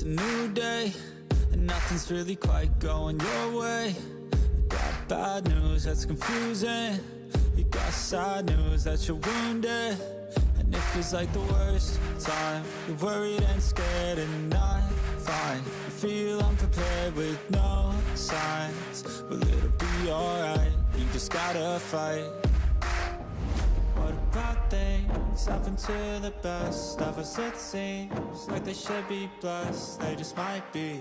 a new day, and nothing's really quite going your way. You got bad news that's confusing. You got sad news that you're wounded. And it feels like the worst time. You're worried and scared and not fine. You feel unprepared with no signs, but it'll be alright. You just gotta fight. What about things happen to the best of us? It seems like they should be blessed. They just might be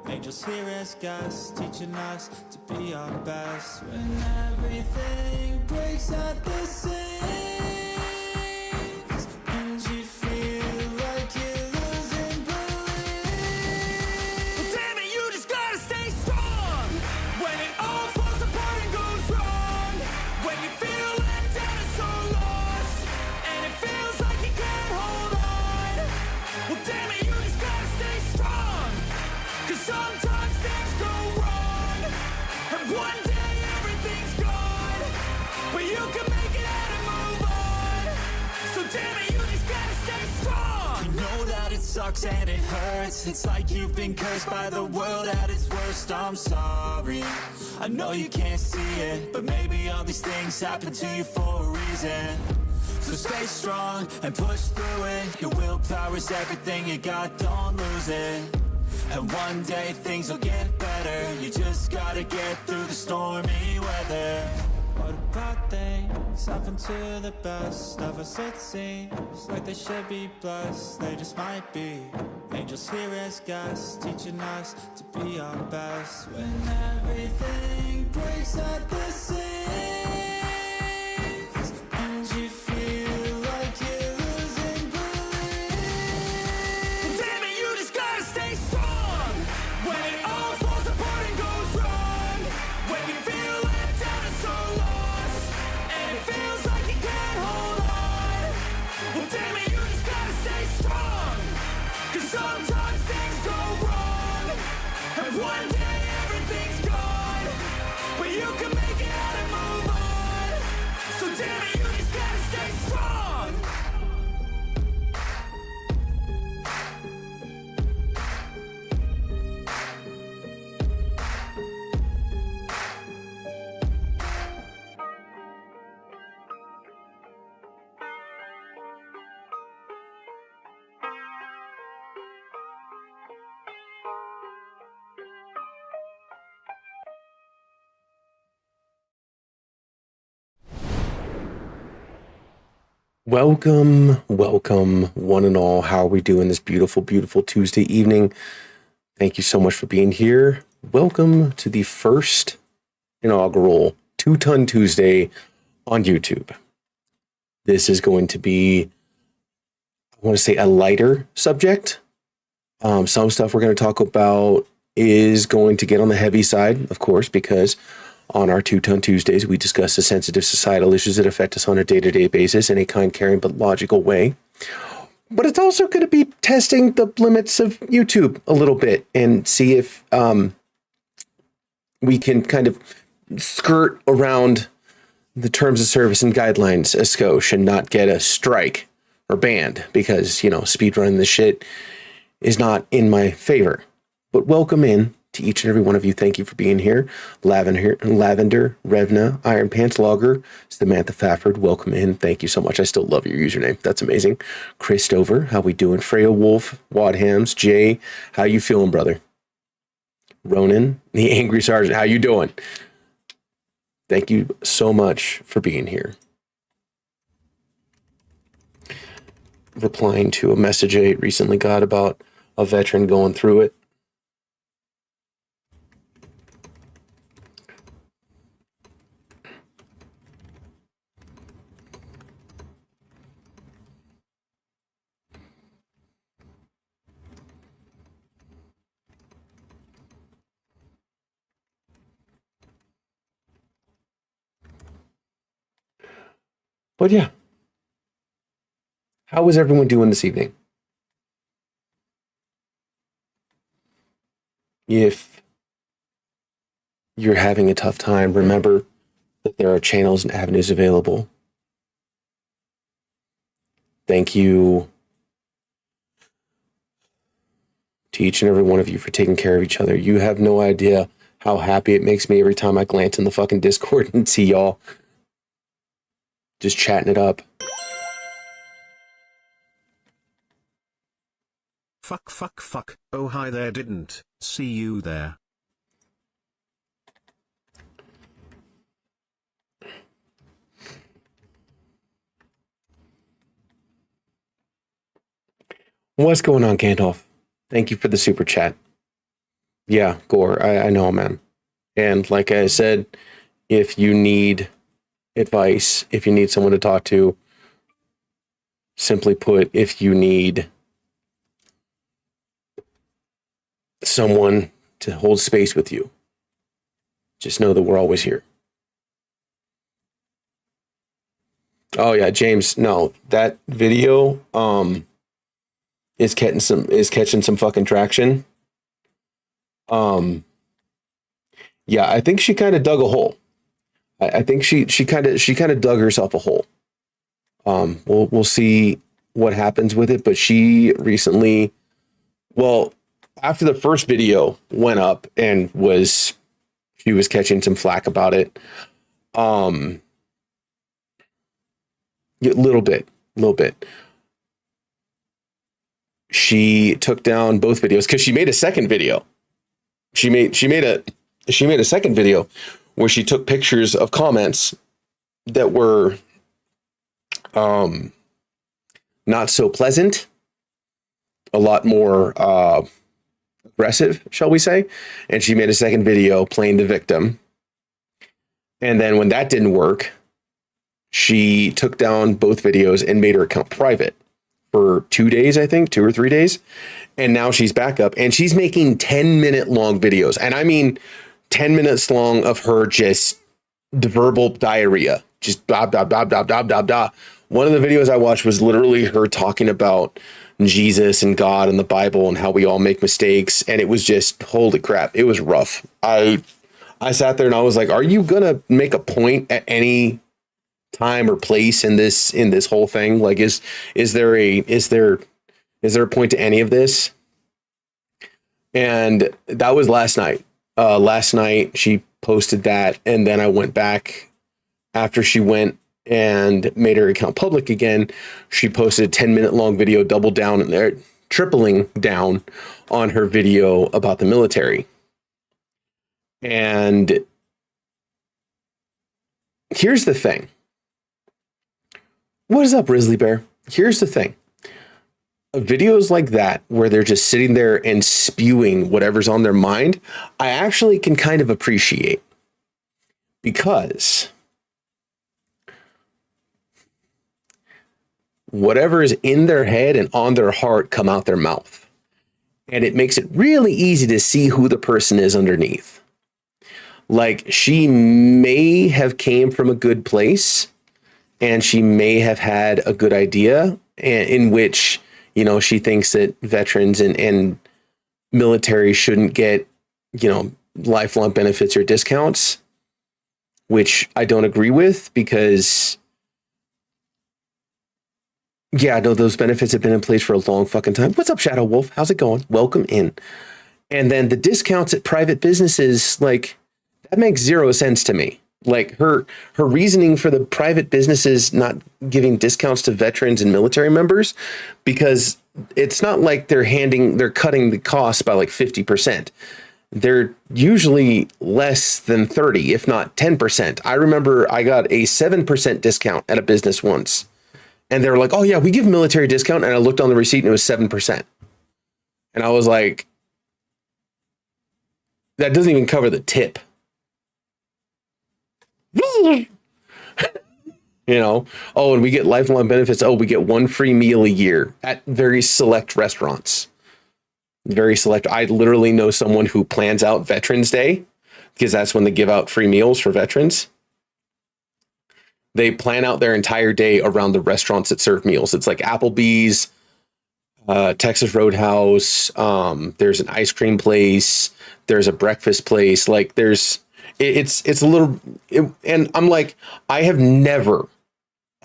angels here as guests, teaching us to be our best. When everything breaks at the seams, and you feel like you're losing belief. Well, damn it, you just gotta stay strong. When it all falls apart and goes wrong, when you feel let down and so lost, and it feels like you can't hold on. Well, damn it, you just gotta stay strong. 'Cause sometimes things go wrong, and one day everything's gone, but you can make it out and move on. So damn it, you just gotta stay strong. You know that it sucks and it hurts. It's like you've been cursed by the world at its worst. I'm sorry, I know you can't see it, but maybe all these things happen to you for a reason. So stay strong and push through it. Your willpower is everything you got, don't lose it. And one day things will get better. You just gotta get through the stormy weather. What about things happen to the best of us? It seems like they should be blessed. They just might be angels here as guests, teaching us to be our best. When everything breaks at the seams, and you feel like you're losing belief. Damn it, you just gotta stay strong. When it all falls apart and goes wrong, when you feel let down and so lost, and it feels like you can't hold on. Well, damn it, you just gotta stay strong. 'Cause sometimes things go wrong, and one day everything's gone, but you can make it out and move on. So damn it, you just gotta stay strong. Welcome, one and all. How are we doing this beautiful, beautiful Tuesday evening? Thank you so much for being here. Welcome to the first inaugural 2-Ton Tuesday on YouTube. This is going to be, I want to say, a lighter subject. Some stuff we're going to talk about is going to get on the heavy side, of course, because on our 2-Ton Tuesdays, we discuss the sensitive societal issues that affect us on a day-to-day basis in a kind, caring, but logical way. But it's also going to be testing the limits of YouTube a little bit and see if we can kind of skirt around the terms of service and guidelines a skosh and not get a strike or banned because, speedrunning this shit is not in my favor. But welcome in to each and every one of you. Thank you for being here. Lavender, Revna, Iron Pants Logger, Samantha Fafford, welcome in. Thank you so much. I still love your username. That's amazing. Christopher, how we doing? Freya Wolf, Wadhams, Jay, how you feeling, brother? Ronan, the Angry Sergeant, how you doing? Thank you so much for being here. Replying to a message I recently got about a veteran going through it. But yeah, how is everyone doing this evening? If you're having a tough time, remember that there are channels and avenues available. Thank you to each and every one of you for taking care of each other. You have no idea how happy it makes me every time I glance in the fucking Discord and see y'all just chatting it up. Fuck. Oh, hi there, didn't see you there. What's going on, Gandalf? Thank you for the super chat. Yeah, Gore, I know, man. And like I said, if you need advice, if you need someone to talk to, simply put, if you need someone to hold space with you, just know that we're always here. Oh yeah, James, no, that video is catching some fucking traction. Yeah, I think she kind of dug a hole. I think she kind of dug herself a hole. We'll see what happens with it, but she recently, well, after the first video went up and she was catching some flack about it. A little bit. She took down both videos because she made a second video. She made a second video where she took pictures of comments that were not so pleasant, a lot more aggressive, shall we say. And she made a second video playing the victim. And then when that didn't work, she took down both videos and made her account private for 2 days, I think, 2 or 3 days. And now she's back up and she's making 10-minute long videos. And I mean 10 minutes long of her just verbal diarrhea. Just blah, blah, blah, blah, blah, blah, blah. One of the videos I watched was literally her talking about Jesus and God and the Bible and how we all make mistakes. And it was just, holy crap, it was rough. I sat there and I was like, are you going to make a point at any time or place in this whole thing? Like, is there a point to any of this? And that was last night. Last night she posted that, and then I went back after she went and made her account public again. She posted a 10-minute long video, double down in there, tripling down on her video about the military. And here's the thing. What is up, Grizzly Bear? Here's the thing. Videos like that, where they're just sitting there and spewing whatever's on their mind, I actually can kind of appreciate. Because whatever is in their head and on their heart come out their mouth. And it makes it really easy to see who the person is underneath. Like, she may have came from a good place, and she may have had a good idea in which, you know, she thinks that veterans and military shouldn't get, you know, lifelong benefits or discounts, which I don't agree with, because, yeah, no, those benefits have been in place for a long fucking time. What's up, Shadow Wolf? How's it going? Welcome in. And then the discounts at private businesses, like, that makes zero sense to me. Like, her reasoning for the private businesses not giving discounts to veterans and military members, because it's not like they're cutting the cost by like 50%. They're usually less than 30, if not 10%. I remember I got a 7% discount at a business once, and they were like, oh yeah, we give military discount. And I looked on the receipt and it was 7%. And I was like, that doesn't even cover the tip. You know, oh, and we get lifelong benefits. Oh, we get one free meal a year at very select restaurants. Very select. I literally know someone who plans out Veterans Day, because that's when they give out free meals for veterans. They plan out their entire day around the restaurants that serve meals. It's like Applebee's, Texas Roadhouse. There's an ice cream place. There's a breakfast place. Like, it's a little, and I'm like, I have never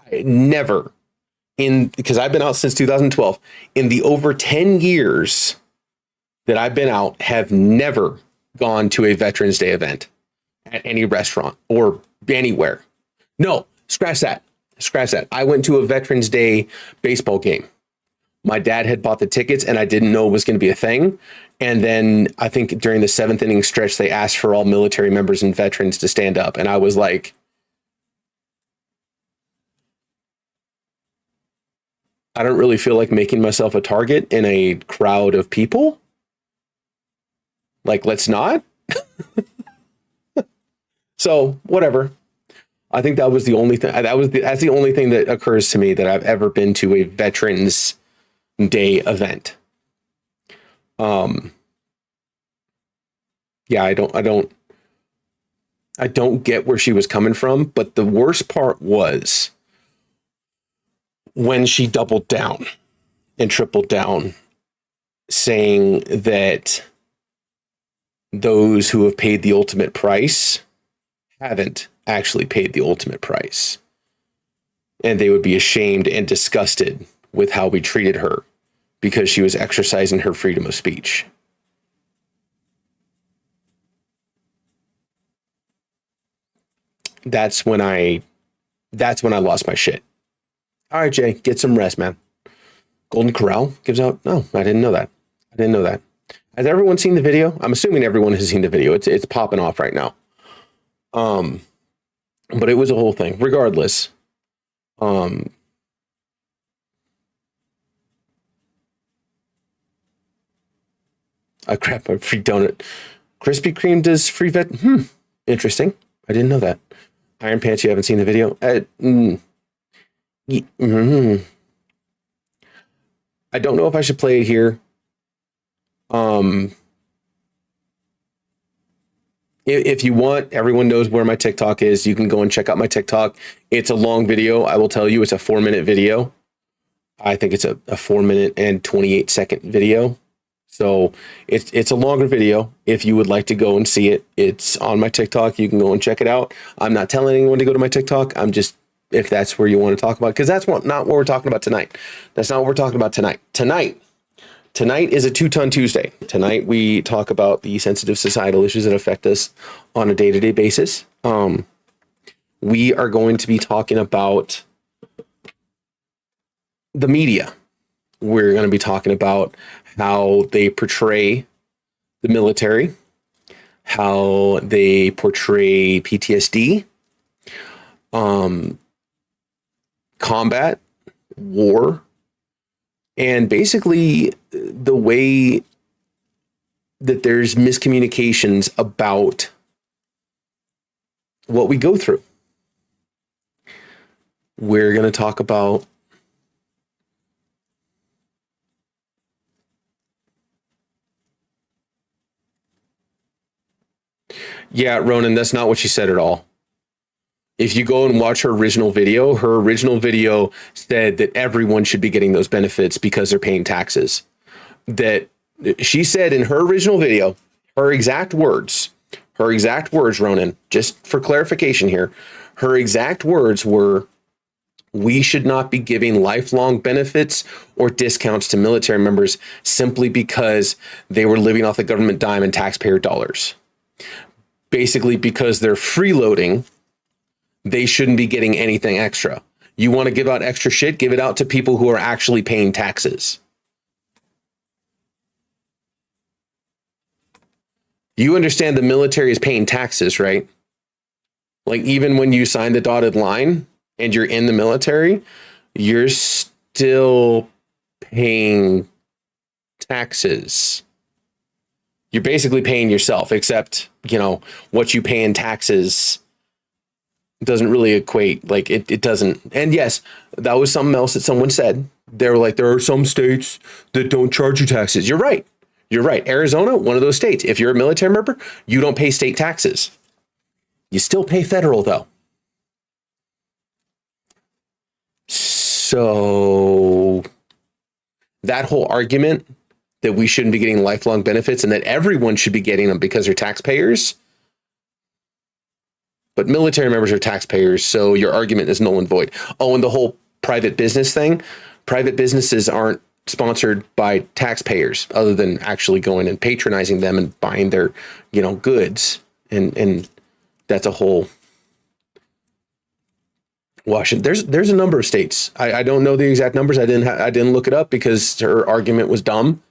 because I've been out since 2012, in the over 10 years that I've been out have never gone to a Veterans Day event at any restaurant or anywhere. No, scratch that. Scratch that. I went to a Veterans Day baseball game. My dad had bought the tickets and I didn't know it was going to be a thing. And then I think during the 7th inning stretch, they asked for all military members and veterans to stand up. And I was like, I don't really feel like making myself a target in a crowd of people. Like, let's not. So whatever. I think that was the only thing. That's the only thing that occurs to me that I've ever been to a Veterans Day event. Yeah, I don't get where she was coming from, but the worst part was when she doubled down and tripled down, saying that those who have paid the ultimate price haven't actually paid the ultimate price. And they would be ashamed and disgusted with how we treated her because she was exercising her freedom of speech. That's when I lost my shit. All right, Jay, get some rest, man. Golden Corral gives out. No, I didn't know that. Has everyone seen the video? I'm assuming everyone has seen the video. It's popping off right now. But it was a whole thing. Regardless, crap, a free donut. Krispy Kreme does free vet. Interesting. I didn't know that. Iron Pants, you haven't seen the video? I don't know if I should play it here. If you want, everyone knows where my TikTok is. You can go and check out my TikTok. It's a long video. I will tell you, it's a 4-minute video. I think it's a 4-minute and 28-second video. So it's a longer video. If you would like to go and see it, it's on my TikTok. You can go and check it out. I'm not telling anyone to go to my TikTok. I'm just, if that's where you want to talk about, because that's not what we're talking about tonight. That's not what we're talking about tonight. Tonight is a 2-ton Tuesday. Tonight we talk about the sensitive societal issues that affect us on a day-to-day basis. We are going to be talking about the media. We're going to be talking about how they portray the military, how they portray PTSD, combat, war, and basically the way that there's miscommunications about what we go through. We're going to talk about yeah, Ronan, that's not what she said at all. If you go and watch her original video said that everyone should be getting those benefits because they're paying taxes. That she said in her original video, her exact words, Ronan, just for clarification here, her exact words were, we should not be giving lifelong benefits or discounts to military members simply because they were living off the government dime and taxpayer dollars. Basically, because they're freeloading, they shouldn't be getting anything extra. You want to give out extra shit? Give it out to people who are actually paying taxes. You understand the military is paying taxes, right? Like, even when you sign the dotted line and you're in the military, you're still paying taxes. You're basically paying yourself, except, what you pay in taxes doesn't really equate. Like, it doesn't. And yes, that was something else that someone said. They were like, there are some states that don't charge you taxes. You're right. Arizona, one of those states. If you're a military member, you don't pay state taxes. You still pay federal, though. So that whole argument that we shouldn't be getting lifelong benefits and that everyone should be getting them because they're taxpayers. But military members are taxpayers, so your argument is null and void. Oh, and the whole private business thing. Private businesses aren't sponsored by taxpayers, other than actually going and patronizing them and buying their, goods. And that's a whole Washington. There's a number of states. I don't know the exact numbers. I didn't look it up because her argument was dumb.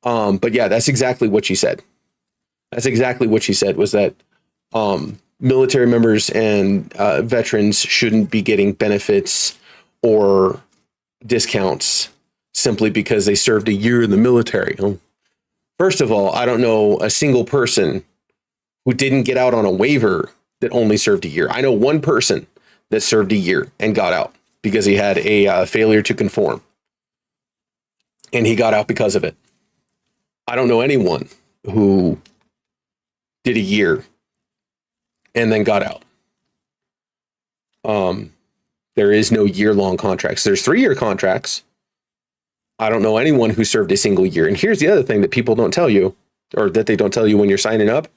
But yeah, that's exactly what she said. That's exactly what she said, was that military members and veterans shouldn't be getting benefits or discounts simply because they served a year in the military. First of all, I don't know a single person who didn't get out on a waiver that only served a year. I know one person that served a year and got out because he had a failure to conform. And he got out because of it. I don't know anyone who did a year and then got out. There is no year-long contracts. There's 3-year contracts. I don't know anyone who served a single year. And here's the other thing that people don't tell you, or that they don't tell you when you're signing up.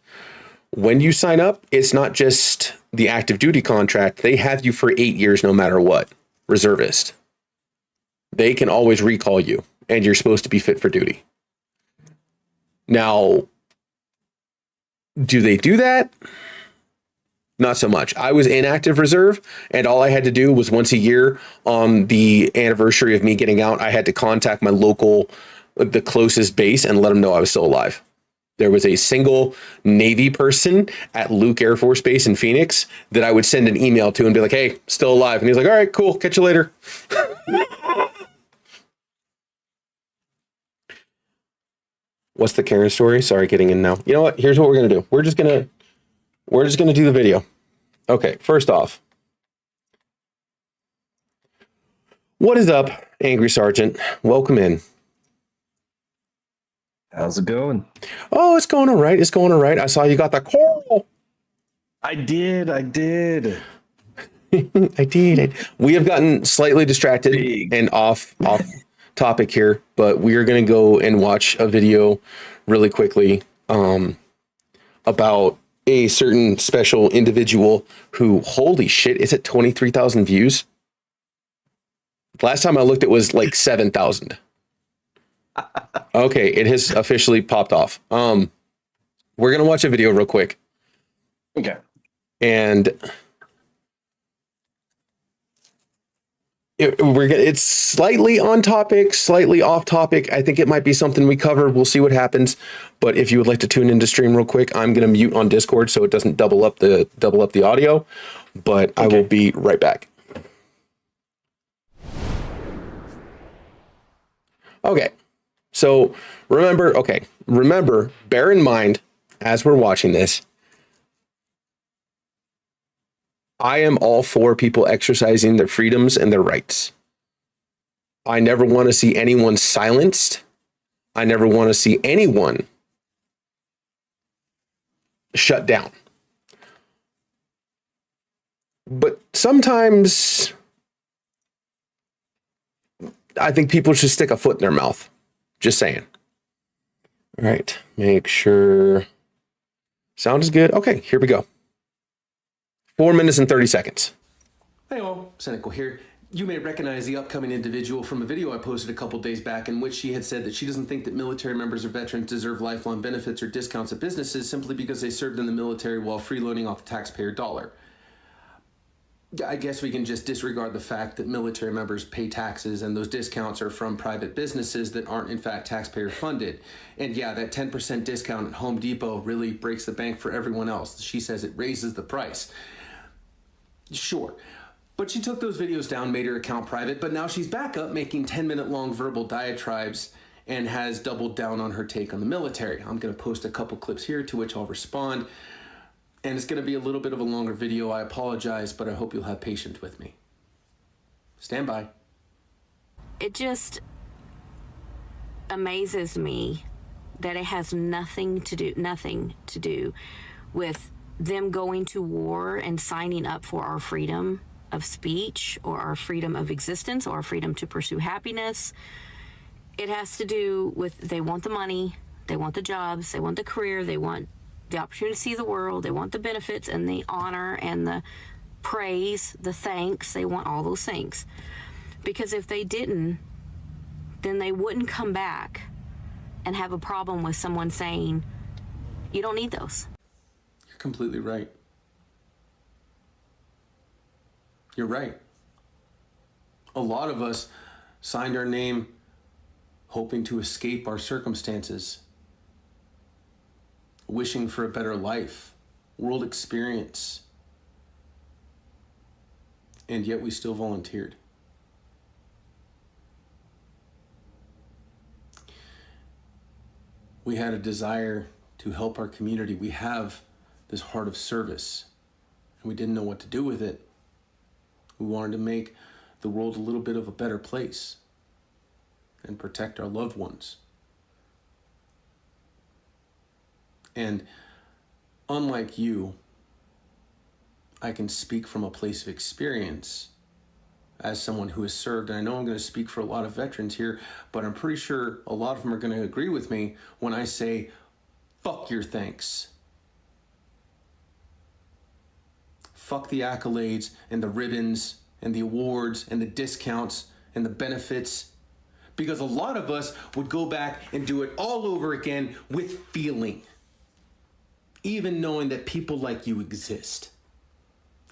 When you sign up, it's not just the active duty contract. They have you for 8 years no matter what. Reservist. They can always recall you, and you're supposed to be fit for duty. Now, do they do that? Not so much. I was in active reserve, and all I had to do was once a year on the anniversary of me getting out, I had to contact my local, the closest base, and let them know I was still alive. There was a single Navy person at Luke Air Force Base in Phoenix that I would send an email to and be like, hey, still alive. And he's like, all right, cool. Catch you later. What's the Karen story? Sorry, getting in now. You know what? Here's what we're going to do. We're just going to do the video. Okay, first off, what is up, Angry Sergeant? Welcome in. How's it going? Oh, it's going all right. It's going all right. I saw you got the coral. I did. I did. We have gotten slightly distracted and off topic here, but we are going to go and watch a video really quickly about a certain special individual who, holy shit, is it 23,000 views? Last time I looked, it was like 7,000. Okay, it has officially popped off. We're going to watch a video real quick. Okay. And it's slightly on topic, slightly off topic. I think it might be something we cover. We'll see what happens. But if you would like to tune into stream real quick, I'm going to mute on Discord so it doesn't double up the audio. But okay. I will be right back. Okay. So remember, bear in mind as we're watching this, I am all for people exercising their freedoms and their rights. I never want to see anyone silenced. I never want to see anyone shut down. But sometimes I think people should stick a foot in their mouth. Just saying. All right, make sure sound is good. Okay, here we go. 4 minutes and 30 seconds. Hey all, Cynical here. You may recognize the upcoming individual from a video I posted a couple days back in which she had said that she doesn't think that military members or veterans deserve lifelong benefits or discounts at businesses simply because they served in the military while freeloading off the taxpayer dollar. I guess we can just disregard the fact that military members pay taxes and those discounts are from private businesses that aren't in fact taxpayer funded. And yeah, that 10% discount at Home Depot really breaks the bank for everyone else. She says it raises the price. Sure. But she took those videos down, made her account private, but now she's back up making 10-minute long verbal diatribes and has doubled down on her take on the military. I'm going to post a couple clips here to which I'll respond. And it's going to be a little bit of a longer video. I apologize, but I hope you'll have patience with me. Stand by. It just amazes me that it has nothing to do with them going to war and signing up for our freedom of speech or our freedom of existence or our freedom to pursue happiness. It has to do with they want the money, they want the jobs, they want the career, they want the opportunity to see the world, they want the benefits and the honor and the praise, the thanks, they want all those things. Because if they didn't, then they wouldn't come back and have a problem with someone saying, you don't need those. You're completely right. You're right. A lot of us signed our name hoping to escape our circumstances, wishing for a better life, world experience, and yet we still volunteered. We had a desire to help our community. We have this heart of service, and we didn't know what to do with it. We wanted to make the world a little bit of a better place and protect our loved ones. And unlike you, I can speak from a place of experience as someone who has served. And I know I'm going to speak for a lot of veterans here, but I'm pretty sure a lot of them are going to agree with me when I say, fuck your thanks. Fuck the accolades and the ribbons and the awards and the discounts and the benefits. Because a lot of us would go back and do it all over again with feeling. Even knowing that people like you exist.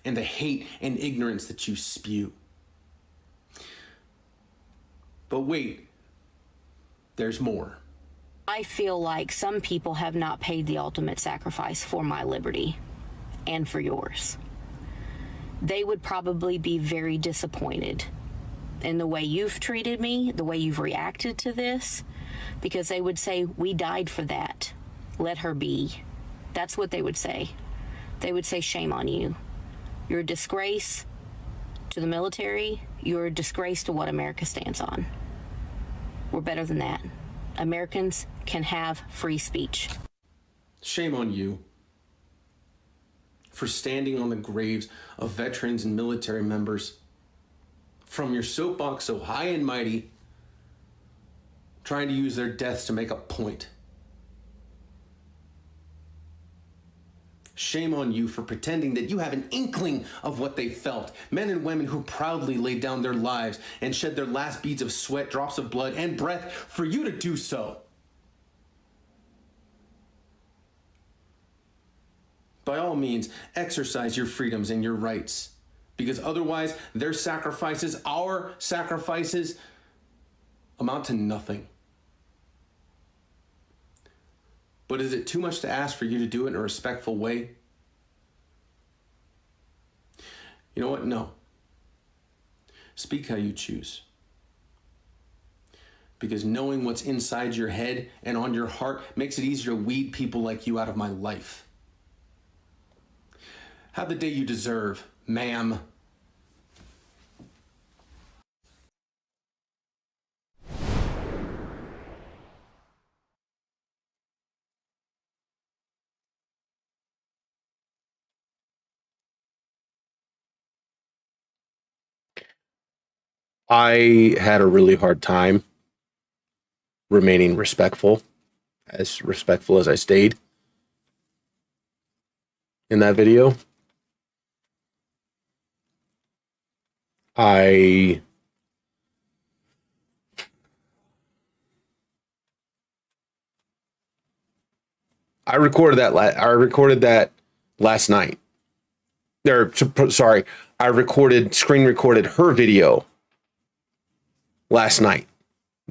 And the hate and ignorance that you spew. But wait, there's more. I feel like some people have not paid the ultimate sacrifice for my liberty and for yours. They would probably be very disappointed in the way you've treated me, the way you've reacted to this, because they would say, we died for that. Let her be. That's what they would say. They would say, shame on you. You're a disgrace to the military. You're a disgrace to what America stands on. We're better than that. Americans can have free speech. Shame on you for standing on the graves of veterans and military members from your soapbox so high and mighty, trying to use their deaths to make a point. Shame on you for pretending that you have an inkling of what they felt. Men and women who proudly laid down their lives and shed their last beads of sweat, drops of blood, and breath for you to do so. By all means, exercise your freedoms and your rights. Because otherwise, their sacrifices, our sacrifices, amount to nothing. But is it too much to ask for you to do it in a respectful way? You know what? No. Speak how you choose. Because knowing what's inside your head and on your heart makes it easier to weed people like you out of my life. Have the day you deserve, ma'am. I had a really hard time remaining respectful as I stayed in that video. I recorded that. I recorded that last night. Sorry, I screen recorded her video last night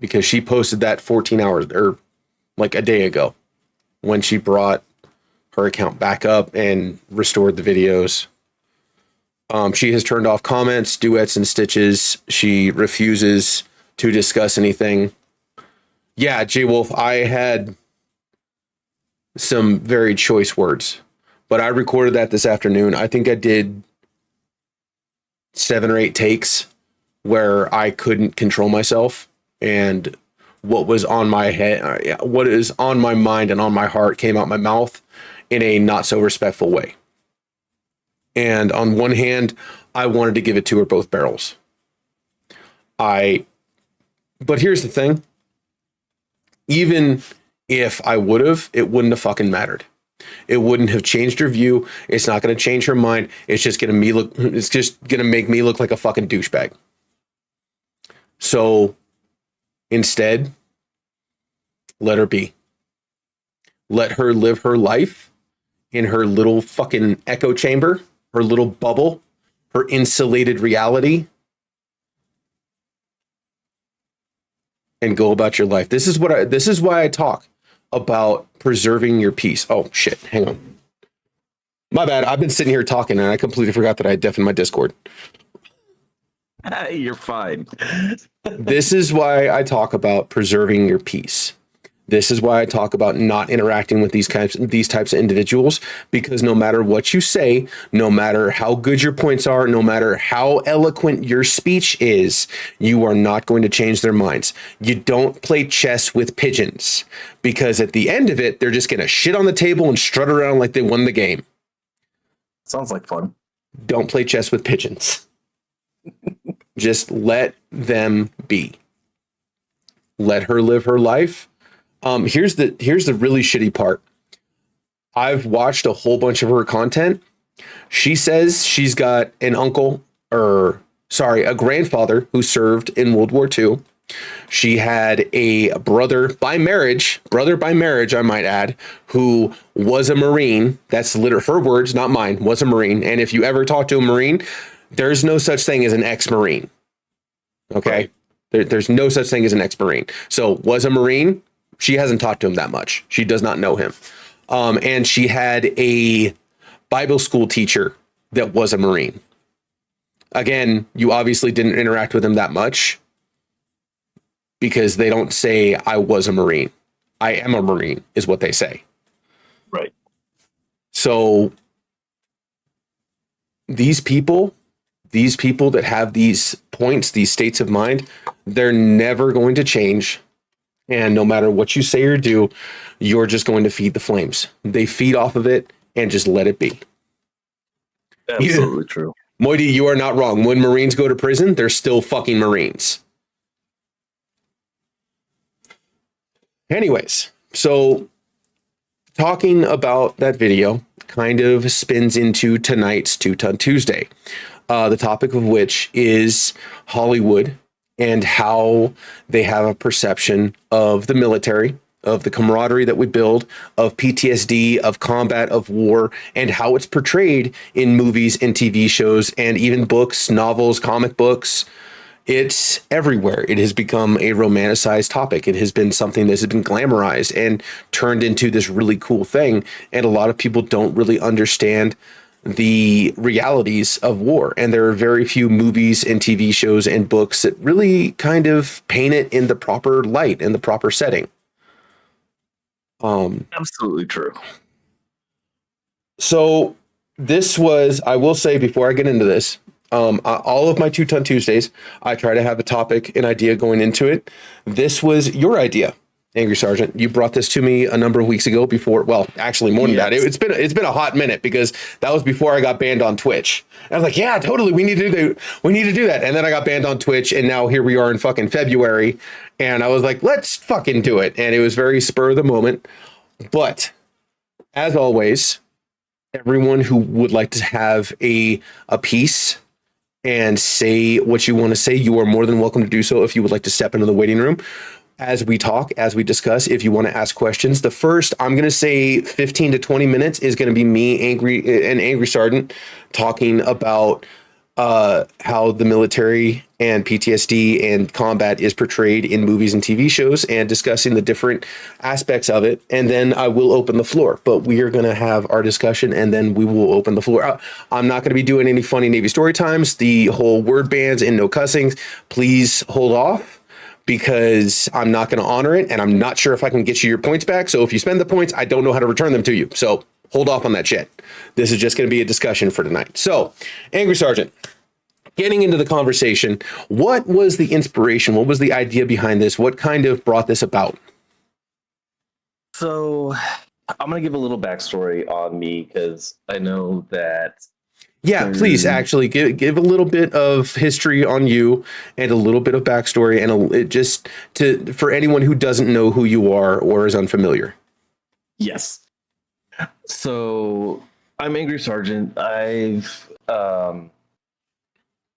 because she posted that 14 hours or like a day ago when she brought her account back up and restored the videos. She has turned off comments, duets, and stitches. She refuses to discuss anything. Yeah, J Wolf, I had some very choice words, but I recorded that this afternoon. I think I did 7 or 8 takes where I couldn't control myself, and what was on my head, what is on my mind and on my heart came out my mouth in a not so respectful way. And on one hand, I wanted to give it to her both barrels. But here's the thing. Even if I would have, it wouldn't have fucking mattered. It wouldn't have changed her view. It's not going to change her mind. It's just going to make me look like a fucking douchebag. So Instead, let her be. Let her live her life in her little fucking echo chamber, her little bubble, her insulated reality, and go about your life. This is why I talk about preserving your peace. Oh shit, hang on. My bad. I've been sitting here talking and I completely forgot that I had deafened my Discord. You're fine. This is why I talk about preserving your peace. This is why I talk about not interacting with these types of individuals, because no matter what you say, no matter how good your points are, no matter how eloquent your speech is, you are not going to change their minds. You don't play chess with pigeons, because at the end of it, they're just going to shit on the table and strut around like they won the game. Sounds like fun. Don't play chess with pigeons. Just let them be. Let her live her life. Here's the really shitty part. I've watched a whole bunch of her content. She says she's got a grandfather who served in World War II. She had a brother by marriage, I might add, who was a Marine. That's literally her words, not mine, was a Marine. And if you ever talk to a Marine, there's no such thing as an ex-Marine. Okay? There's no such thing as an ex-Marine. So was a Marine. She hasn't talked to him that much. She does not know him. And she had a Bible school teacher that was a Marine. Again, you obviously didn't interact with him that much because they don't say, I was a Marine. I am a Marine is what they say. Right. So these people that have these points, these states of mind, they're never going to change. And no matter what you say or do, you're just going to feed the flames. They feed off of it and just let it be. Absolutely true. Moity, you are not wrong. When Marines go to prison, they're still fucking Marines. Anyways, so talking about that video kind of spins into tonight's Two Ton Tuesday. The topic of which is Hollywood and how they have a perception of the military, of the camaraderie that we build, of PTSD, of combat, of war, and how it's portrayed in movies and TV shows and even books, novels, comic books. It's everywhere. It has become a romanticized topic. It has been something that has been glamorized and turned into this really cool thing. And a lot of people don't really understand the realities of war. And there are very few movies and TV shows and books that really kind of paint it in the proper light, in the proper setting. Absolutely true. So this was, I will say before I get into this, all of my Two Ton Tuesdays, I try to have a topic, an idea going into it. This was your idea, Angry Sergeant. You brought this to me a number of weeks ago before. Well, actually more than that. It's been a hot minute because that was before I got banned on Twitch. And I was like, yeah, totally. We need to do that. And then I got banned on Twitch, and now here we are in fucking February. And I was like, let's fucking do it. And it was very spur of the moment. But as always, everyone who would like to have a piece and say what you want to say, you are more than welcome to do so. If you would like to step into the waiting room as we talk, as we discuss, if you want to ask questions. The first, I'm going to say 15 to 20 minutes is going to be me, Angry Sergeant, talking about how the military and PTSD and combat is portrayed in movies and TV shows, and discussing the different aspects of it. And then I will open the floor, but we are going to have our discussion and then we will open the floor. I'm not going to be doing any funny Navy story times, the whole word bans and no cussing. Please hold off, because I'm not going to honor it. And I'm not sure if I can get you your points back. So if you spend the points, I don't know how to return them to you. So hold off on that shit. This is just going to be a discussion for tonight. So, Angry Sergeant, getting into the conversation, what was the inspiration? What was the idea behind this? What kind of brought this about? So I'm going to give a little backstory on me, because I know that. Yeah, please actually give a little bit of history on you and a little bit of backstory, and for anyone who doesn't know who you are or is unfamiliar. Yes. So I'm Angry Sergeant. I've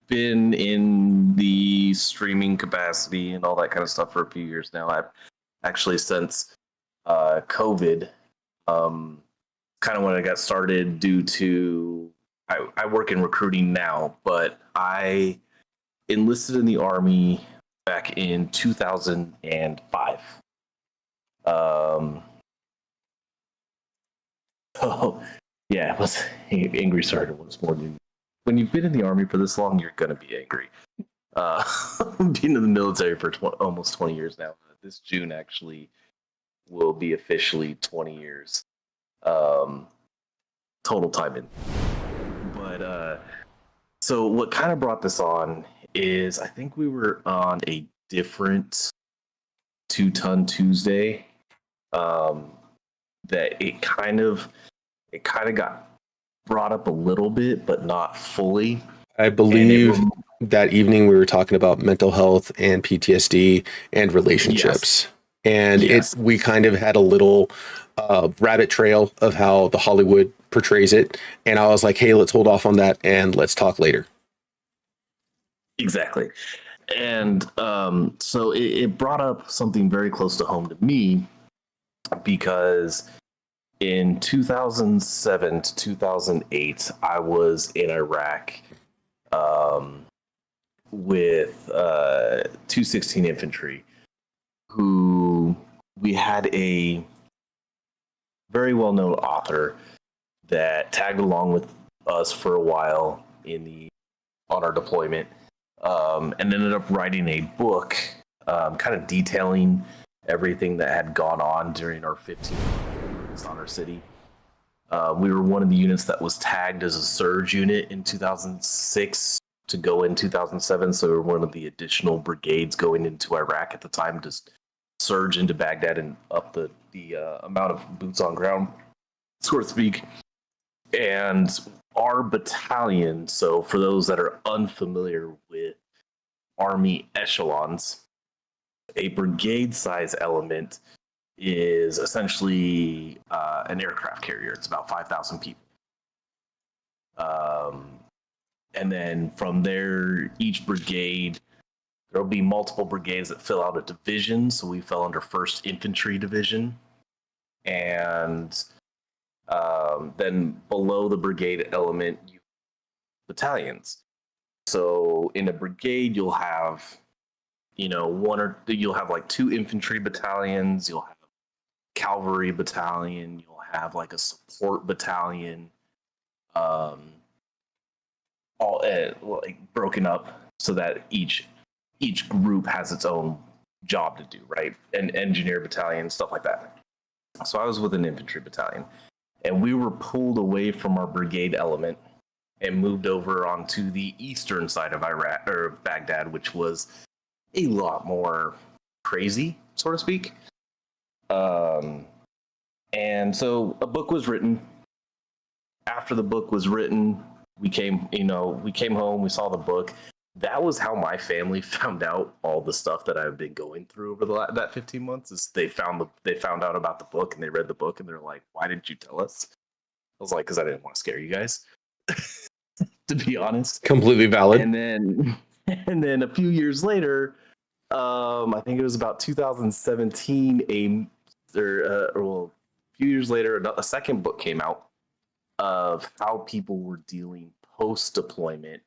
been in the streaming capacity and all that kind of stuff for a few years now. I've actually since COVID, kind of when I got started due to I work in recruiting now, but I enlisted in the Army back in 2005. Oh, yeah, it was angry started once more. When you've been in the Army for this long, you're going to be angry. Being in the military for almost 20 years now. This June actually will be officially 20 years. Total time in. But so what kind of brought this on is I think we were on a different 2-ton Tuesday. That it kind of got brought up a little bit, but not fully. I believe that evening we were talking about mental health and PTSD and relationships. Yes. And we kind of had a little rabbit trail of how the Hollywood portrays it. And I was like, hey, let's hold off on that and let's talk later. Exactly. And so it brought up something very close to home to me, because in 2007 to 2008, I was in Iraq with 216 Infantry, who we had a very well-known author that tagged along with us for a while on our deployment, and ended up writing a book kind of detailing everything that had gone on during our 15 months on our city. We were one of the units that was tagged as a surge unit in 2006 to go in 2007. So we were one of the additional brigades going into Iraq at the time to surge into Baghdad and up the amount of boots on ground, so to speak. And our battalion, so for those that are unfamiliar with Army echelons, a brigade size element is essentially an aircraft carrier. It's about 5,000 people. And then from there, each brigade, there'll be multiple brigades that fill out a division. So we fell under 1st Infantry Division. And then below the brigade element, you battalions. So in a brigade, you'll have, you'll have like 2 infantry battalions, you'll have a cavalry battalion, you'll have like a support battalion, all like broken up so that each group has its own job to do, right? An engineer battalion, stuff like that. So I was with an infantry battalion, and we were pulled away from our brigade element and moved over onto the eastern side of Iraq or Baghdad, which was a lot more crazy, so to speak. And so a book was written. After the book was written, we came home, we saw the book. That was how my family found out all the stuff that I've been going through over that 15 months. Is they found out about the book, and they read the book, and they're like, "Why didn't you tell us?" I was like, "Because I didn't want to scare you guys." To be honest, completely valid. And then a few years later, I think it was about 2017. A few years later, a second book came out of how people were dealing post-deployment,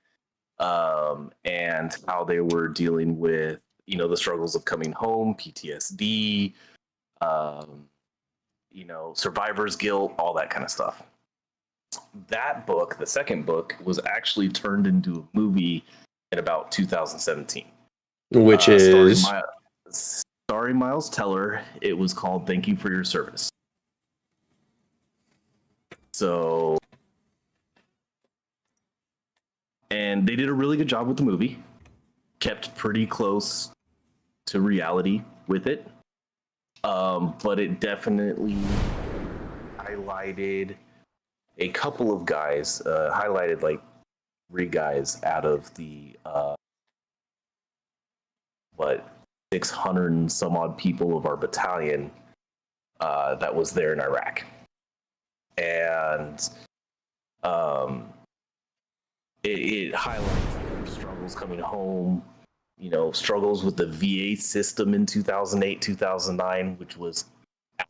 and how they were dealing with, the struggles of coming home, PTSD, survivor's guilt, all that kind of stuff. That book, the second book, was actually turned into a movie in about 2017. Which is? Starring Miles Teller. It was called Thank You for Your Service. So, and they did a really good job with the movie. Kept pretty close to reality with it. But it definitely highlighted a couple of guys, highlighted like 3 guys out of the 600 and some odd people of our battalion that was there in Iraq. And it highlights their struggle individuals coming home, struggles with the VA system in 2008, 2009, which was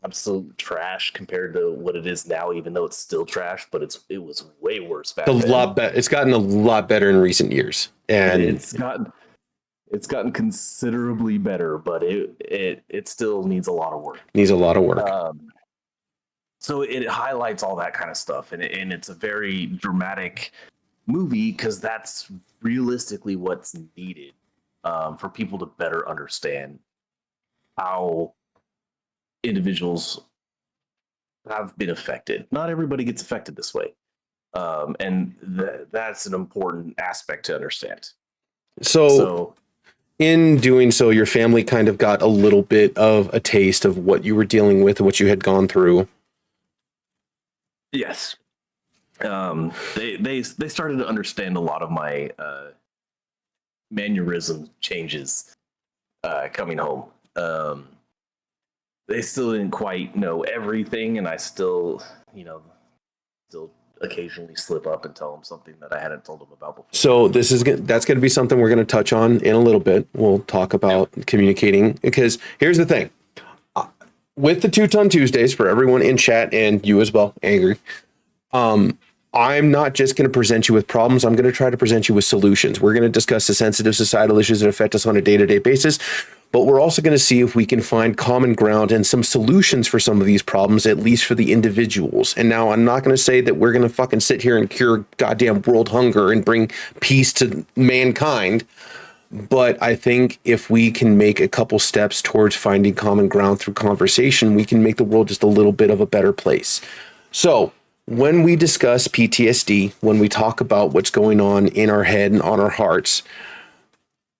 absolute trash compared to what it is now, even though it's still trash, but it was way worse back then. It's gotten a lot better in recent years, and it's gotten considerably better, but it still needs a lot of work. So it highlights all that kind of stuff, and it's a very dramatic movie because that's realistically what's needed for people to better understand how individuals have been affected. Not everybody gets affected this way, and that's an important aspect to understand. So in doing so, your family kind of got a little bit of a taste of what you were dealing with and what you had gone through. Yes. They started to understand a lot of my mannerism changes coming home. They still didn't quite know everything, and I still occasionally slip up and tell them something that I hadn't told them about before. So that's going to be something we're going to touch on in a little bit. We'll talk about communicating, because here's the thing. With the 2-Ton Tuesdays, for everyone in chat and you as well, Angry, I'm not just going to present you with problems. I'm going to try to present you with solutions. We're going to discuss the sensitive societal issues that affect us on a day-to-day basis, but we're also going to see if we can find common ground and some solutions for some of these problems, at least for the individuals. And now I'm not going to say that we're going to fucking sit here and cure goddamn world hunger and bring peace to mankind. But I think if we can make a couple steps towards finding common ground through conversation, we can make the world just a little bit of a better place. So when we discuss PTSD, when we talk about what's going on in our head and on our hearts,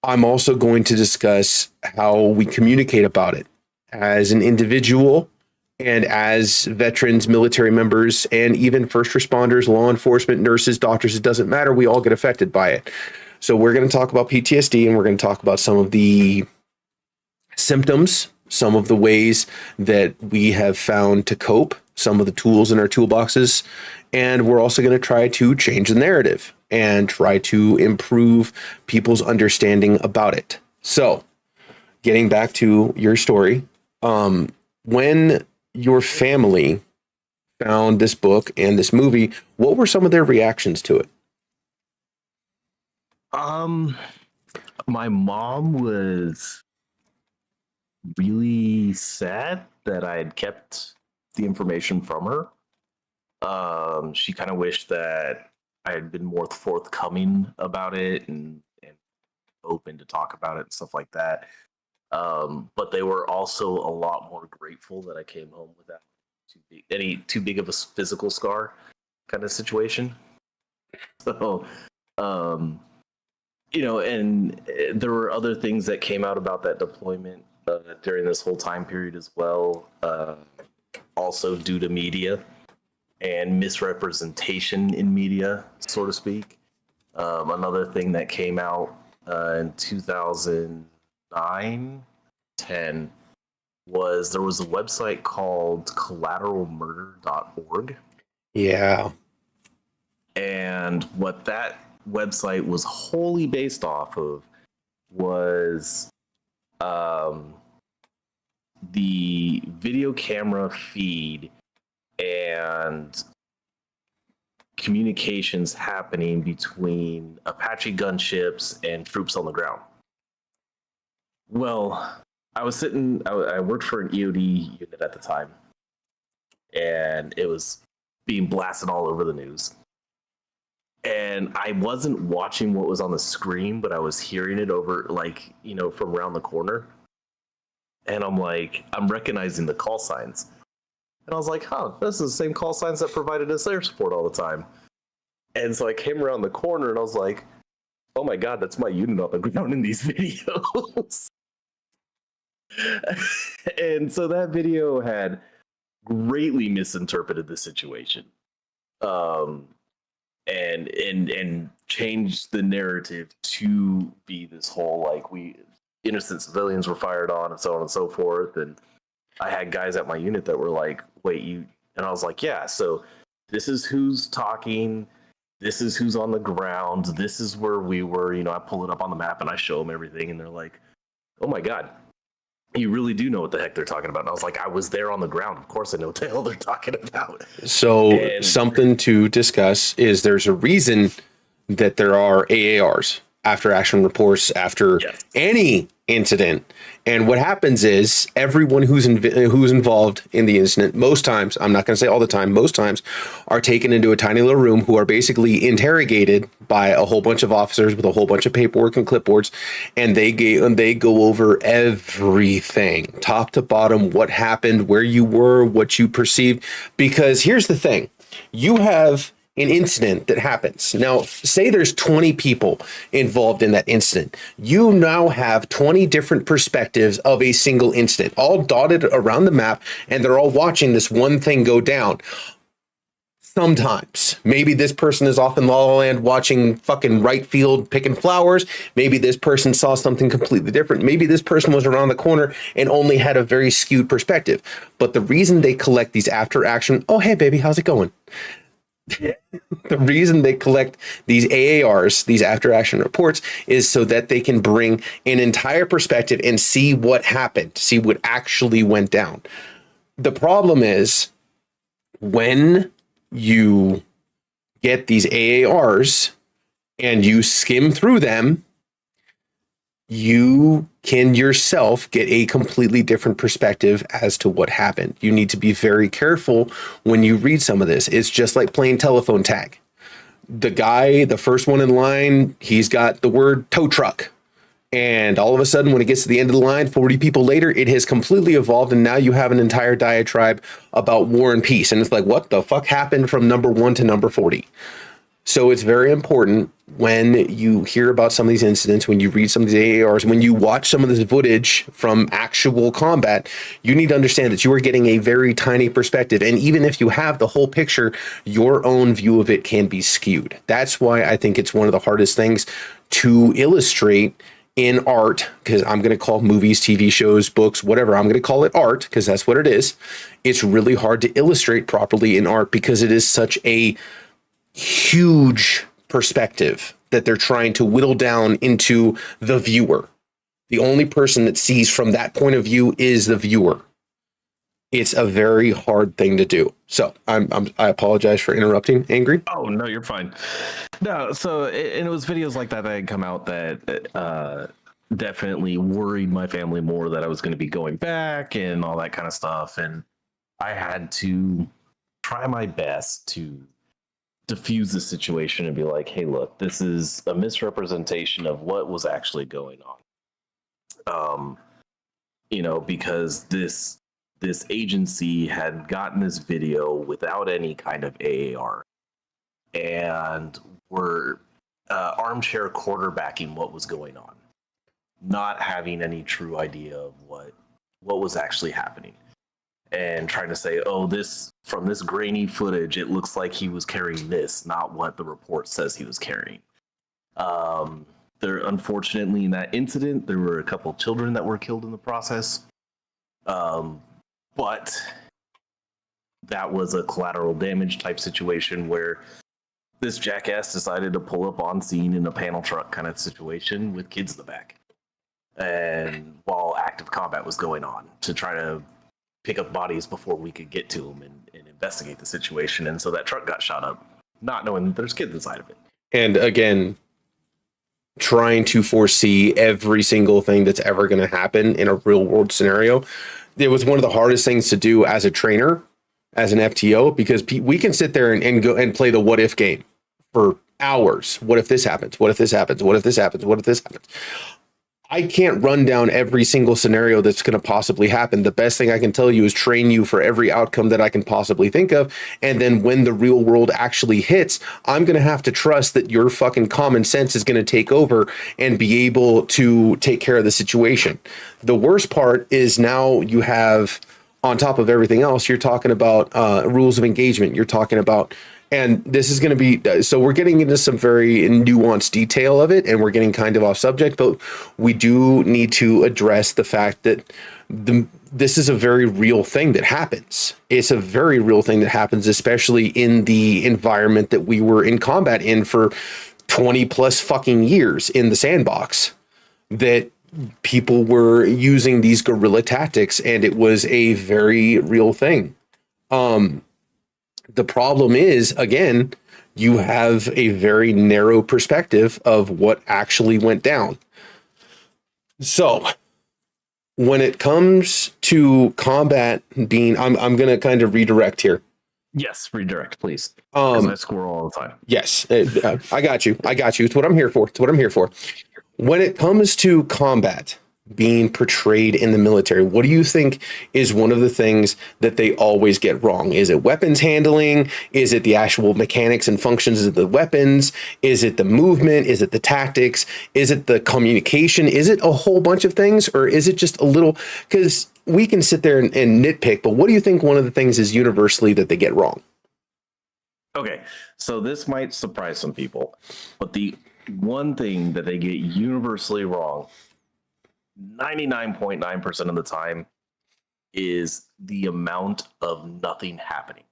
I'm also going to discuss how we communicate about it as an individual and as veterans, military members, and even first responders, law enforcement, nurses, doctors. It doesn't matter. We all get affected by it. So we're going to talk about PTSD, and we're going to talk about some of the symptoms, some of the ways that we have found to cope, some of the tools in our toolboxes, and we're also going to try to change the narrative and try to improve people's understanding about it. So getting back to your story, when your family found this book and this movie, what were some of their reactions to it? My mom was really sad that I had kept the information from her. She kind of wished that I had been more forthcoming about it and open to talk about it and stuff like that. But they were also a lot more grateful that I came home without too big of a physical scar kind of situation. So, and there were other things that came out about that deployment during this whole time period as well, also due to media and misrepresentation in media, so to speak. Another thing that came out in 2009, 10 was there was a website called collateralmurder.org. Yeah. And what that website was wholly based off of was the video camera feed and communications happening between Apache gunships and troops on the ground. Well, I worked for an EOD unit at the time, and it was being blasted all over the news. And I wasn't watching what was on the screen, but I was hearing it over, from around the corner. And I'm recognizing the call signs. And I was like, this is the same call signs that provided us air support all the time. And so I came around the corner and I was like, oh my God, that's my unit on the ground in these videos. And so that video had greatly misinterpreted the situation. And changed the narrative to be this whole innocent civilians were fired on and so on and so forth. And I had guys at my unit that were like, wait, you, and I was like, yeah, so this is who's talking. this is who's on the ground. This is where we were. You know, I pull it up on the map and I show them everything, and they're like, "Oh my god, you really do know what the heck they're talking about." And I was like, "I was there on the ground. Of course, I know what the hell they're talking about." So And- something to discuss is there's a reason that there are AARs, after action reports, after Yes. any incident. And what happens is everyone who's involved in the incident, most times, I'm not going to say all the time, most times, are taken into a tiny little room who are basically interrogated by a whole bunch of officers with a whole bunch of paperwork and clipboards, and they go over everything, top to bottom, what happened, where you were, what you perceived. Because here's the thing, you have an incident that happens. Now, say there's 20 people involved in that incident. You now have 20 different perspectives of a single incident, all dotted around the map, and they're all watching this one thing go down. Sometimes, maybe this person is off in La La Land watching fucking right field picking flowers. Maybe this person saw something completely different. Maybe this person was around the corner and only had a very skewed perspective. But the reason they collect these after action, oh, hey, baby, how's it going? The reason they collect these AARs, these after action reports, is so that they can bring an entire perspective and see what happened, see what actually went down. The problem is when you get these AARs and you skim through them, you can yourself get a completely different perspective as to what happened. You need to be very careful when you read some of this. It's just like playing telephone tag. The guy, the first one in line, he's got the word tow truck. And all of a sudden, when it gets to the end of the line, 40 people later, it has completely evolved. And now you have an entire diatribe about war and peace. And it's like, what the fuck happened from number 1 to number 40? So it's very important when you hear about some of these incidents, when you read some of these AARs, when you watch some of this footage from actual combat, you need to understand that you are getting a very tiny perspective. And even if you have the whole picture, your own view of it can be skewed. That's why I think it's one of the hardest things to illustrate in art, because I'm going to call movies, TV shows, books, whatever, I'm going to call it art because that's what it is. It's really hard to illustrate properly in art because it is such a huge perspective that they're trying to whittle down into the viewer. The only person that sees from that point of view is the viewer. It's a very hard thing to do. So I apologize for interrupting, Angry. Oh no, you're fine. No, so and it was videos like that had come out that definitely worried my family more that I was going to be going back and all that kind of stuff, and I had to try my best to diffuse the situation and be like, hey, look, this is a misrepresentation of what was actually going on. You know, because this agency had gotten this video without any kind of AAR and were armchair quarterbacking what was going on, not having any true idea of what was actually happening, and trying to say, oh, this from this grainy footage, it looks like he was carrying this, not what the report says he was carrying. There, unfortunately, in that incident, there were a couple children that were killed in the process. But that was a collateral damage type situation where this jackass decided to pull up on scene in a panel truck kind of situation with kids in the back, and while active combat was going on, to try to pick up bodies before we could get to them and investigate the situation. And so that truck got shot up, not knowing that there's kids inside of it. And again, trying to foresee every single thing that's ever going to happen in a real world scenario. It was one of the hardest things to do as a trainer, as an FTO, because we can sit there and go and play the what if game for hours. What if this happens? What if this happens? What if this happens? What if this happens? I can't run down every single scenario that's going to possibly happen. The best thing I can tell you is train you for every outcome that I can possibly think of. And then when the real world actually hits, I'm going to have to trust that your fucking common sense is going to take over and be able to take care of the situation. The worst part is now you have, on top of everything else, you're talking about rules of engagement. You're talking about And this is going to be, so we're getting into some very nuanced detail of it, and we're getting kind of off subject, but we do need to address the fact that this is a very real thing that happens. It's a very real thing that happens, especially in the environment that we were in combat in for 20 plus fucking years in the sandbox, that people were using these guerrilla tactics, and it was a very real thing. The problem is, again, you have a very narrow perspective of what actually went down. So when it comes to combat being, I'm going to kind of redirect here. Yes, redirect, please. Because I squirrel all the time. Yes, I got you. It's what I'm here for. When it comes to combat being portrayed in the military, what do you think is one of the things that they always get wrong? Is it weapons handling? Is it the actual mechanics and functions of the weapons? Is it the movement? Is it the tactics? Is it the communication? Is it a whole bunch of things? Or is it just a little? Because we can sit there and nitpick, but what do you think one of the things is universally that they get wrong? Okay, so this might surprise some people, but the one thing that they get universally wrong 99.9% of the time is the amount of nothing happening.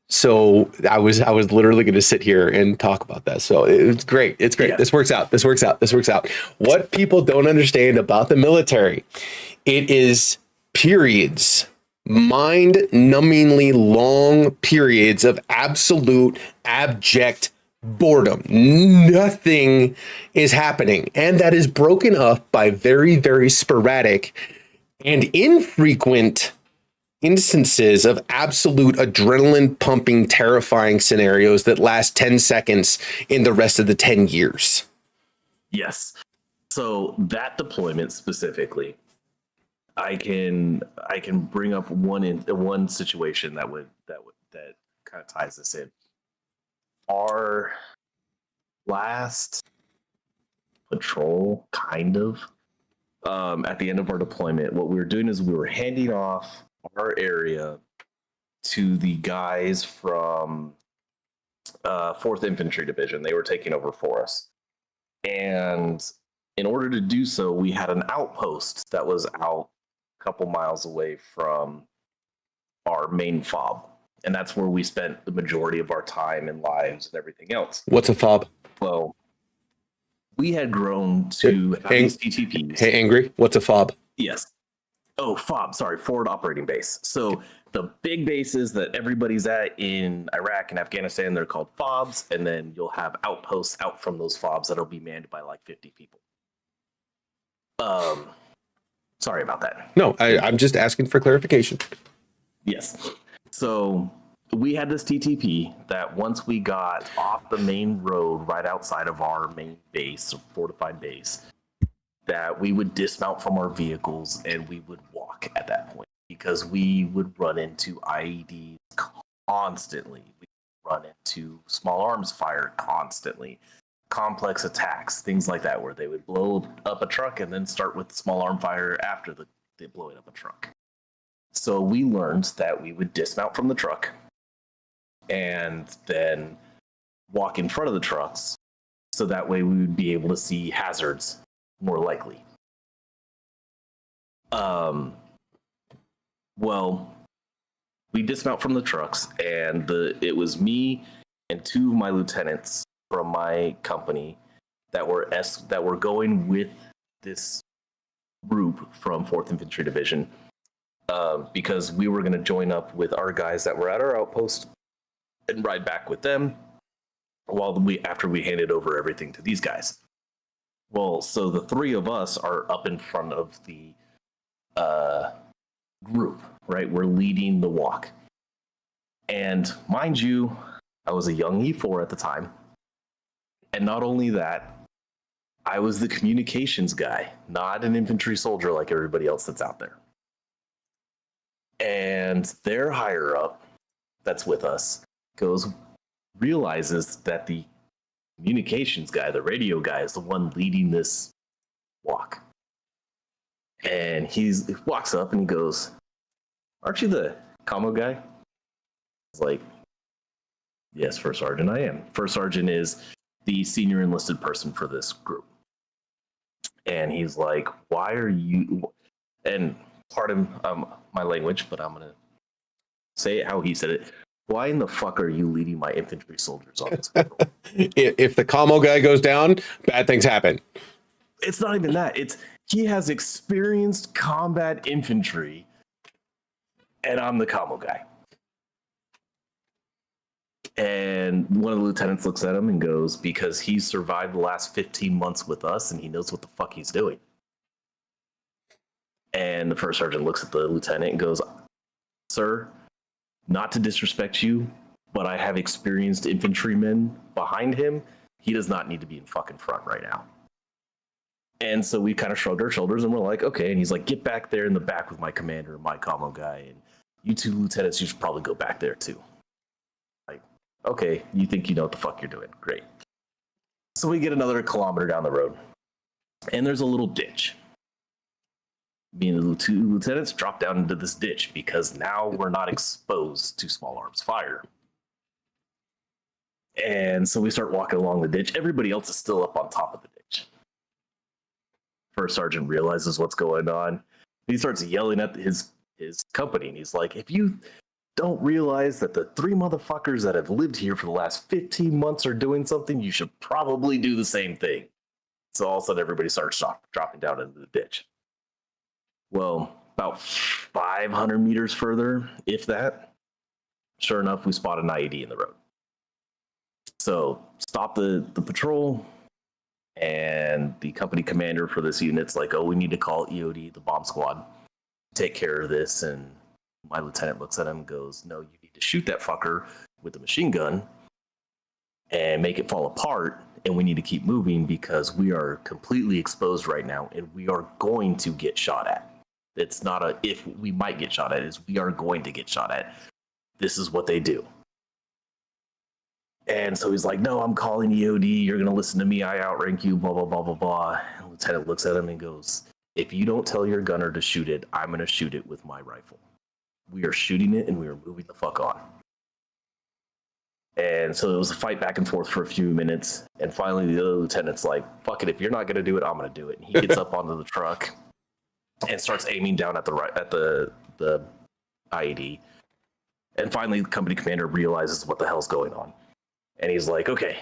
So I was literally going to sit here and talk about that. So it's great. It's great. Yeah. This works out. What people don't understand about the military, it is periods, mind-numbingly long periods of absolute abject boredom. Nothing is happening. And that is broken up by very, very sporadic and infrequent instances of absolute adrenaline pumping, terrifying scenarios that last 10 seconds in the rest of the 10 years. Yes. So that deployment specifically, I can bring up one situation that kind of ties this in. Our last patrol, kind of, at the end of our deployment, what we were doing is we were handing off our area to the guys from 4th Infantry Division. They were taking over for us. And in order to do so, we had an outpost that was out a couple miles away from our main fob. And that's where we spent the majority of our time and lives and everything else. What's a fob? Well, we had grown to have these TTPs. Hey, Angry, what's a fob? Yes. Oh, FOB, sorry, Forward Operating Base. So the big bases that everybody's at in Iraq and Afghanistan, they're called FOBs. And then you'll have outposts out from those FOBs that'll be manned by like 50 people. Sorry about that. No, I'm just asking for clarification. Yes. So we had this TTP that once we got off the main road right outside of our main base, fortified base, that we would dismount from our vehicles and we would walk at that point because we would run into IEDs constantly. We would run into small arms fire constantly, complex attacks, things like that, where they would blow up a truck and then start with small arm fire after they blowing up a truck. So we learned that we would dismount from the truck and then walk in front of the trucks so that way we would be able to see hazards more likely. Well, we dismount from the trucks and it was me and two of my lieutenants from my company that were going with this group from 4th Infantry Division. Because we were going to join up with our guys that were at our outpost and ride back with them after we handed over everything to these guys. Well, so the three of us are up in front of the group, right? We're leading the walk. And mind you, I was a young E4 at the time. And not only that, I was the communications guy, not an infantry soldier like everybody else that's out there. And their higher up that's with us realizes that the communications guy, the radio guy, is the one leading this walk. And he walks up and he goes, "Aren't you the commo guy?" It's like, yes, First Sergeant, I am. First Sergeant is the senior enlisted person for this group. And he's like, why are you, and pardon my language, but I'm going to say it how he said it. Why in the fuck are you leading my infantry soldiers on this patrol? If the commo guy goes down, bad things happen. It's not even that. It's he has experienced combat infantry, and I'm the commo guy. And one of the lieutenants looks at him and goes, because he survived the last 15 months with us and he knows what the fuck he's doing. And the first sergeant looks at the lieutenant and goes, sir, not to disrespect you, but I have experienced infantrymen behind him. He does not need to be in fucking front right now. And so we kind of shrugged our shoulders and we're like, okay. And he's like, get back there in the back with my commander, my commo guy. And you two lieutenants, you should probably go back there too. Like, okay, you think you know what the fuck you're doing. Great. So we get another kilometer down the road and there's a little ditch. Me and the two lieutenants drop down into this ditch because now we're not exposed to small arms fire. And so we start walking along the ditch. Everybody else is still up on top of the ditch. First sergeant realizes what's going on. He starts yelling at his company, and he's like, if you don't realize that the 3 motherfuckers that have lived here for the last 15 months are doing something, you should probably do the same thing. So all of a sudden, everybody starts dropping down into the ditch. Well, about 500 meters further, if that, sure enough, we spot an IED in the road. So stop the patrol, and the company commander for this unit's like, oh, we need to call EOD, the bomb squad, take care of this. And my lieutenant looks at him and goes, no, you need to shoot that fucker with the machine gun and make it fall apart. And we need to keep moving because we are completely exposed right now and we are going to get shot at. It's not a if we might get shot at, it's we are going to get shot at. This is what they do. And so he's like, no, I'm calling EOD. You're going to listen to me. I outrank you, blah, blah, blah, blah, blah. And Lieutenant looks at him and goes, if you don't tell your gunner to shoot it, I'm going to shoot it with my rifle. We are shooting it and we are moving the fuck on. And so it was a fight back and forth for a few minutes. And finally, the other lieutenant's like, fuck it. If you're not going to do it, I'm going to do it. And he gets up onto the truck and starts aiming down at the IED. And finally, the company commander realizes what the hell's going on. And he's like, okay,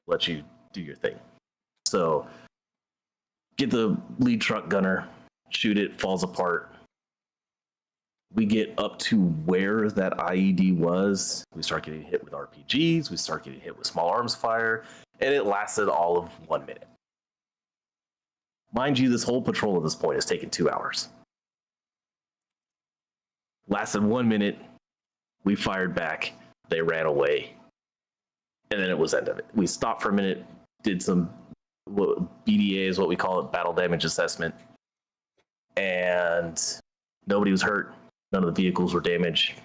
let you do your thing. So get the lead truck gunner, shoot it, falls apart. We get up to where that IED was. We start getting hit with RPGs. We start getting hit with small arms fire. And it lasted all of 1 minute. Mind you, this whole patrol at this point has taken 2 hours. Lasted 1 minute. We fired back. They ran away. And then it was end of it. We stopped for a minute, did some BDA is what we call it, battle damage assessment. And nobody was hurt. None of the vehicles were damaged.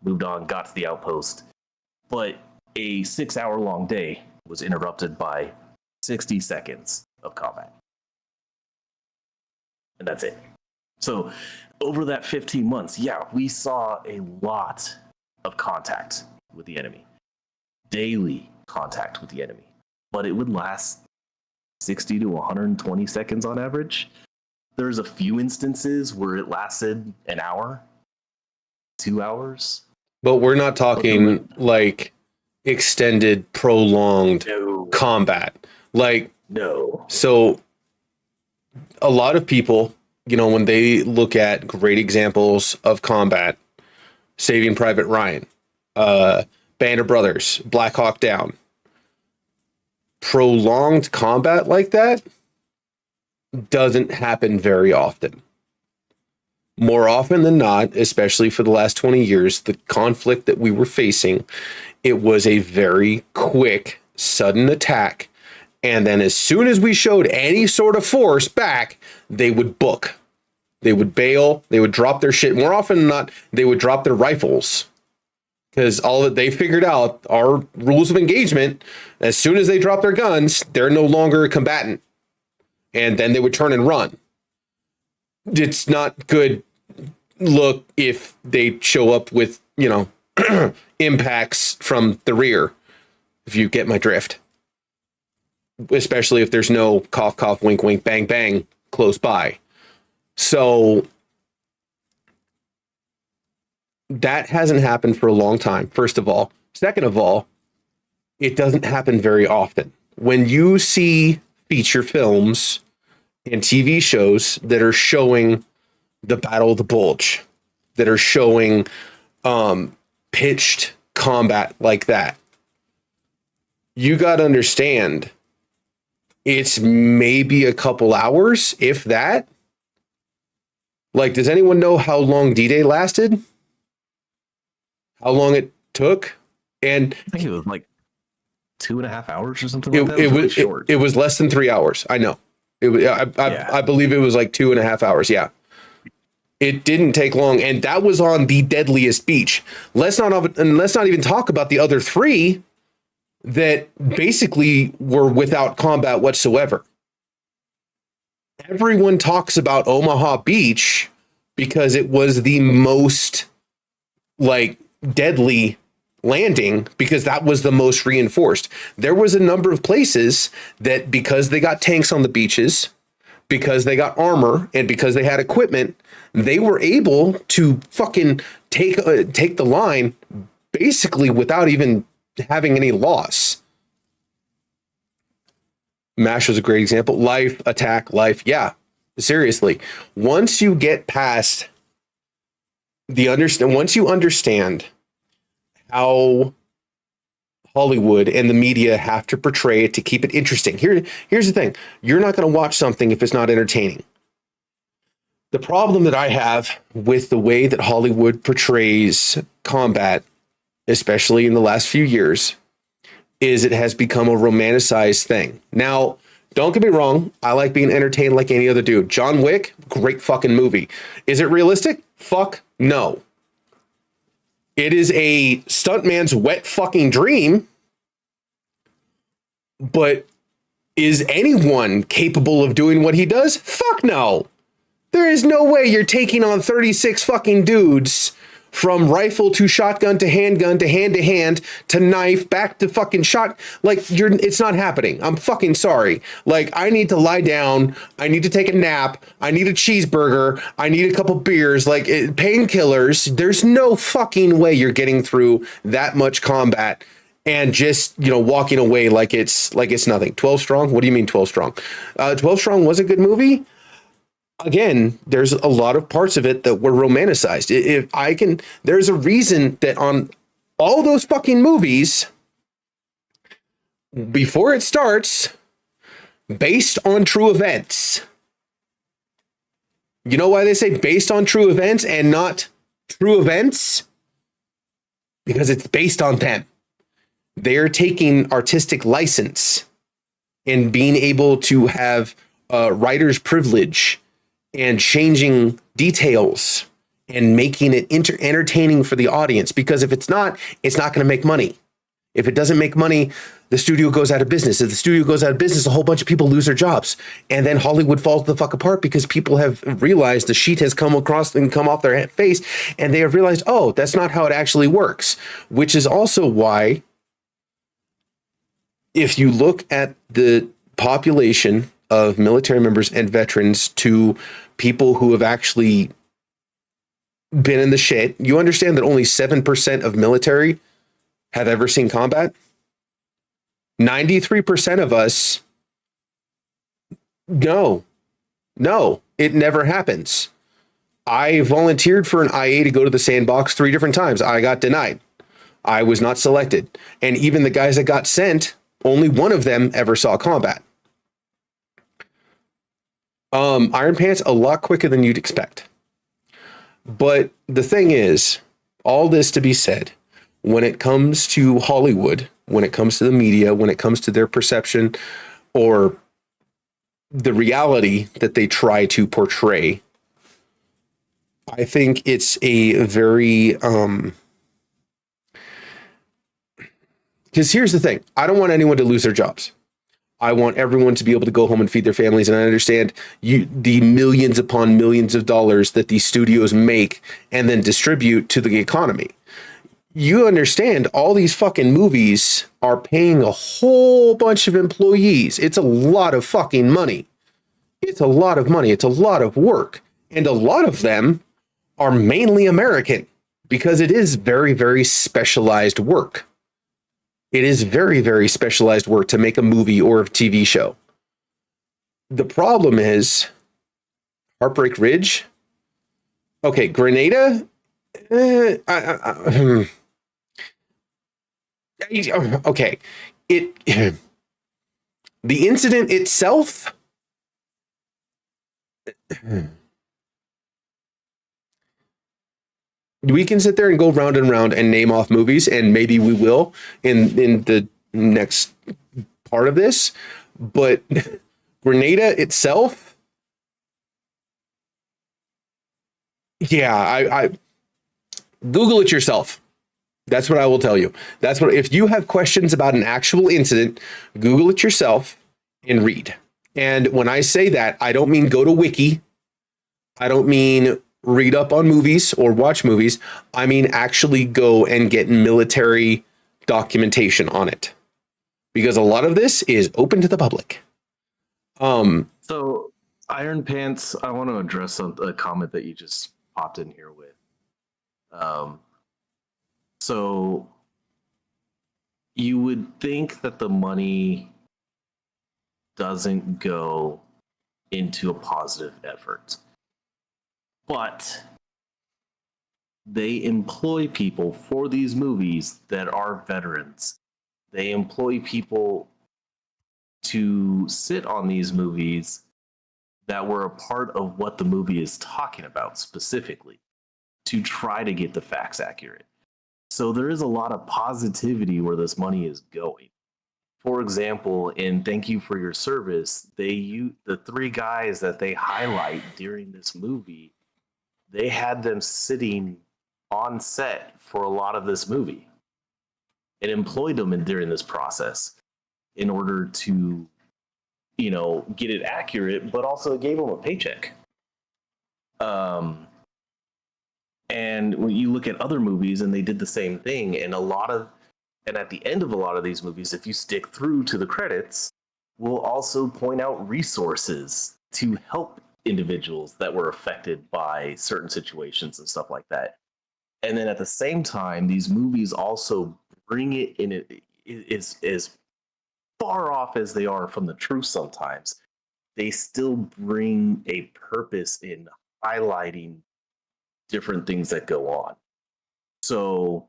Moved on, got to the outpost. But a 6-hour-long day was interrupted by 60 seconds of combat. And that's it. So over that 15 months, yeah, we saw a lot of contact with the enemy. Daily contact with the enemy. But it would last 60 to 120 seconds on average. There's a few instances where it lasted an hour, 2 hours. But we're not talking like extended, prolonged combat. Like, no. So a lot of people, you know, when they look at great examples of combat, Saving Private Ryan, Band of Brothers, Black Hawk Down, prolonged combat like that doesn't happen very often. More often than not, especially for the last 20 years, the conflict that we were facing, it was a very quick, sudden attack. And then as soon as we showed any sort of force back, they would book. They would bail. They would drop their shit. More often than not, they would drop their rifles. Because all that they figured out our rules of engagement, as soon as they drop their guns, they're no longer a combatant. And then they would turn and run. It's not good look if they show up with, you know, impacts from the rear, if you get my drift. Especially if there's no cough, cough, wink, wink, bang, bang close by. So that hasn't happened for a long time, first of all. Second of all, it doesn't happen very often. When you see feature films and TV shows that are showing the Battle of the Bulge, that are showing pitched combat like that, you got to understand it's maybe a couple hours, if that. Like, does anyone know how long D-Day lasted? How long it took? And I think it was like 2.5 hours or something like that. It was really short. It was less than 3 hours. I know. It was. I believe it was like 2.5 hours. Yeah. It didn't take long, and that was on the deadliest beach. Let's not even talk about the other three that basically were without combat whatsoever. Everyone talks about Omaha Beach because it was the most like deadly landing, because that was the most reinforced. There was a number of places that, because they got tanks on the beaches, because they got armor, and because they had equipment, they were able to fucking take the line basically without even having any loss. MASH was a great example. Life, attack, life. Yeah, seriously. Once you get past once you understand how Hollywood and the media have to portray it to keep it interesting. Here's the thing. You're not going to watch something if it's not entertaining. The problem that I have with the way that Hollywood portrays combat, especially in the last few years, is it has become a romanticized thing. Now, don't get me wrong. I like being entertained like any other dude. John Wick, great fucking movie. Is it realistic? Fuck no. It is a stuntman's wet fucking dream. But is anyone capable of doing what he does? Fuck no. There is no way you're taking on 36 fucking dudes from rifle to shotgun to handgun to hand to hand to knife back to fucking shot. Like, it's not happening. I'm fucking sorry. Like, I need to lie down. I need to take a nap. I need a cheeseburger. I need a couple beers, like painkillers. There's no fucking way you're getting through that much combat and just, walking away like it's nothing. 12 Strong? What do you mean 12 Strong? 12 Strong was a good movie. Again, there's a lot of parts of it that were romanticized. There's a reason that on all those fucking movies, before it starts, based on true events. You know why they say based on true events and not true events? Because it's based on them. They're taking artistic license and being able to have writer's privilege and changing details and making it entertaining for the audience. Because if it's not going to make money. If it doesn't make money, the studio goes out of business. If the studio goes out of business, a whole bunch of people lose their jobs. And then Hollywood falls the fuck apart because people have realized the sheet has come across and come off their face. And they have realized, oh, that's not how it actually works. Which is also why, if you look at the population of military members and veterans to people who have actually been in the shit, you understand that only 7% of military have ever seen combat. 93% of us, no, it never happens. I volunteered for an IA to go to the sandbox 3 different times. I got denied. I was not selected. And even the guys that got sent, only one of them ever saw combat. Iron Pants, a lot quicker than you'd expect. But the thing is, all this to be said, when it comes to Hollywood, when it comes to the media, when it comes to their perception or the reality that they try to portray, I think it's a very, because here's the thing. I don't want anyone to lose their jobs. I want everyone to be able to go home and feed their families. And I understand the millions upon millions of dollars that these studios make and then distribute to the economy. you understand all these fucking movies are paying a whole bunch of employees. It's a lot of fucking money. It's a lot of money. It's a lot of work. And a lot of them are mainly American because it is very, very specialized work. It is very, very specialized work to make a movie or a TV show. The problem is Heartbreak Ridge. Okay, Grenada. Okay, it the incident itself. We can sit there and go round and round and name off movies, and maybe we will in the next part of this. But Grenada itself, yeah, I Google it yourself. That's what I will tell you. That's what, if you have questions about an actual incident, Google it yourself and read. And when I say that, I don't mean go to Wiki. I don't mean read up on movies or watch movies. I mean actually go and get military documentation on it, because a lot of this is open to the public. So, Iron Pants, I want to address a comment that you just popped in here with. So, you would think that the money doesn't go into a positive effort, but they employ people for these movies that are veterans. They employ people to sit on these movies that were a part of what the movie is talking about specifically, to try to get the facts accurate. So there is a lot of positivity where this money is going. For example, in Thank You for Your Service, the three guys that they highlight during this movie, they had them sitting on set for a lot of this movie and employed them during this process in order to, get it accurate, but also gave them a paycheck. And when you look at other movies, and they did the same thing, and at the end of a lot of these movies, if you stick through to the credits, we'll also point out resources to help individuals that were affected by certain situations and stuff like that. And then at the same time, these movies also bring it in, it is as far off as they are from the truth sometimes. They still bring a purpose in highlighting different things that go on. So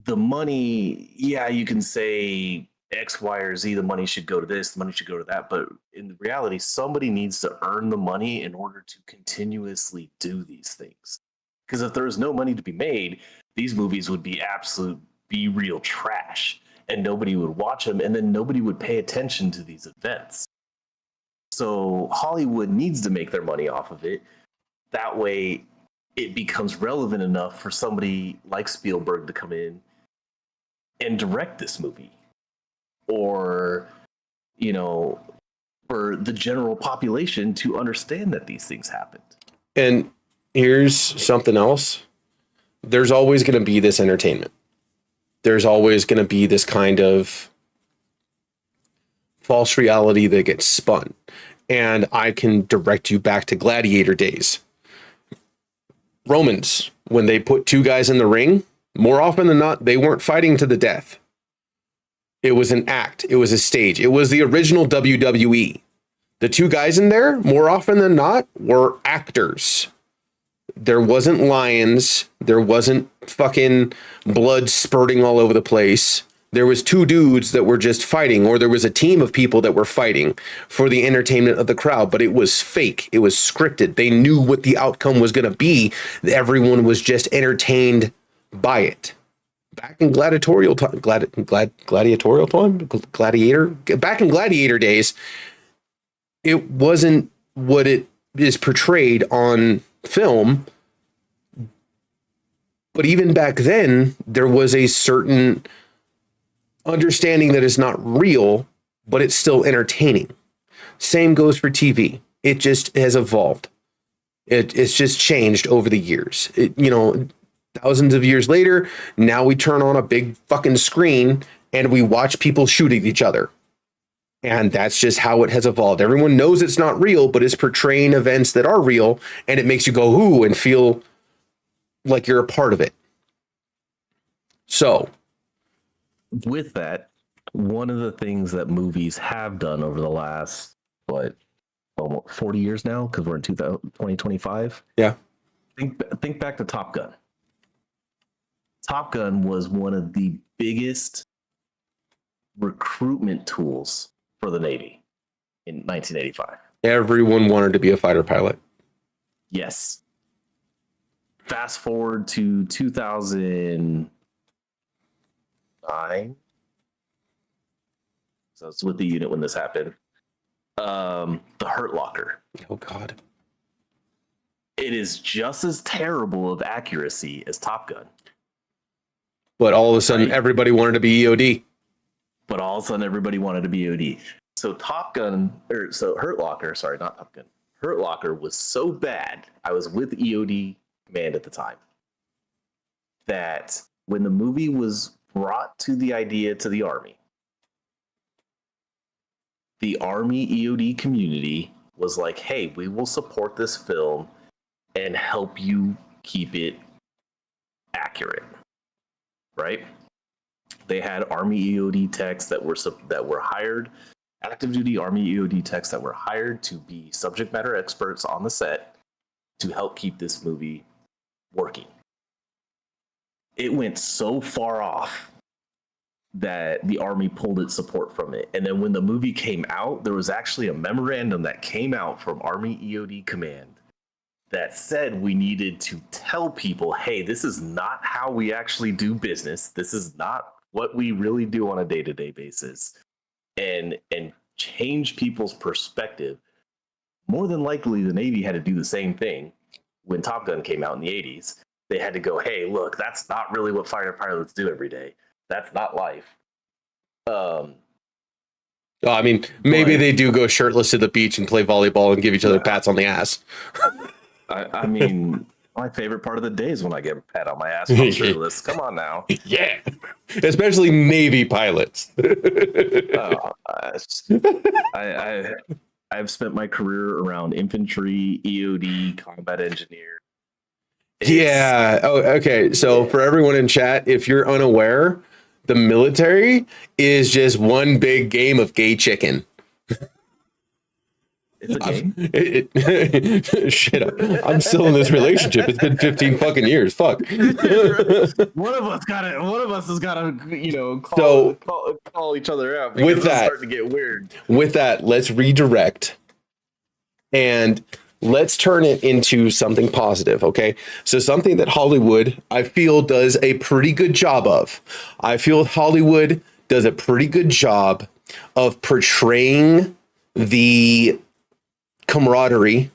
the money, yeah, you can say X, Y, or Z, the money should go to this, the money should go to that. But in reality, somebody needs to earn the money in order to continuously do these things. Because if there was no money to be made, these movies would be absolute be-real trash, and nobody would watch them, and then nobody would pay attention to these events. So Hollywood needs to make their money off of it. That way it becomes relevant enough for somebody like Spielberg to come in and direct this movie. Or, for the general population to understand that these things happened. And here's something else. There's always going to be this entertainment. There's always going to be this kind of false reality that gets spun. And I can direct you back to gladiator days. Romans, when they put two guys in the ring, more often than not, they weren't fighting to the death. It was an act. It was a stage. It was the original WWE. The two guys in there, more often than not, were actors. There wasn't lions. There wasn't fucking blood spurting all over the place. There was two dudes that were just fighting, or there was a team of people that were fighting for the entertainment of the crowd, but it was fake. It was scripted. They knew what the outcome was going to be. Everyone was just entertained by it. Back in gladiatorial time, back in gladiator days, it wasn't what it is portrayed on film. But even back then, there was a certain understanding that it's not real, but it's still entertaining. Same goes for TV. It just has evolved. It's just changed over the years. thousands of years later, now we turn on a big fucking screen and we watch people shoot at each other. And that's just how it has evolved. Everyone knows it's not real, but it's portraying events that are real, and it makes you go, ooh, and feel like you're a part of it. So, with that, one of the things that movies have done over the last, almost 40 years now, because we're in 2025. Yeah. Think back to Top Gun. Top Gun was one of the biggest recruitment tools for the Navy in 1985. Everyone wanted to be a fighter pilot. Yes. Fast forward to 2009. So it's with the unit when this happened. The Hurt Locker. Oh, God. It is just as terrible of accuracy as Top Gun. But all of a sudden, everybody wanted to be EOD. But all of a sudden, everybody wanted to be EOD. So Hurt Locker, sorry, not Top Gun. Hurt Locker was so bad. I was with EOD Command at the time. That when the movie was brought to the Army EOD community was like, hey, we will support this film and help you keep it accurate. Right? They had Army EOD techs that were hired, active duty Army EOD techs that were hired to be subject matter experts on the set to help keep this movie working. It went so far off that the Army pulled its support from it. And then when the movie came out, there was actually a memorandum that came out from Army EOD Command that said we needed to tell people, hey, this is not how we actually do business. This is not what we really do on a day-to-day basis. And change people's perspective. More than likely, the Navy had to do the same thing when Top Gun came out in the 80s. They had to go, hey, look, that's not really what fighter pilots do every day. That's not life. I mean, maybe they do go shirtless to the beach and play volleyball and give each other pats on the ass. I mean, my favorite part of the day is when I get a pat on my ass when I'm shirtless. Come on now. Yeah. Especially Navy pilots. I've spent my career around infantry, EOD, combat engineer. Yeah. Oh, okay. So for everyone in chat, if you're unaware, the military is just one big game of gay chicken. It's a game. Shit up. I'm still in this relationship. It's been 15 fucking years. Fuck. One of us has gotta, call each other out. With that, it's starting to get weird. With that, let's redirect and let's turn it into something positive. Okay. So something that Hollywood, I feel, does a pretty good job of. I feel Hollywood does a pretty good job of portraying the camaraderie,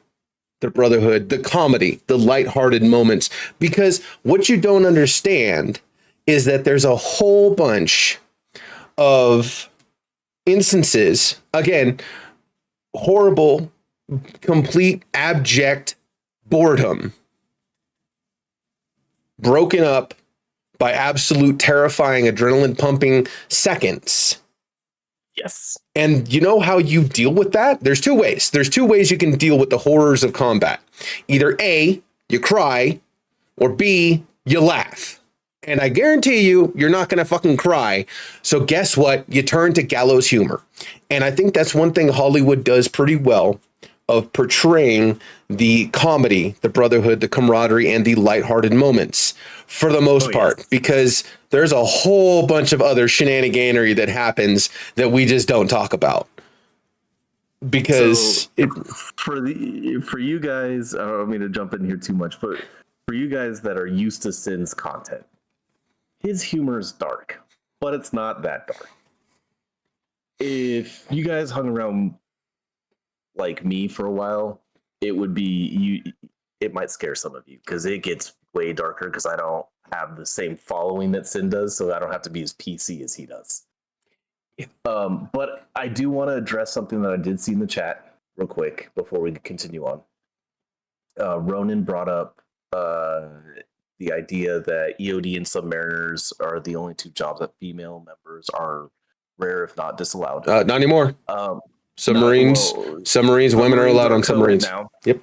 the brotherhood, the comedy, the lighthearted moments, because what you don't understand is that there's a whole bunch of instances, again, horrible, complete, abject boredom, broken up by absolute terrifying adrenaline pumping seconds. Yes. And you know how you deal with that? There's two ways. There's two ways you can deal with the horrors of combat. Either A, you cry, or B, you laugh. And I guarantee you're not going to fucking cry. So guess what? You turn to gallows humor. And I think that's one thing Hollywood does pretty well, of portraying the comedy, the brotherhood, the camaraderie, and the lighthearted moments for the most part, because there's a whole bunch of other shenaniganery that happens that we just don't talk about. Because for you guys, I don't mean to jump in here too much, but for you guys that are used to Sin's content, his humor is dark, but it's not that dark. If you guys hung around like me for a while, it might scare some of you because it gets way darker because I don't have the same following that Sin does, so I don't have to be as PC as he does. Yeah. But I do want to address something that I did see in the chat real quick before we continue on. Ronan brought up the idea that EOD and submariners are the only two jobs that female members are rare, if not disallowed. Not anymore. Submarines, Well, submarines. Women are allowed on code submarines. now. Yep.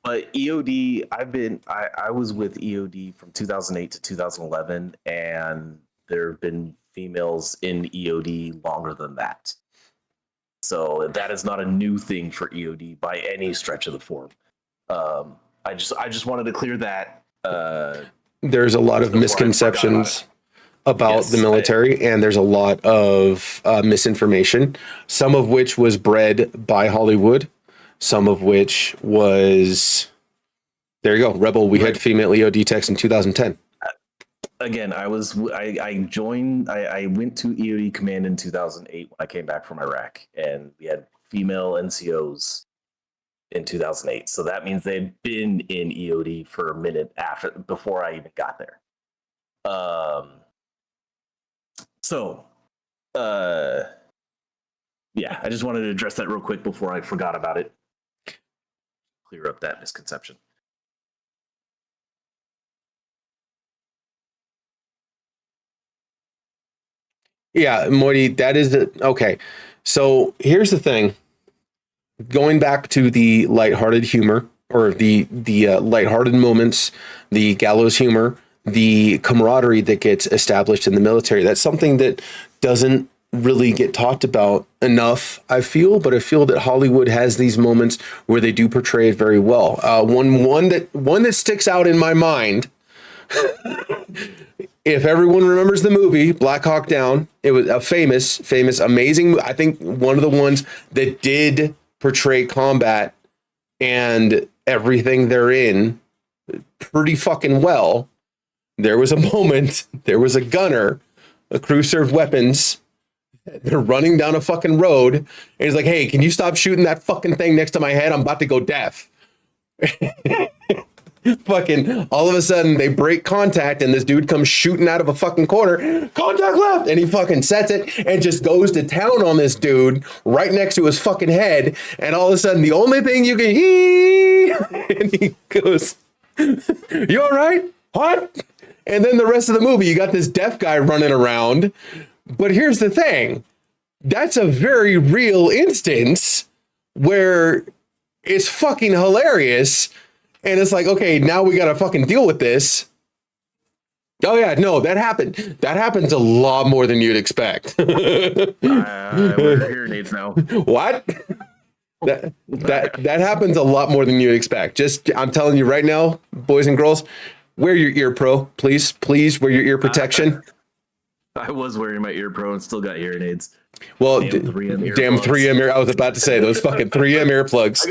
But EOD, I was with EOD from 2008 to 2011, and there have been females in EOD longer than that. So that is not a new thing for EOD by any stretch of the form. I just wanted to clear that. There's a lot of misconceptions about the military, and there's a lot of misinformation, some of which was bred by Hollywood, some of which was, there you go, Rebel. We had female EOD techs in 2010. Again, I went to EOD Command in 2008 when I came back from Iraq, and we had female NCOs in 2008. So that means they'd been in EOD for a minute before I even got there. Yeah, I just wanted to address that real quick before I forgot about it. Clear up that misconception. Yeah, Moity, that is okay. So here's the thing. Going back to the lighthearted humor, or the lighthearted moments, the gallows humor, the camaraderie that gets established in the military, that's something that doesn't really get talked about enough, I feel, but I feel that Hollywood has these moments where they do portray it very well. One that sticks out in my mind, if everyone remembers the movie Black Hawk Down, it was a famous, amazing, I think one of the ones that did portray combat and everything therein pretty fucking well. There was a moment, there was a gunner, a crew served weapons. They're running down a fucking road, and he's like, "Hey, can you stop shooting that fucking thing next to my head? I'm about to go deaf." Fucking all of a sudden they break contact, and this dude comes shooting out of a fucking corner. Contact left, and he fucking sets it and just goes to town on this dude right next to his fucking head. And all of a sudden, the only thing you can hear, and he goes, "You all right? What?" And then the rest of the movie, you got this deaf guy running around. But here's the thing. That's a very real instance where it's fucking hilarious. And it's like, okay, now we got to fucking deal with this. Oh yeah, no, that happened. That happens a lot more than you'd expect. We're hearing aids now. What? That happens a lot more than you'd expect. Just, I'm telling you right now, boys and girls, wear your ear pro, please. Please wear your ear protection. I was wearing my ear pro and still got hearing aids. Well, damn 3M ear. I was about to say those fucking 3M earplugs.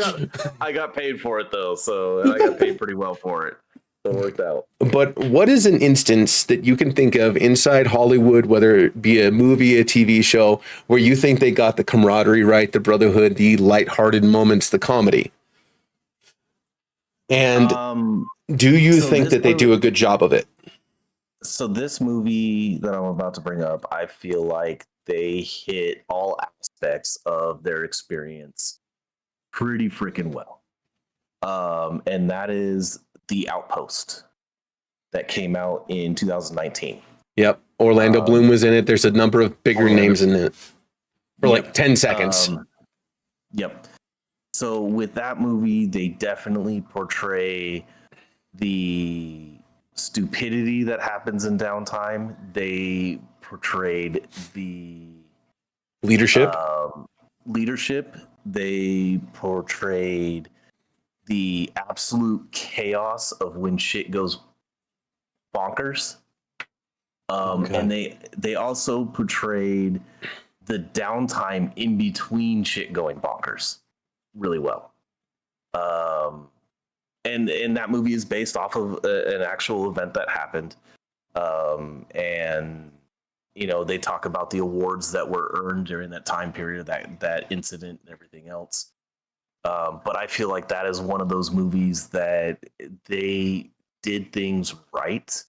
I got paid for it though, so I got paid pretty well for it. So it worked out. But what is an instance that you can think of inside Hollywood, whether it be a movie, a TV show, where you think they got the camaraderie right, the brotherhood, the lighthearted moments, the comedy? And do you think that they do a good job of it? So this movie that I'm about to bring up, I feel like they hit all aspects of their experience pretty freaking well. And that is The Outpost that came out in 2019. Yep. Orlando Bloom was in it. There's a number of bigger names in it for like 10 seconds. Yep. So with that movie, they definitely portray the stupidity that happens in downtime. They portrayed the leadership. They portrayed the absolute chaos of when shit goes bonkers. And they also portrayed the downtime in between shit going bonkers really well. And that movie is based off of an actual event that happened. And, you know, they talk about the awards that were earned during that time period, that incident and everything else. But I feel like that is one of those movies that they did things right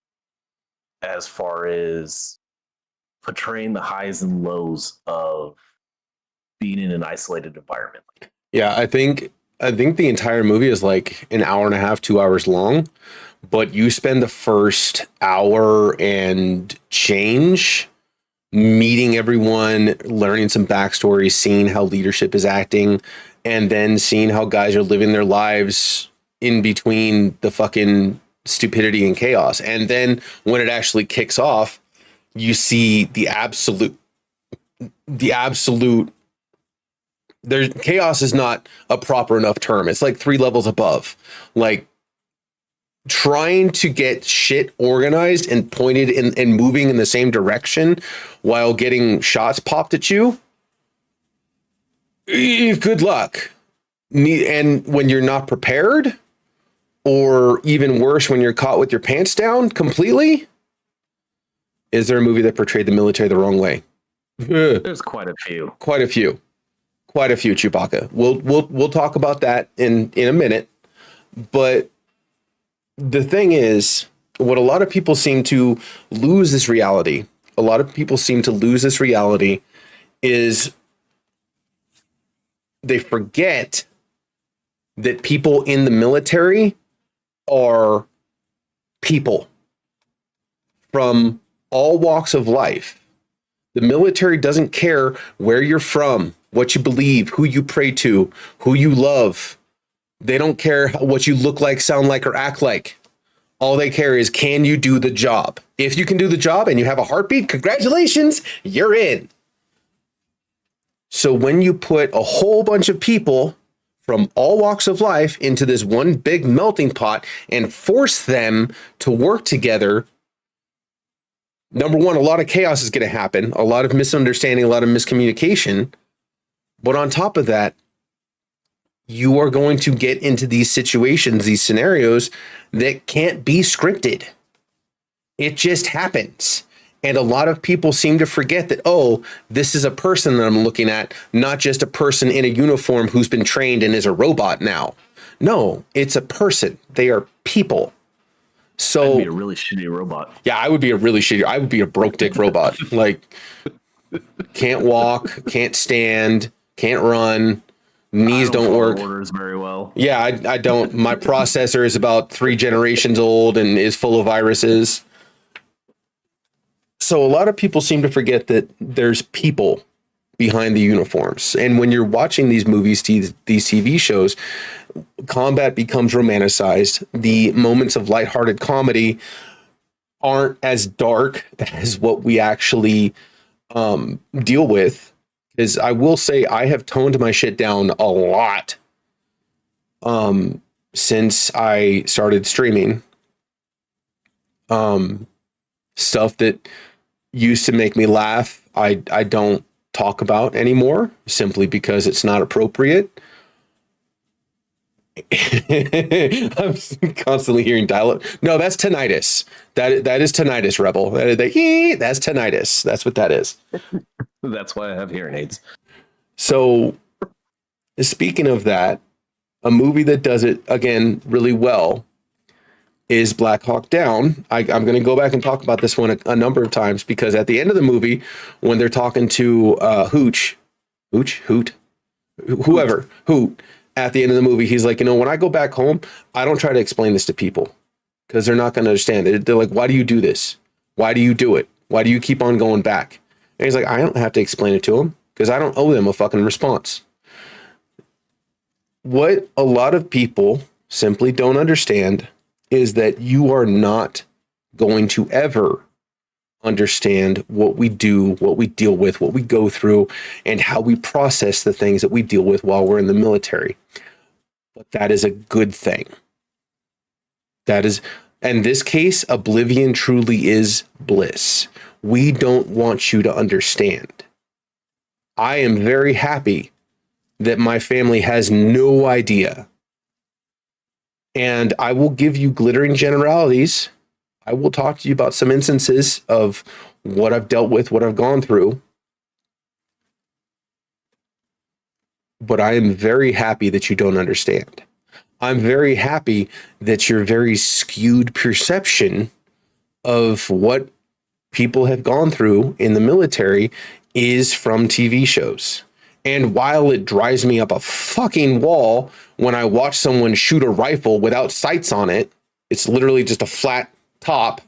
as far as portraying the highs and lows of being in an isolated environment. Yeah, I think I think the entire movie is like an hour and a half, 2 hours long, but you spend the first hour and change meeting everyone, learning some backstory, seeing how leadership is acting, and then seeing how guys are living their lives in between the fucking stupidity and chaos. And then when it actually kicks off, you see the absolute there's chaos is not a proper enough term. It's like 3 levels above. Like trying to get shit organized and pointed and moving in the same direction while getting shots popped at you. Good luck. And when you're not prepared, or even worse, when you're caught with your pants down completely. Is there a movie that portrayed the military the wrong way? There's quite a few. Quite a few, Chewbacca. We'll talk about that in a minute. But the thing is, what a lot of people seem to lose this reality. A lot of people seem to lose this reality is they forget that people in the military are people from all walks of life. The military doesn't care where you're from, what you believe, who you pray to, who you love. They don't care what you look like, sound like, or act like. All they care is, can you do the job? If you can do the job and you have a heartbeat, congratulations, you're in. So when you put a whole bunch of people from all walks of life into this one big melting pot and force them to work together, number one, a lot of chaos is going to happen, a lot of misunderstanding, a lot of miscommunication. But on top of that, you are going to get into these situations, these scenarios that can't be scripted. It just happens. And a lot of people seem to forget that, oh, this is a person that I'm looking at, not just a person in a uniform who's been trained and is a robot now. No, it's a person. They are people. So I'd be a really shitty robot. Yeah, I would be a broke dick robot. Like, can't walk, can't stand, can't run, knees don't work. Orders very well. Yeah, I don't. My processor is about 3 generations old and is full of viruses. So a lot of people seem to forget that there's people behind the uniforms. And when you're watching these movies, these TV shows, combat becomes romanticized. The moments of lighthearted comedy aren't as dark as what we actually deal with. Because I will say I have toned my shit down a lot since I started streaming. Stuff that used to make me laugh, I don't talk about anymore, simply because it's not appropriate. I'm constantly hearing dialogue. No, that's tinnitus. That is tinnitus, Rebel. That's tinnitus. That's what that is. That's why I have hearing aids. So, speaking of that, a movie that does it again really well is Black Hawk Down. I'm going to go back and talk about this one a number of times, because at the end of the movie, when they're talking to Hoot, at the end of the movie, he's like, when I go back home, I don't try to explain this to people because they're not going to understand it. They're like, why do you do this? Why do you do it? Why do you keep on going back? And he's like, I don't have to explain it to them because I don't owe them a fucking response. What a lot of people simply don't understand is that you are not going to ever understand what we do, what we deal with, what we go through, and how we process the things that we deal with while we're in the military. But that is a good thing. That is, in this case, oblivion truly is bliss. We don't want you to understand. I am very happy that my family has no idea. And I will give you glittering generalities. I will talk to you about some instances of what I've dealt with, what I've gone through. But I am very happy that you don't understand. I'm very happy that your very skewed perception of what people have gone through in the military is from TV shows. And while it drives me up a fucking wall when I watch someone shoot a rifle without sights on it, it's literally just a flat top.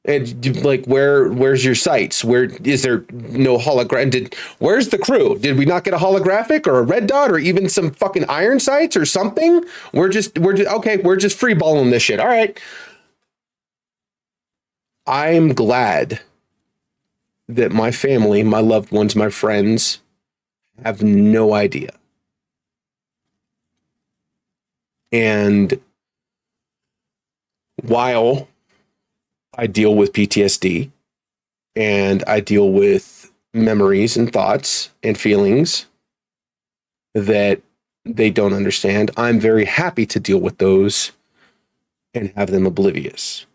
And like, where's your sights? Where is there no hologram? Where's the crew? Did we not get a holographic or a red dot or even some fucking iron sights or something? We're just okay. We're just free balling this shit. All right. I'm glad that my family, my loved ones, my friends have no idea. And while I deal with PTSD and I deal with memories and thoughts and feelings that they don't understand, I'm very happy to deal with those and have them oblivious.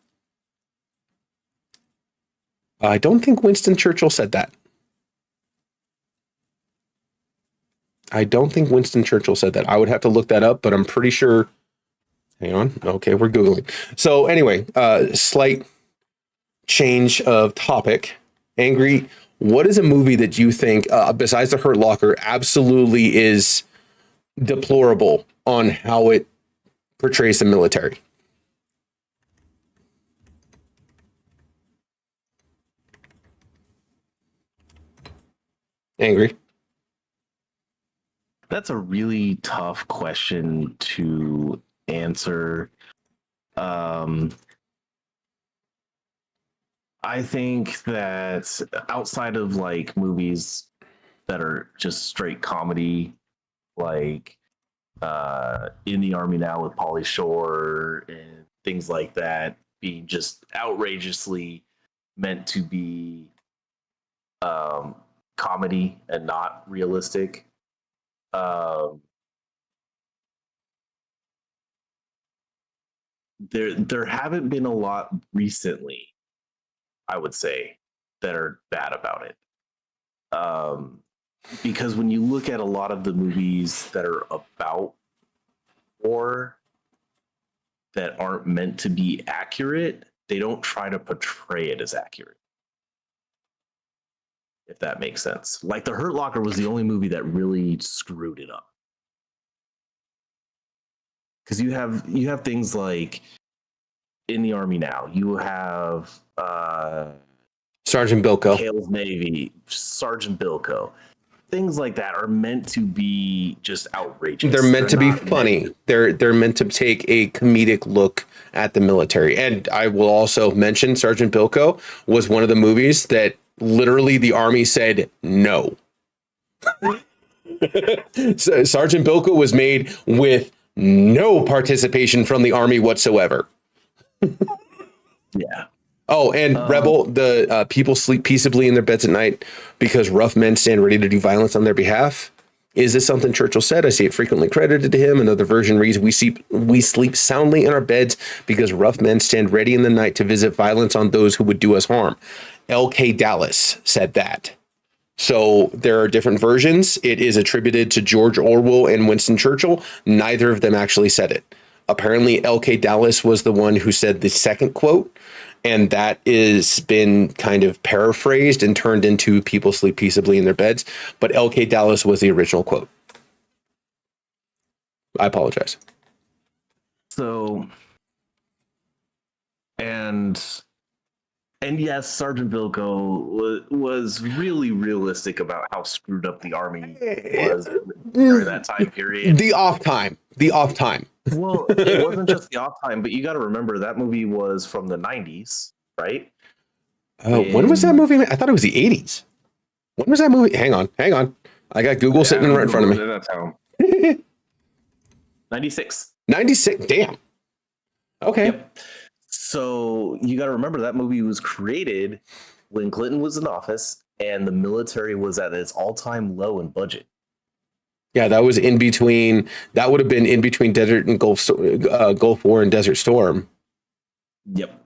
I don't think Winston Churchill said that. I don't think Winston Churchill said that. I would have to look that up, but I'm pretty sure. Hang on. Okay, we're Googling. So anyway, slight change of topic. Angry, what is a movie that you think, besides The Hurt Locker, absolutely is deplorable on how it portrays the military? Angry. That's a really tough question to answer. I think that outside of like movies that are just straight comedy, like In the Army Now with Pauly Shore and things like that, being just outrageously meant to be comedy and not realistic. There haven't been a lot recently, I would say, that are bad about it. Because when you look at a lot of the movies that are about war that aren't meant to be accurate, they don't try to portray it as accurate. If that makes sense. Like The Hurt Locker was the only movie that really screwed it up. Because you have things like In the Army Now, you have Sergeant Bilko. Hale's Navy, Sergeant Bilko. Things like that are meant to be just outrageous. They're meant to be funny. They're meant to take a comedic look at the military. And I will also mention Sergeant Bilko was one of the movies that literally the Army said no. So Sergeant Bilko was made with no participation from the Army whatsoever. Yeah. Oh, and Rebel, the people sleep peaceably in their beds at night because rough men stand ready to do violence on their behalf. Is this something Churchill said? I see it frequently credited to him. Another version reads, we sleep soundly in our beds because rough men stand ready in the night to visit violence on those who would do us harm. L.K. Dallas said that. So there are different versions. It is attributed to George Orwell and Winston Churchill. Neither of them actually said it. Apparently, L.K. Dallas was the one who said the second quote. And that is been kind of paraphrased and turned into people sleep peaceably in their beds. But L.K. Dallas was the original quote. I apologize. So, and yes, Sergeant Bilko was really realistic about how screwed up the Army was during that time period. The off time. Well, it wasn't just the off time, but you got to remember that movie was from the 90s, right? When was that movie? I thought it was the 80s. When was that movie? Hang on. I got Google sitting right in front of me. That's how. 96. 96. Damn. Okay. Yep. So you got to remember that movie was created when Clinton was in office and the military was at its all-time low in budget. Yeah, that was in between. That would have been in between Desert and Gulf War and Desert Storm. Yep.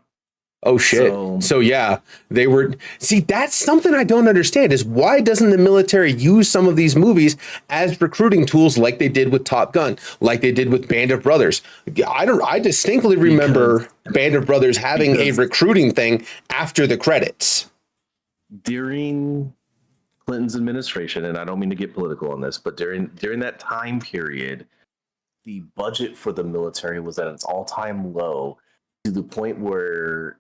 Oh shit. So yeah, they were. See, that's something I don't understand is why doesn't the military use some of these movies as recruiting tools like they did with Top Gun, like they did with Band of Brothers? I distinctly remember Band of Brothers having a recruiting thing after the credits. During Clinton's administration, and I don't mean to get political on this, but during that time period, the budget for the military was at its all-time low, to the point where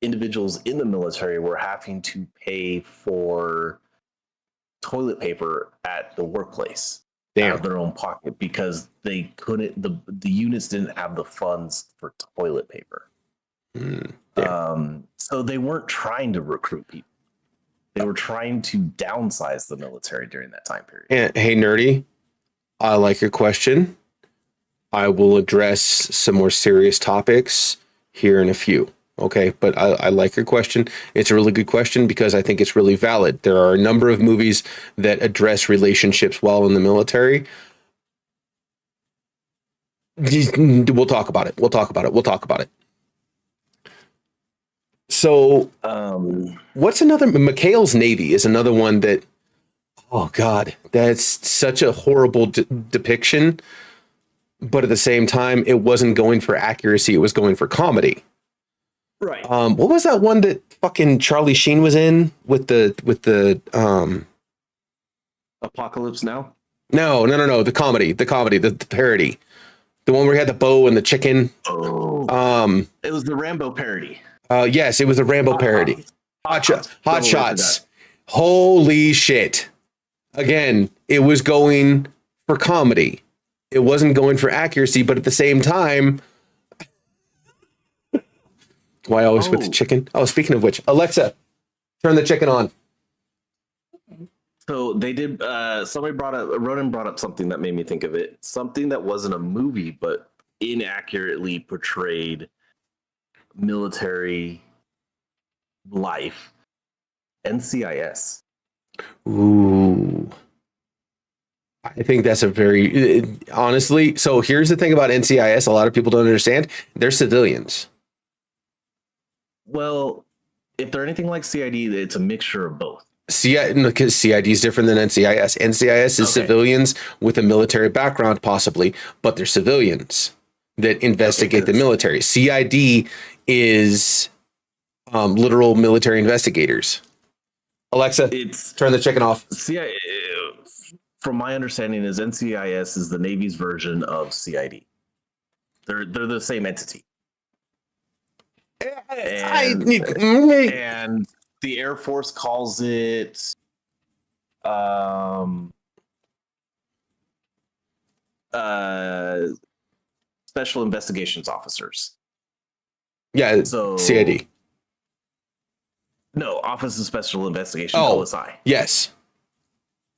individuals in the military were having to pay for toilet paper at the workplace out of their own pocket because they couldn't. The units didn't have the funds for toilet paper. So they weren't trying to recruit people. They were trying to downsize the military during that time period. And hey, nerdy, I like your question. I will address some more serious topics here in a few. Okay, but I like your question. It's a really good question because I think it's really valid. There are a number of movies that address relationships while in the military. We'll talk about it. So, what's another? McHale's Navy is another one that, oh God, that's such a horrible depiction. But at the same time, it wasn't going for accuracy. It was going for comedy. Right. What was that one that fucking Charlie Sheen was in with the Apocalypse Now? No, the comedy, the parody. The one where he had the bow and the chicken. Oh. It was the Rambo parody. Yes, it was a Rambo parody. Hot Shots. Holy shit. Again, it was going for comedy. It wasn't going for accuracy, but at the same time, why always with the chicken? Oh, speaking of which, Alexa, turn the chicken on. So they did. Ronan brought up something that made me think of it. Something that wasn't a movie, but inaccurately portrayed military life. NCIS. Ooh. I think that's a very, honestly, so here's the thing about NCIS. A lot of people don't understand. They're civilians. Well, if they're anything like CID, it's a mixture of both. Because CID is different than NCIS. NCIS is civilians with a military background, possibly, but they're civilians that investigate the military. CID is literal military investigators. Alexa, turn the chicken off. CID, from my understanding, is NCIS is the Navy's version of CID. They're the same entity. And the Air Force calls it Special Investigations Officers. Yeah, so CID. No, Office of Special Investigations, oh, OSI. Yes.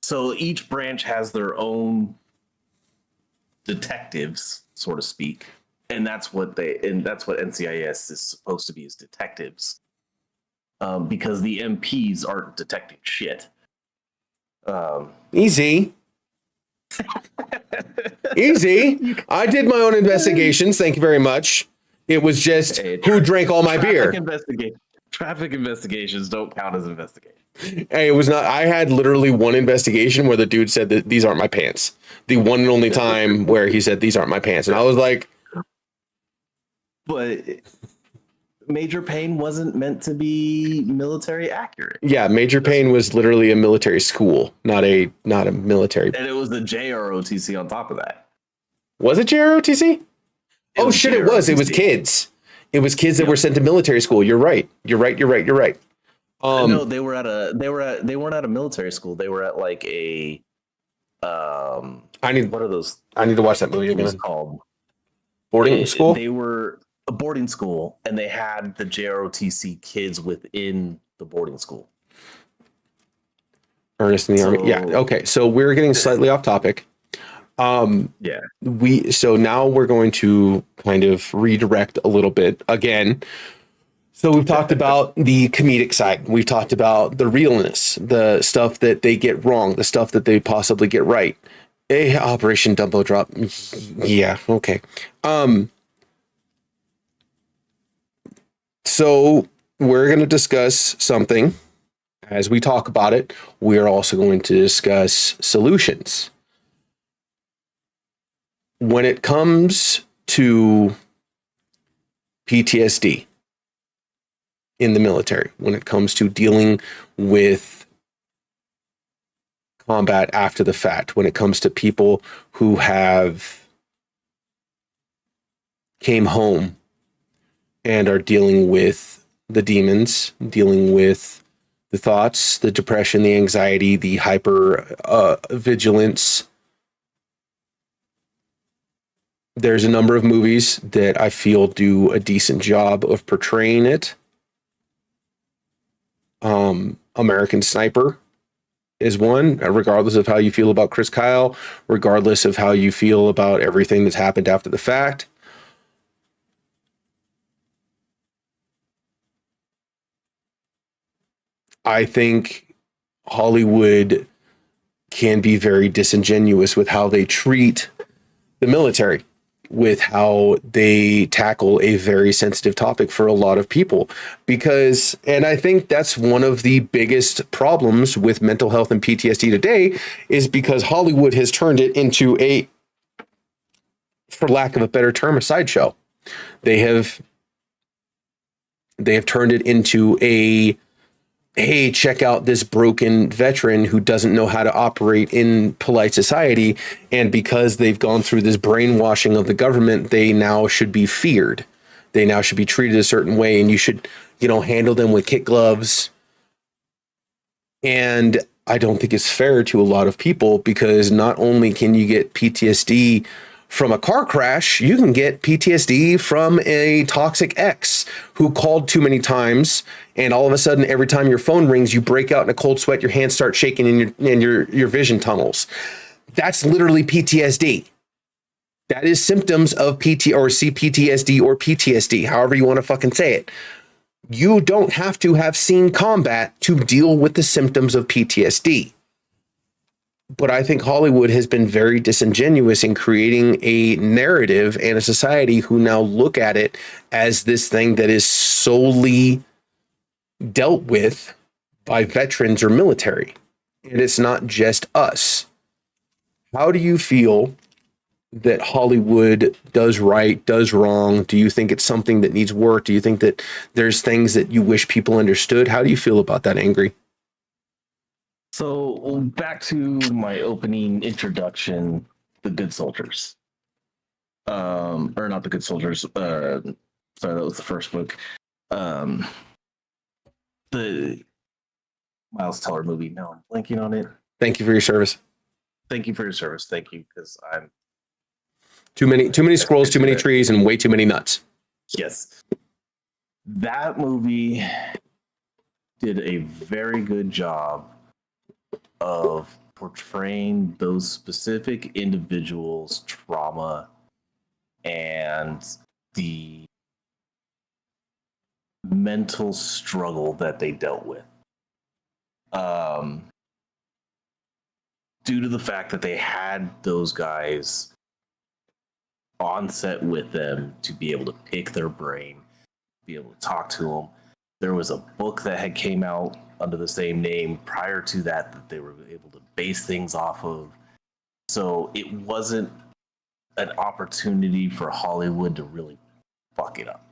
So each branch has their own detectives, so to speak. And that's what NCIS is supposed to be, is detectives. Because the MPs aren't detecting shit. Easy. Easy. I did my own investigations. Thank you very much. It was just who drank all my beer. Traffic investigations don't count as investigations. Hey, it was not. I had literally one investigation where the dude said that these aren't my pants. The one and only time where he said these aren't my pants. And I was like, but Major Payne wasn't meant to be military accurate. Yeah, Major Payne was literally a military school, not a military. And it was the JROTC on top of that. Was it JROTC? Oh shit, it was. It was kids. It was kids that were sent to military school. You're right. You're right. No, they weren't at a military school. They were at like a what are those? I need to watch that movie again. It's called boarding school. They were a boarding school, and they had the JROTC kids within the boarding school. Ernest in the Army. Yeah. Okay. So we're getting slightly off topic. Yeah. So now we're going to kind of redirect a little bit again. So we've talked about the comedic side. We've talked about the realness, the stuff that they get wrong, the stuff that they possibly get right. Operation Dumbo Drop. Yeah. Okay. So we're going to discuss something. As we talk about it, we are also going to discuss solutions. When it comes to PTSD in the military, when it comes to dealing with combat after the fact when it comes to people who have came home and are dealing with the demons, dealing with the thoughts, the depression, the anxiety, the hyper vigilance. There's a number of movies that I feel do a decent job of portraying it. American Sniper is one, regardless of how you feel about Chris Kyle, regardless of how you feel about everything that's happened after the fact. I think Hollywood can be very disingenuous with how they treat the military, with how they tackle a very sensitive topic for a lot of people. Because, and I think that's one of the biggest problems with mental health and PTSD today, is because Hollywood has turned it into a, for lack of a better term, a sideshow. They have turned it into a, hey, check out this broken veteran who doesn't know how to operate in polite society. And because they've gone through this brainwashing of the government, they now should be feared. They now should be treated a certain way, and you should, handle them with kid gloves. And I don't think it's fair to a lot of people, because not only can you get PTSD from a car crash, you can get PTSD from a toxic ex who called too many times, and all of a sudden, every time your phone rings, you break out in a cold sweat, your hands start shaking, and your vision tunnels. That's literally PTSD. That is symptoms of PT or CPTSD or PTSD, however you want to fucking say it. You don't have to have seen combat to deal with the symptoms of PTSD. But I think Hollywood has been very disingenuous in creating a narrative and a society who now look at it as this thing that is solely dealt with by veterans or military. And it's not just us. How do you feel that Hollywood does right, does wrong? Do you think it's something that needs work? Do you think that there's things that you wish people understood? How do you feel about that, Angry? So back to my opening introduction, The Good Soldiers. Or not The Good Soldiers. Sorry, that was the first book. The Miles Teller movie. No, I'm blanking on it. Thank you for your service. Thank you for your service. Thank you, because I'm too many squirrels, too many trees, and way too many nuts. Yes. That movie did a very good job of portraying those specific individuals' trauma and the mental struggle that they dealt with. Due to the fact that they had those guys on set with them to be able to pick their brain, be able to talk to them. There was a book that had came out under the same name prior to that they were able to base things off of. So it wasn't an opportunity for Hollywood to really fuck it up.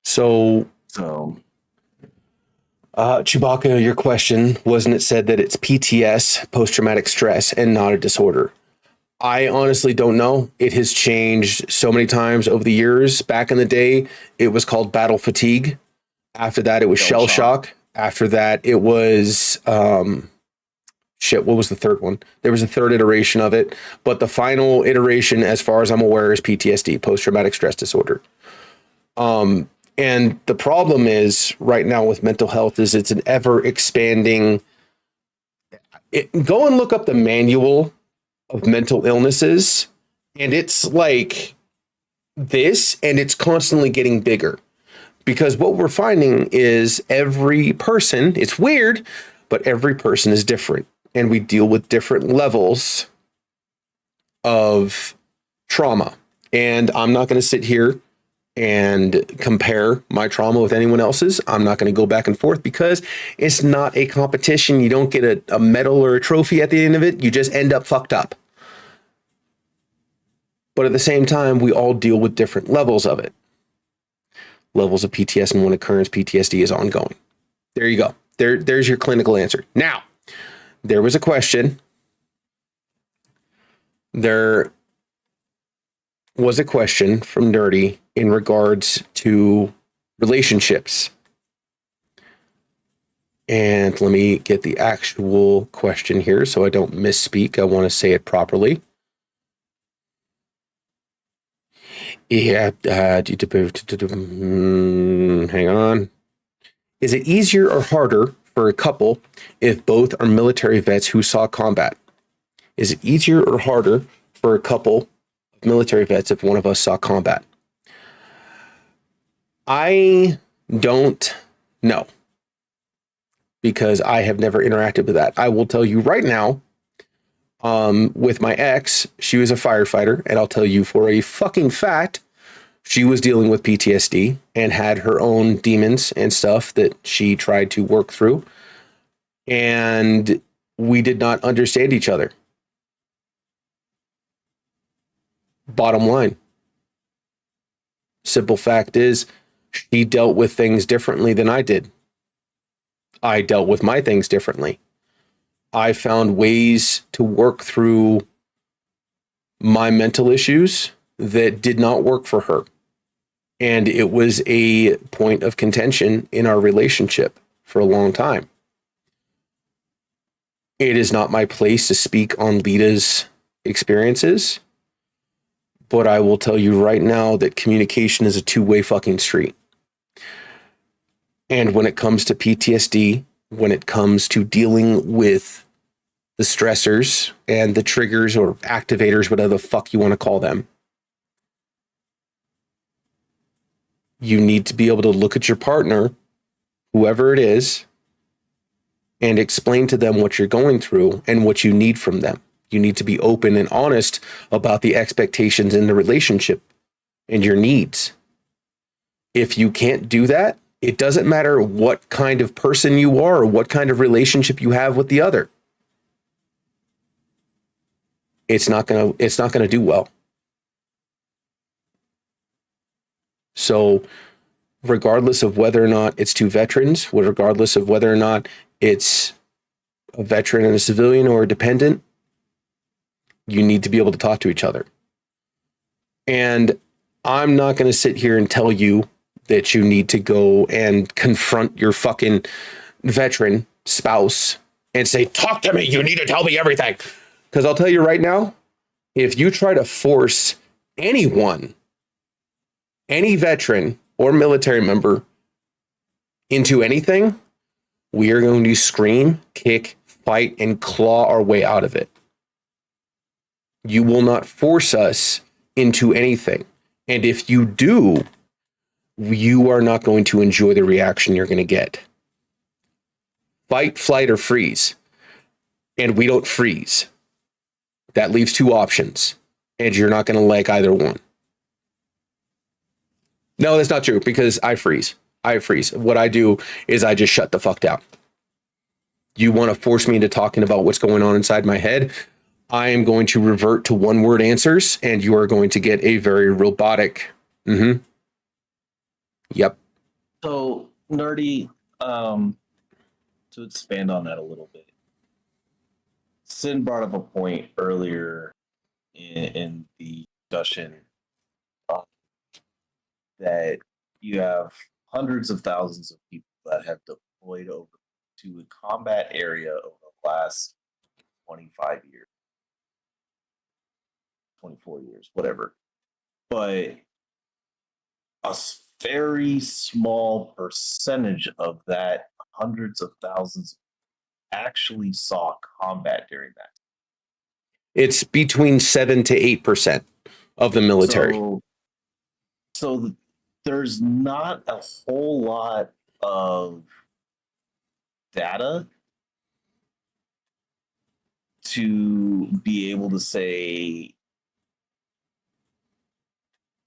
So Chewbacca, your question, wasn't it said that it's PTS, post-traumatic stress, and not a disorder? I honestly don't know. It has changed so many times over the years. Back in the day, it was called battle fatigue. After that, it was shell shock. After that, it was what was the third one? There was a third iteration of it, but the final iteration, as far as I'm aware, is PTSD, post-traumatic stress disorder. And the problem is right now with mental health is it's an ever expanding. Go and look up the manual of mental illnesses, and it's like this, and it's constantly getting bigger, because what we're finding is every person, it's weird, but every person is different, and we deal with different levels of trauma. And I'm not going to sit here and compare my trauma with anyone else's. I'm not going to go back and forth, because it's not a competition. You don't get a medal or a trophy at the end of it. You just end up fucked up. But at the same time, we all deal with different levels of it. levels of PTS and when occurrence PTSD is ongoing. There you go. There's your clinical answer. Now, there was a question. There was a question from Nerdy in regards to relationships. And let me get the actual question here so I don't misspeak. I want to say it properly. Yeah, hang on. Is it easier or harder for a couple if both are military vets who saw combat? Is it easier or harder for a couple of military vets if one of us saw combat? I don't know, because I have never interacted with that. I will tell you right now, with my ex, she was a firefighter, and I'll tell you for a fucking fact, she was dealing with PTSD and had her own demons and stuff that she tried to work through. And we did not understand each other. Bottom line. Simple fact is, she dealt with things differently than I did. I dealt with my things differently. I found ways to work through my mental issues that did not work for her. And it was a point of contention in our relationship for a long time. It is not my place to speak on Lita's experiences, but I will tell you right now that communication is a two-way fucking street. And when it comes to PTSD, when it comes to dealing with the stressors and the triggers or activators, whatever the fuck you want to call them, you need to be able to look at your partner, whoever it is, and explain to them what you're going through and what you need from them. You need to be open and honest about the expectations in the relationship and your needs. If you can't do that, it doesn't matter what kind of person you are or what kind of relationship you have with the other. It's not gonna do well. So regardless of whether or not it's two veterans, regardless of whether or not it's a veteran and a civilian or a dependent, you need to be able to talk to each other. And I'm not going to sit here and tell you that you need to go and confront your fucking veteran spouse and say, talk to me, you need to tell me everything. Because I'll tell you right now, if you try to force anyone, any veteran or military member into anything, we are going to scream, kick, fight, and claw our way out of it. You will not force us into anything. And if you do, you are not going to enjoy the reaction you're going to get. Fight, flight, or freeze. And we don't freeze. That leaves two options. And you're not going to like either one. No, that's not true, because I freeze. What I do is I just shut the fuck down. You want to force me into talking about what's going on inside my head? I am going to revert to one-word answers, and you are going to get a very robotic. Yep. So, Nerdy, to expand on that a little bit, Sin brought up a point earlier in the discussion that you have hundreds of thousands of people that have deployed over to a combat area over the last 25 years, 24 years, whatever. But a very small percentage of that hundreds of thousands actually saw combat during that. It's between 7 to 8% of the military. So there's not a whole lot of data to be able to say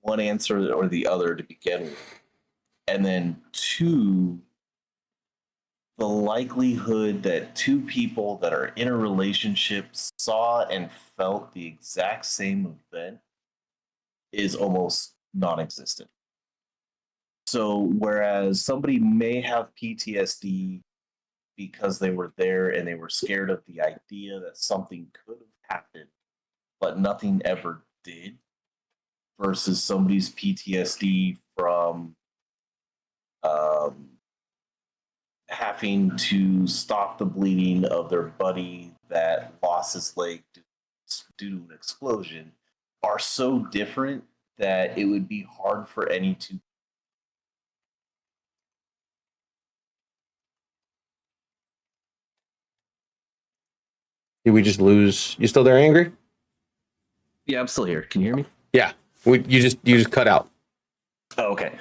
one answer or the other to begin with. And then two, the likelihood that two people that are in a relationship saw and felt the exact same event is almost non-existent. So whereas somebody may have PTSD because they were there and they were scared of the idea that something could have happened, but nothing ever did, versus somebody's PTSD from having to stop the bleeding of their buddy that lost his leg due to an explosion, are so different that it would be hard for any two. Did we just lose? You still there, Angry? Yeah, I'm still here. Can you hear me? Yeah. You just cut out. Oh, okay.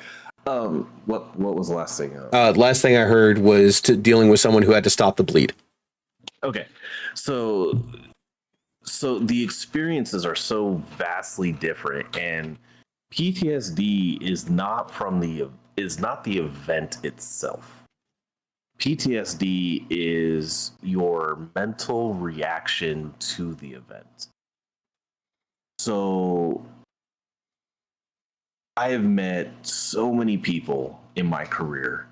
What was the last thing? Last thing I heard was dealing with someone who had to stop the bleed. Okay, so the experiences are so vastly different, and PTSD is not the event itself. PTSD is your mental reaction to the event. So I have met so many people in my career.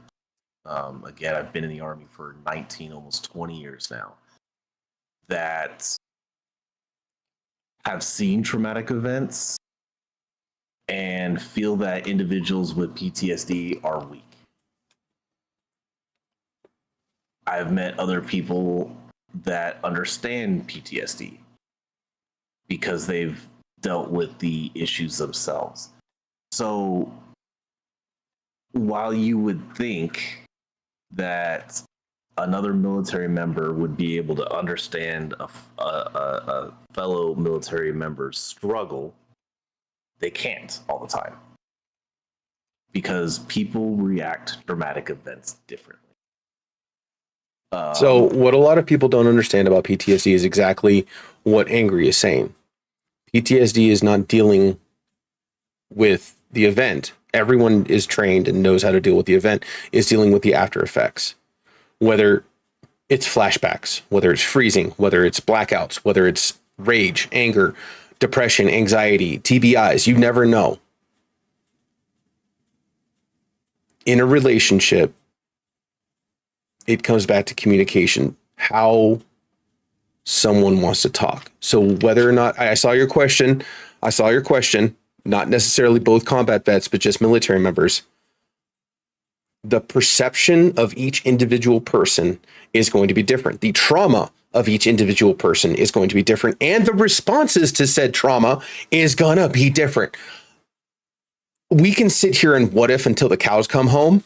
Again, I've been in the Army for 19, almost 20 years now, that have seen traumatic events and feel that individuals with PTSD are weak. I've met other people that understand PTSD because they've dealt with the issues themselves. So while you would think that another military member would be able to understand a fellow military member's struggle, they can't all the time, because people react to traumatic events differently. So what a lot of people don't understand about PTSD is exactly what Angry is saying. PTSD is not dealing with the event. Everyone is trained and knows how to deal with the event. Is dealing with the after effects. Whether it's flashbacks, whether it's freezing, whether it's blackouts, whether it's rage, anger, depression, anxiety, TBIs, you never know. In a relationship, it comes back to communication, how someone wants to talk. So whether or not, I saw your question, not necessarily both combat vets, but just military members. The perception of each individual person is going to be different. The trauma of each individual person is going to be different. And the responses to said trauma is going to be different. We can sit here and what if until the cows come home.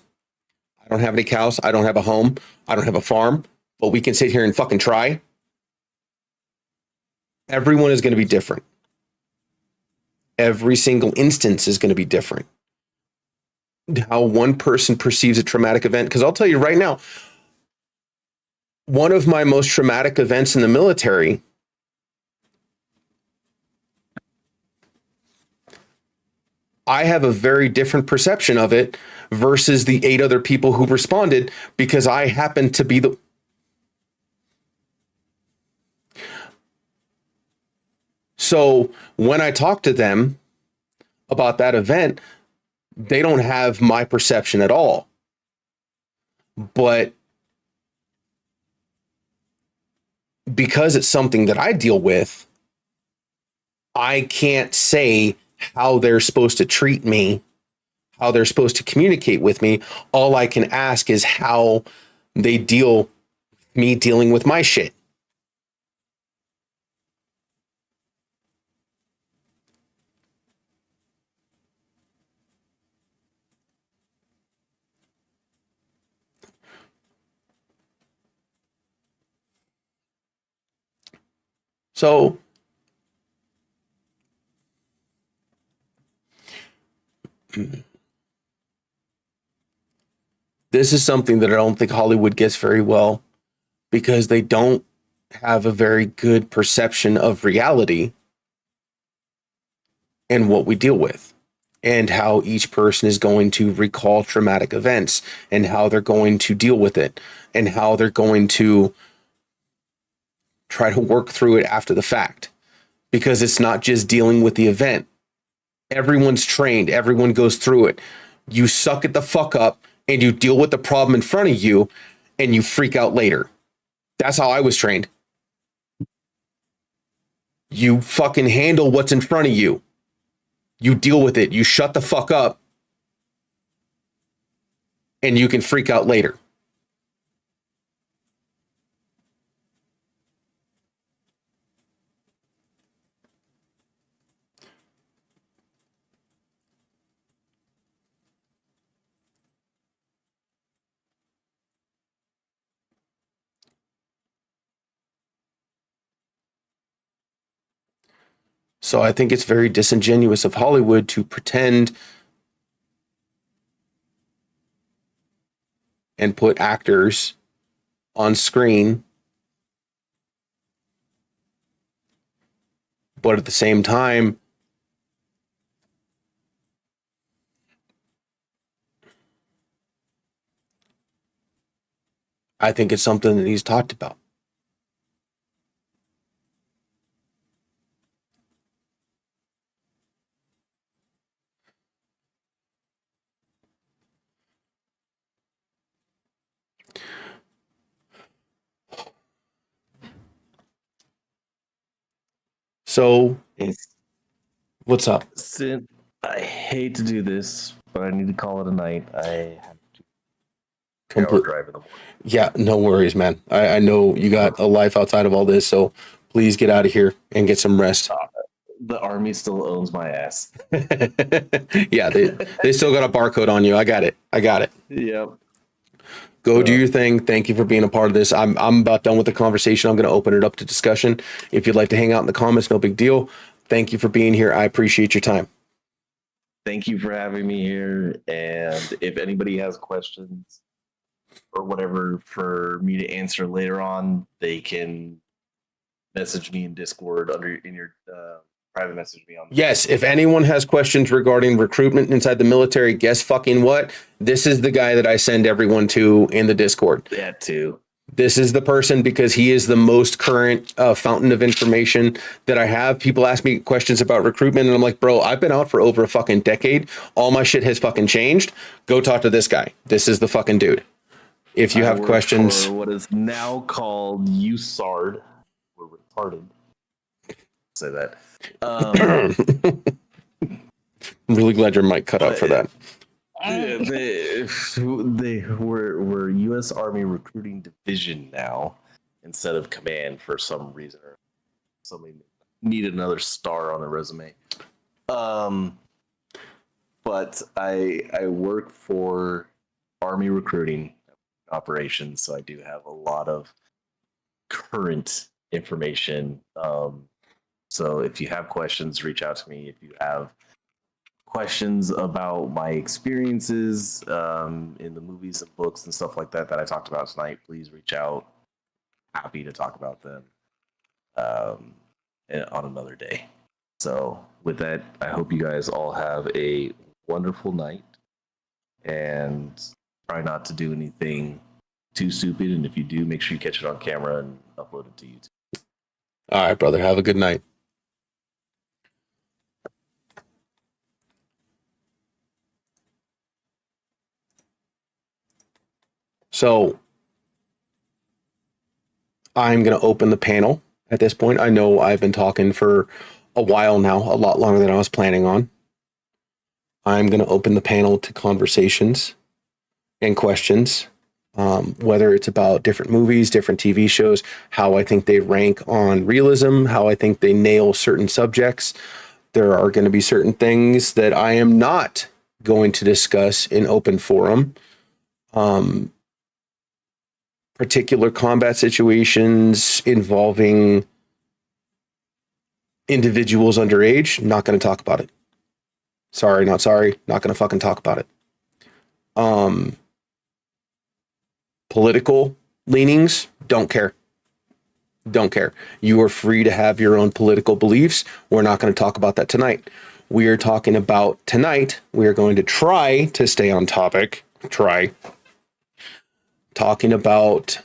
I don't have any cows. I don't have a home. I don't have a farm. But we can sit here and fucking try. Everyone is going to be different. Every single instance is going to be different. How one person perceives a traumatic event. Because I'll tell you right now, one of my most traumatic events in the military, I have a very different perception of it versus the 8 other people who responded, because I happen to be the... So when I talk to them about that event, they don't have my perception at all. But because it's something that I deal with, I can't say how they're supposed to treat me, how they're supposed to communicate with me. All I can ask is how they deal me dealing with my shit. So this is something that I don't think Hollywood gets very well, because they don't have a very good perception of reality and what we deal with, and how each person is going to recall traumatic events, and how they're going to deal with it, and how they're going to try to work through it after the fact. Because it's not just dealing with the event. Everyone's trained. Everyone goes through it. You suck it the fuck up and you deal with the problem in front of you and you freak out later. That's how I was trained. You fucking handle what's in front of you. You deal with it. You shut the fuck up and you can freak out later. So I think it's very disingenuous of Hollywood to pretend and put actors on screen, but at the same time, I think it's something that he's talked about. So, It's what's up? I hate to do this, but I need to call it a night. I have to hour Complete. drive in the morning. Yeah, no worries, man. I know you got a life outside of all this, so please get out of here and get some rest. The army still owns my ass. Yeah, they still got a barcode on you. I got it. Yep. Go do your thing. Thank you for being a part of this. I'm about done with the conversation. I'm going to open it up to discussion. If you'd like to hang out in the comments, no big deal. Thank you for being here. I appreciate your time. Thank you for having me here. And if anybody has questions or whatever for me to answer later on, they can message me in Discord in your private message me on. Yes, if anyone has questions regarding recruitment inside the military, guess fucking what? This is the guy that I send everyone to in the Discord. That too. This is the person because he is the most current fountain of information that I have. People ask me questions about recruitment and I'm like, bro, I've been out for over a fucking decade. All my shit has fucking changed. Go talk to this guy. This is the fucking dude. If you have questions. For what is now called USARD. We're retarded. Say that. I'm really glad your mic cut out for that. They were U.S. Army Recruiting Division now instead of command for some reason, or somebody needed another star on the resume. But I work for Army Recruiting Operations, so I do have a lot of current information. So if you have questions, reach out to me. If you have questions about my experiences in the movies and books and stuff like that I talked about tonight, please reach out. Happy to talk about them on another day. So with that, I hope you guys all have a wonderful night and try not to do anything too stupid. And if you do, make sure you catch it on camera and upload it to YouTube. All right, brother. Have a good night. So I'm going to open the panel at this point. I know I've been talking for a while now, a lot longer than I was planning on. I'm going to open the panel to conversations and questions, whether it's about different movies, different TV shows, how I think they rank on realism, how I think they nail certain subjects. There are going to be certain things that I am not going to discuss in open forum. Particular combat situations involving individuals underage, not going to talk about it. Sorry, not sorry, not going to fucking talk about it. Political leanings, don't care. Don't care. You are free to have your own political beliefs. We're not going to talk about that tonight. We are talking about tonight, we are going to try to stay on topic. Talking about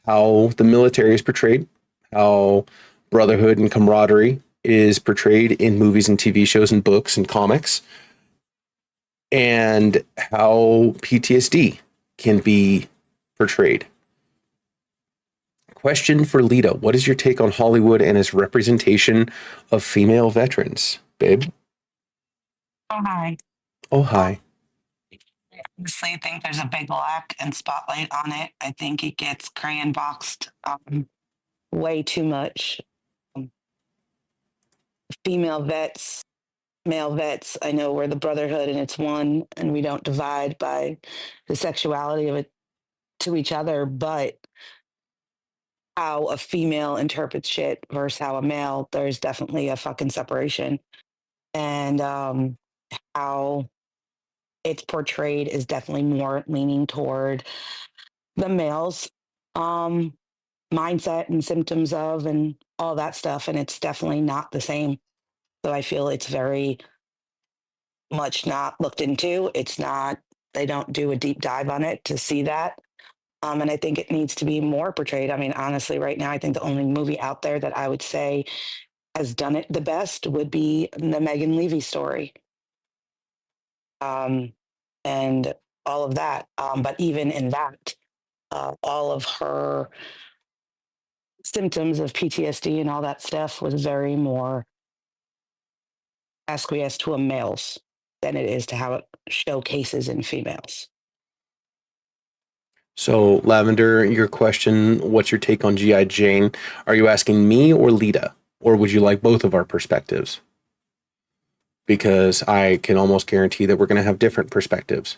how the military is portrayed, how brotherhood and camaraderie is portrayed in movies and TV shows and books and comics, and how PTSD can be portrayed. Question for Lita. What is your take on Hollywood and its representation of female veterans, babe? Oh, hi. Oh, hi. I honestly think there's a big lack and spotlight on it. I think it gets crayon boxed way too much. Um, Female vets, male vets, I know we're the brotherhood and it's one, and we don't divide by the sexuality of it to each other, but how a female interprets shit versus how a male, there's definitely a fucking separation. And how it's portrayed is definitely more leaning toward the males um mindset and symptoms of and all that stuff, and it's definitely not the same. So I feel it's very much not looked into. It's not, they don't do a deep dive on it to see that. And I think it needs to be more portrayed. I mean, honestly, right now I think the only movie out there that I would say has done it the best would be the Megan Levy story, um and all of that. But even in that, all of her symptoms of PTSD and all that stuff was very more acquiesced to a males than it is to how it showcases in females. So, Lavender, your question, what's your take on G.I. Jane? Are you asking me or Lita? Or would you like both of our perspectives? Because I can almost guarantee that we're going to have different perspectives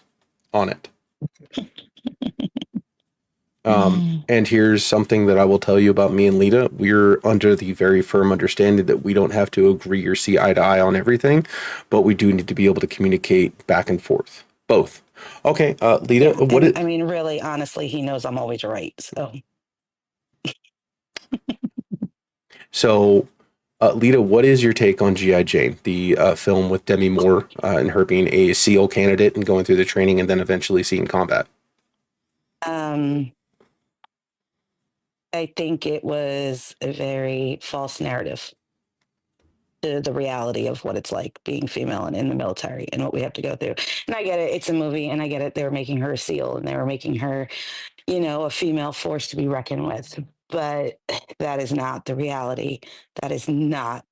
on it. And here's something that I will tell you about me and Lita. We're under the very firm understanding that we don't have to agree or see eye to eye on everything, but we do need to be able to communicate back and forth. Both. Okay, Lita, I mean, really, honestly, he knows I'm always right. So, Lita, what is your take on G.I. Jane, the film with Demi Moore and her being a SEAL candidate and going through the training and then eventually seeing combat? I think it was a very false narrative to the reality of what it's like being female and in the military and what we have to go through. And I get it, it's a movie, and I get it. They were making her a SEAL and they were making her, a female force to be reckoned with. But that is not the reality. That is not,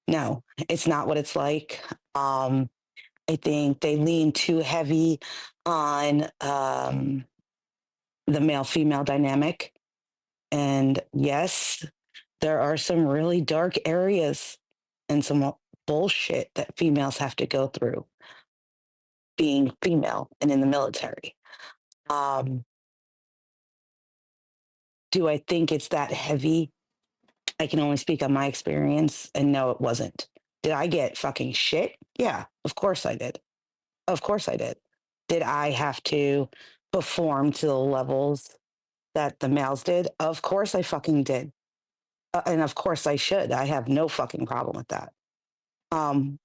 no, it's not what it's like. I think they lean too heavy on the male female dynamic. And yes, there are some really dark areas and some bullshit that females have to go through being female and in the military. Um, do I think it's that heavy? I can only speak on my experience, and no, it wasn't. Did I get fucking shit? Yeah, of course I did. Of course I did. Did I have to perform to the levels that the males did? Of course I fucking did. And of course I should. I have no fucking problem with that. Um,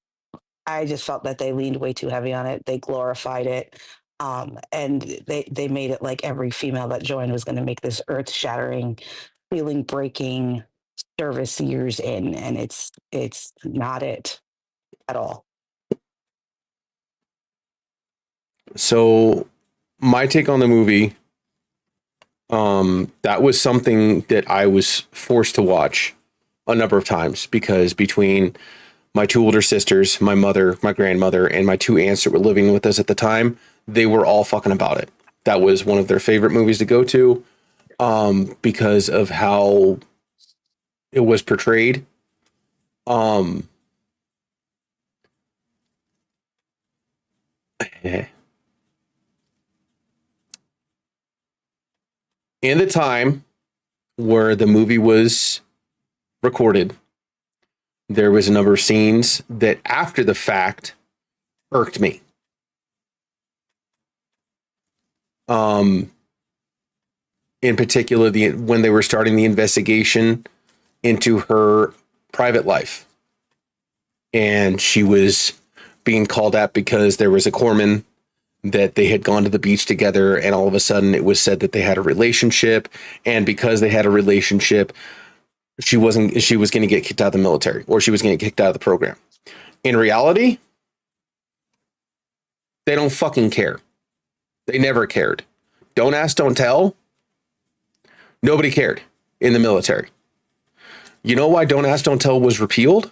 I just felt that they leaned way too heavy on it. They glorified it. And they made it like every female that joined was going to make this earth shattering, feeling breaking service years in. And it's not it at all. So, my take on the movie, that was something that I was forced to watch a number of times because between my two older sisters, my mother, my grandmother, and my two aunts that were living with us at the time, they were all fucking about it. That was one of their favorite movies to go to, because of how it was portrayed. In the time where the movie was recorded, there was a number of scenes that after the fact irked me. In particular, when they were starting the investigation into her private life, and she was being called out because there was a corpsman that they had gone to the beach together, and all of a sudden it was said that they had a relationship, and because they had a relationship, she was going to get kicked out of the military, or she was going to get kicked out of the program. In reality, They don't fucking care. They never cared. Don't ask, don't tell. Nobody cared in the military. You know why Don't Ask, Don't Tell was repealed?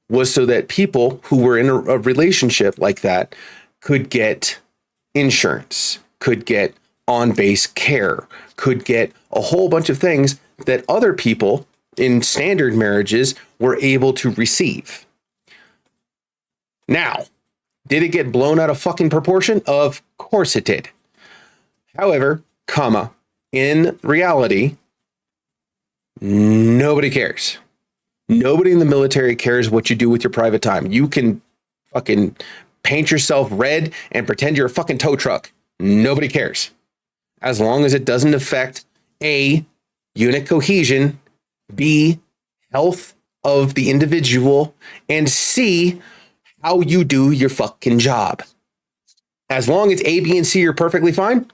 Was so that people who were in a relationship like that could get insurance, could get on-base care, could get a whole bunch of things that other people in standard marriages were able to receive. Now, did it get blown out of fucking proportion? Of course it did. However, in reality, nobody cares. Nobody in the military cares what you do with your private time. You can fucking paint yourself red and pretend you're a fucking tow truck. Nobody cares. As long as it doesn't affect A, unit cohesion, B, health of the individual, and C, how you do your fucking job. As long as A, B, and C are perfectly fine,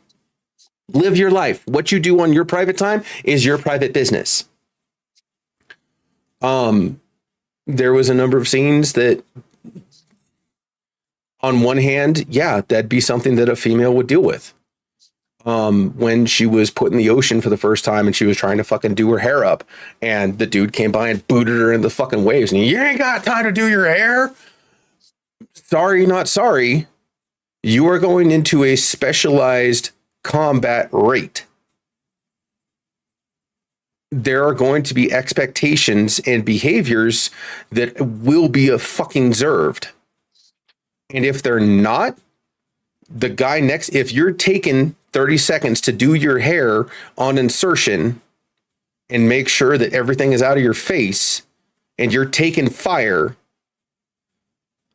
live your life. What you do on your private time is your private business. There was a number of scenes that, on one hand, yeah, that'd be something that a female would deal with. When she was put in the ocean for the first time and she was trying to fucking do her hair up, and the dude came by and booted her in the fucking waves, and you ain't got time to do your hair. Sorry, not sorry. You are going into a specialized combat rate. There are going to be expectations and behaviors that will be fucking observed. And if they're not, the guy next, if you're taking 30 seconds to do your hair on insertion and make sure that everything is out of your face and you're taking fire,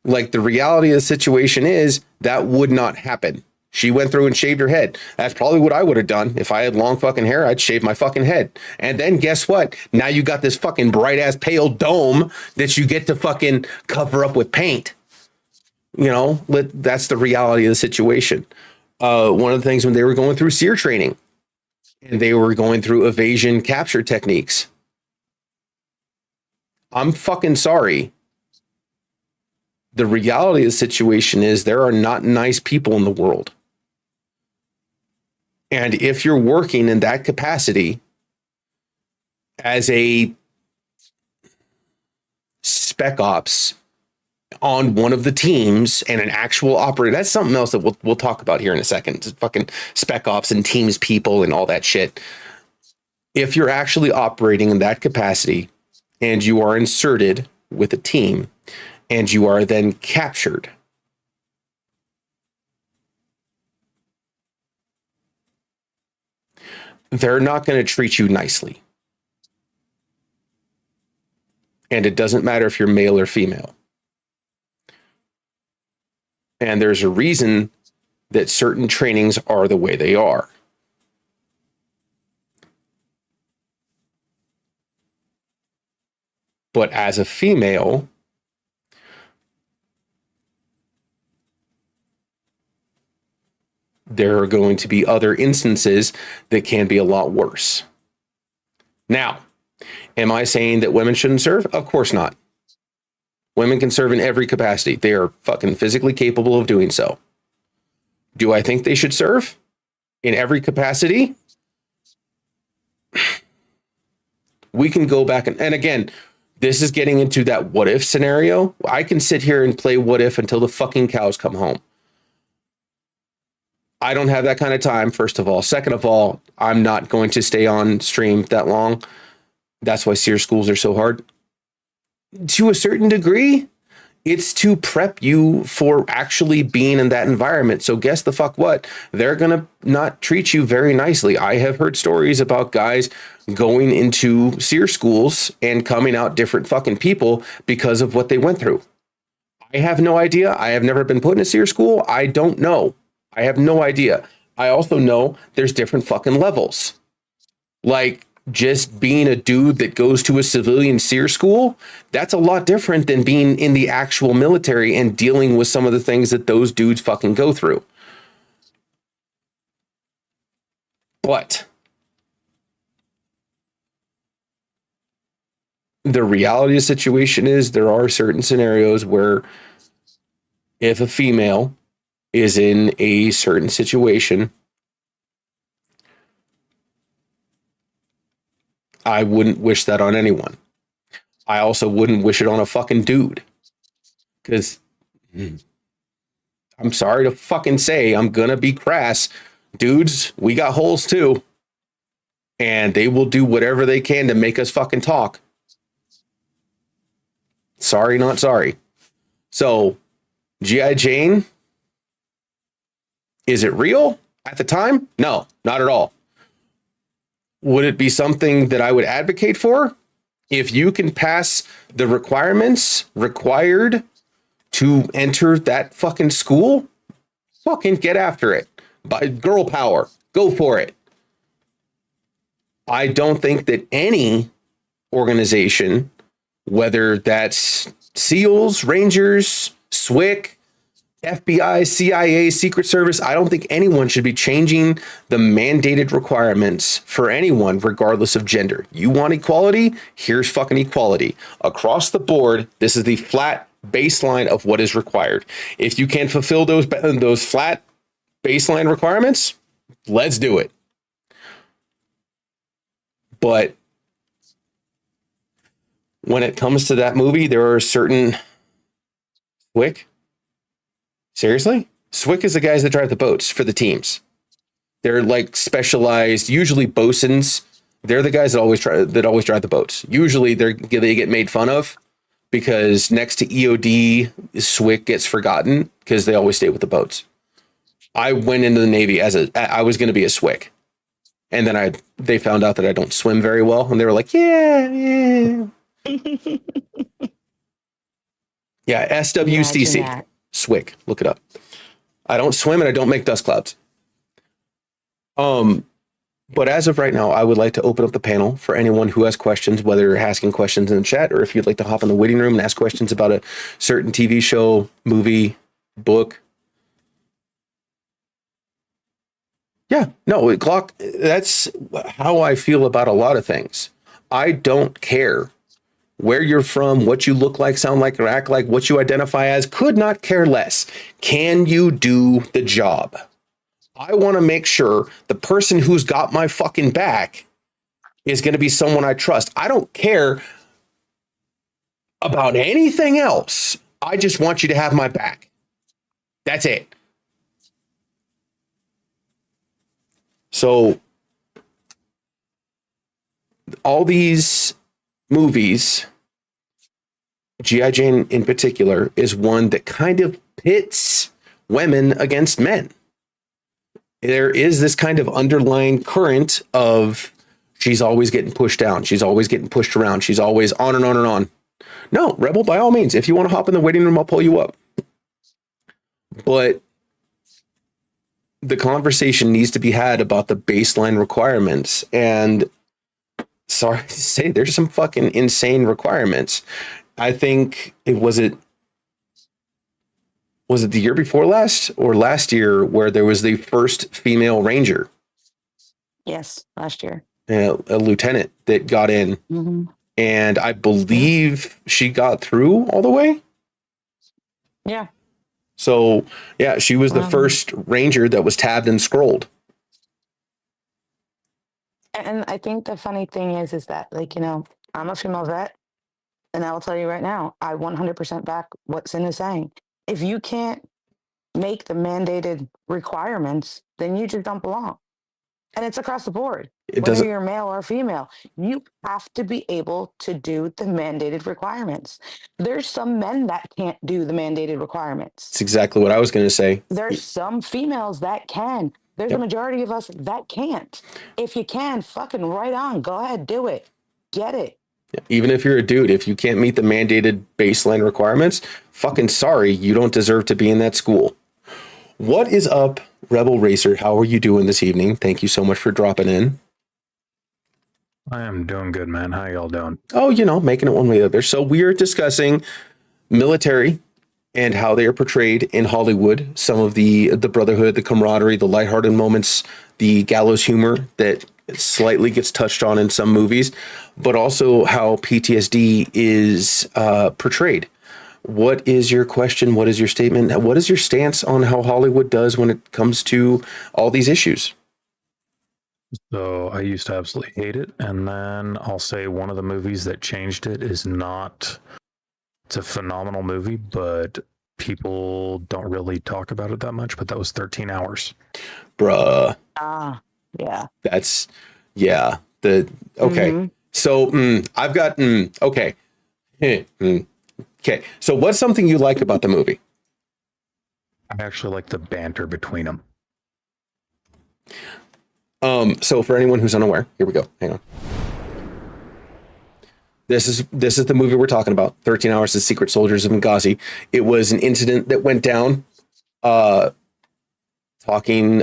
like, the reality of the situation is that would not happen. She went through and shaved her head. That's probably what I would have done. If I had long fucking hair, I'd shave my fucking head. And then guess what? Now you got this fucking bright ass pale dome that you get to fucking cover up with paint. You know, that's the reality of the situation. One of the things when they were going through SEER training and they were going through evasion capture techniques, I'm fucking sorry. The reality of the situation is there are not nice people in the world. And if you're working in that capacity as a spec ops on one of the teams and an actual operator, that's something else that we'll talk about here in a second. It's fucking spec ops and teams people and all that shit. If you're actually operating in that capacity and you are inserted with a team and you are then captured, they're not going to treat you nicely. And it doesn't matter if you're male or female. And there's a reason that certain trainings are the way they are. But as a female, there are going to be other instances that can be a lot worse. Now, am I saying that women shouldn't serve? Of course not. Women can serve in every capacity. They are fucking physically capable of doing so. Do I think they should serve in every capacity? We can go back and again, this is getting into that what if scenario. I can sit here and play what if until the fucking cows come home. I don't have that kind of time, first of all. Second of all, I'm not going to stay on stream that long. That's why SEER schools are so hard. To a certain degree, it's to prep you for actually being in that environment. So guess the fuck what? They're going to not treat you very nicely. I have heard stories about guys going into SEER schools and coming out different fucking people because of what they went through. I have no idea. I have never been put in a SEER school. I don't know. I have no idea. I also know there's different fucking levels. Like, just being a dude that goes to a civilian SEER school, that's a lot different than being in the actual military and dealing with some of the things that those dudes fucking go through. But the reality of the situation is there are certain scenarios where if a female is in a certain situation, I wouldn't wish that on anyone. I also wouldn't wish it on a fucking dude. Because I'm sorry to fucking say, I'm gonna be crass. Dudes, we got holes too. And they will do whatever they can to make us fucking talk. Sorry, not sorry. So, G.I. Jane, is it real at the time? No, not at all. Would it be something that I would advocate for? If you can pass the requirements required to enter that fucking school, fucking get after it. By girl power, go for it. I don't think that any organization, whether that's SEALs, Rangers, SWCC, FBI, CIA, Secret Service, I don't think anyone should be changing the mandated requirements for anyone, regardless of gender. You want equality? Here's fucking equality. Across the board, this is the flat baseline of what is required. If you can fulfill those flat baseline requirements, let's do it. But when it comes to that movie, there are certain SWCC. Seriously? SWCC is the guys that drive the boats for the teams. They're like specialized, usually bosuns. They're the guys that always drive the boats. Usually they get made fun of because next to EOD, SWCC gets forgotten because they always stay with the boats. I went into the Navy I was going to be a SWCC. And then they found out that I don't swim very well. And they were like, yeah. Yeah, SWCC. SWCC. Look it up. I don't swim and I don't make dust clouds. But as of right now, I would like to open up the panel for anyone who has questions, whether you're asking questions in the chat or if you'd like to hop in the waiting room and ask questions about a certain TV show, movie, book. Yeah, no, Glock, that's how I feel about a lot of things. I don't care where you're from, what you look like, sound like, or act like, what you identify as, could not care less. Can you do the job? I want to make sure the person who's got my fucking back is going to be someone I trust. I don't care about anything else. I just want you to have my back. That's it. So all these movies, G.I. Jane in particular, is one that kind of pits women against men. There is this kind of underlying current of she's always getting pushed down. She's always getting pushed around. She's always on and on and on. No, Rebel, by all means, if you want to hop in the waiting room, I'll pull you up. But the conversation needs to be had about the baseline requirements. And sorry to say, there's some fucking insane requirements. I think was it the year before last or last year where there was the first female ranger? Yes, last year. A lieutenant that got in. Mm-hmm. And I believe she got through all the way. Yeah. So, yeah, she was the first ranger that was tabbed and scrolled. And I think the funny thing is that, like, you know, I'm a female vet, and I will tell you right now, I 100% back what Sin is saying. If you can't make the mandated requirements, then you just don't belong. And it's across the board. Whether you're male or female, you have to be able to do the mandated requirements. There's some men that can't do the mandated requirements. That's exactly what I was going to say. There's some females that can. There's a majority of us that can't. If you can, fucking right on. Go ahead, do it. Get it. Even if you're a dude, if you can't meet the mandated baseline requirements, fucking sorry, you don't deserve to be in that school. What is up, Rebel Racer? How are you doing this evening? Thank you so much for dropping in. I am doing good, man. How y'all doing? Oh, you know, making it one way or the other. So we are discussing military and how they are portrayed in Hollywood. Some of the brotherhood, the camaraderie, the lighthearted moments, the gallows humor that slightly gets touched on in some movies, but also how PTSD is portrayed. What is your question? What is your statement? What is your stance on how Hollywood does when it comes to all these issues? So I used to absolutely hate it. And then I'll say one of the movies that changed it is not, it's a phenomenal movie, but people don't really talk about it that much. But that was 13 Hours. Bruh. Ah, yeah. That's, yeah. Okay. Mhm. So I've got, okay. Okay. So what's something you like about the movie? I actually like the banter between them. So for anyone who's unaware, here we go. Hang on. This is the movie we're talking about. 13 Hours, The Secret Soldiers of Benghazi. It was an incident that went down, talking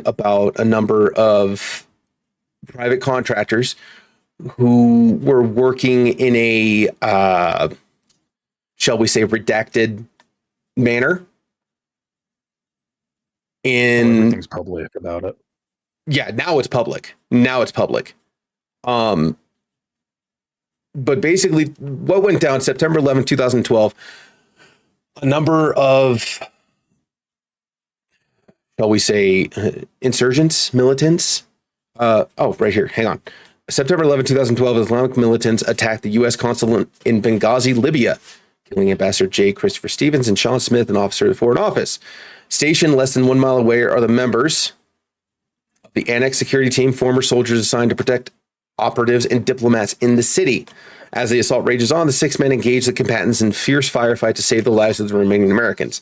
about a number of private contractors who were working in a, shall we say, redacted manner. Everything's public about it. Yeah, now it's public. But basically, what went down September 11th, 2012, a number of, shall we say, insurgents, militants. Right here. Hang on. September 11th, 2012, Islamic militants attacked the U.S. consulate in Benghazi, Libya, killing Ambassador J. Christopher Stevens and Sean Smith, an officer of the Foreign Office. Stationed less than 1 mile away are the members of the Annex security team, former soldiers assigned to protect operatives and diplomats in the city. As the assault rages on, the 6 men engage the combatants in fierce firefight to save the lives of the remaining Americans.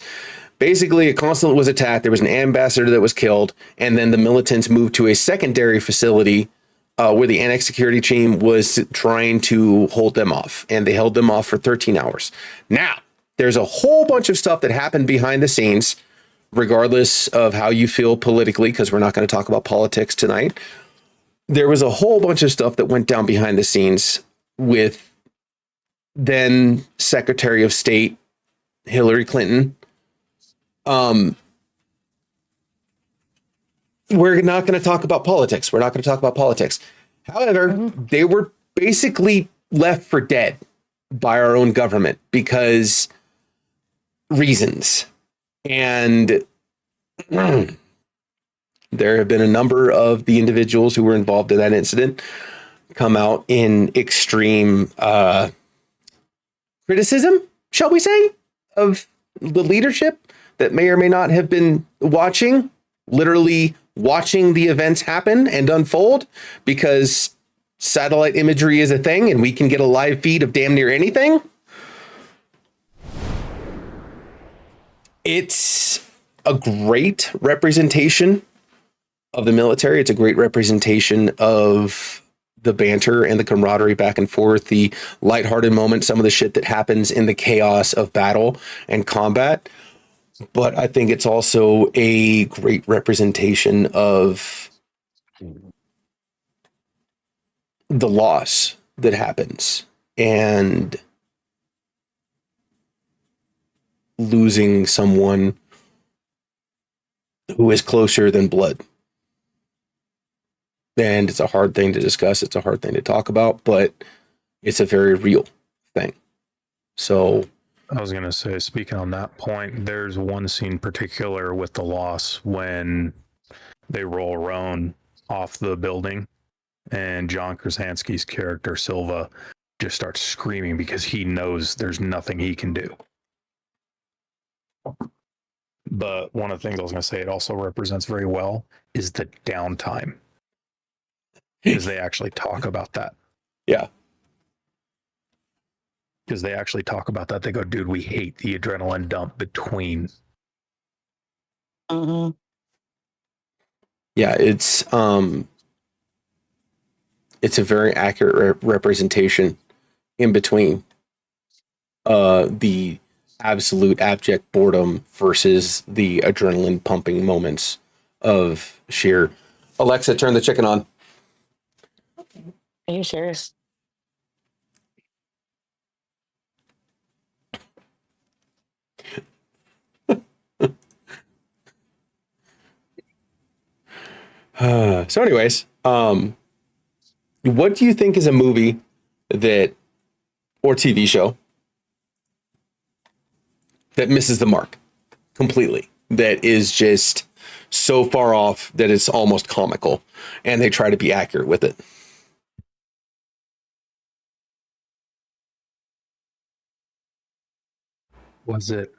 Basically, a consulate was attacked. There was an ambassador that was killed, and then the militants moved to a secondary facility where the Annex security team was trying to hold them off, and they held them off for 13 hours. Now, there's a whole bunch of stuff that happened behind the scenes, regardless of how you feel politically, because we're not going to talk about politics tonight. There was a whole bunch of stuff that went down behind the scenes with then Secretary of State Hillary Clinton. We're not going to talk about politics. However, they were basically left for dead by our own government because reasons. And there have been a number of the individuals who were involved in that incident come out in extreme criticism, shall we say, of the leadership that may or may not have been literally watching the events happen and unfold, because satellite imagery is a thing and we can get a live feed of damn near anything. It's a great representation of the military. It's a great representation of the banter and the camaraderie back and forth, the lighthearted moments, some of the shit that happens in the chaos of battle and combat. But I think it's also a great representation of the loss that happens and losing someone who is closer than blood. And it's a hard thing to discuss. It's a hard thing to talk about, but it's a very real thing. So I was going to say, speaking on that point, there's one scene particular with the loss when they roll Roan off the building and John Krasinski's character, Silva, just starts screaming because he knows there's nothing he can do. But one of the things I was going to say it also represents very well is the downtime. Because they actually talk about that. Yeah. Because they actually talk about that. They go, dude, we hate the adrenaline dump between. Mm-hmm. Yeah, it's a very accurate representation in between the absolute abject boredom versus the adrenaline pumping moments of sheer. Alexa, turn the chicken on. Are you serious? So anyways, what do you think is a movie that, or TV show, that misses the mark completely. That is just so far off that it's almost comical, and they try to be accurate with it. Was it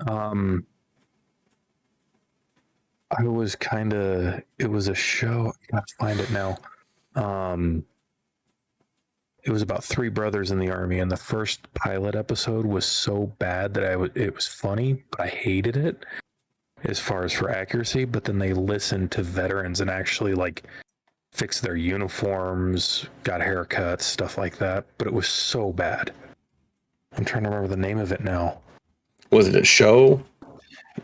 it was a show, I have to find it now. It was about three brothers in the army, and the first pilot episode was so bad that it was funny, but I hated it as far as for accuracy. But then they listened to veterans and actually like fixed their uniforms, got haircuts, stuff like that. But it was so bad. I'm trying to remember the name of it now. Was it a show?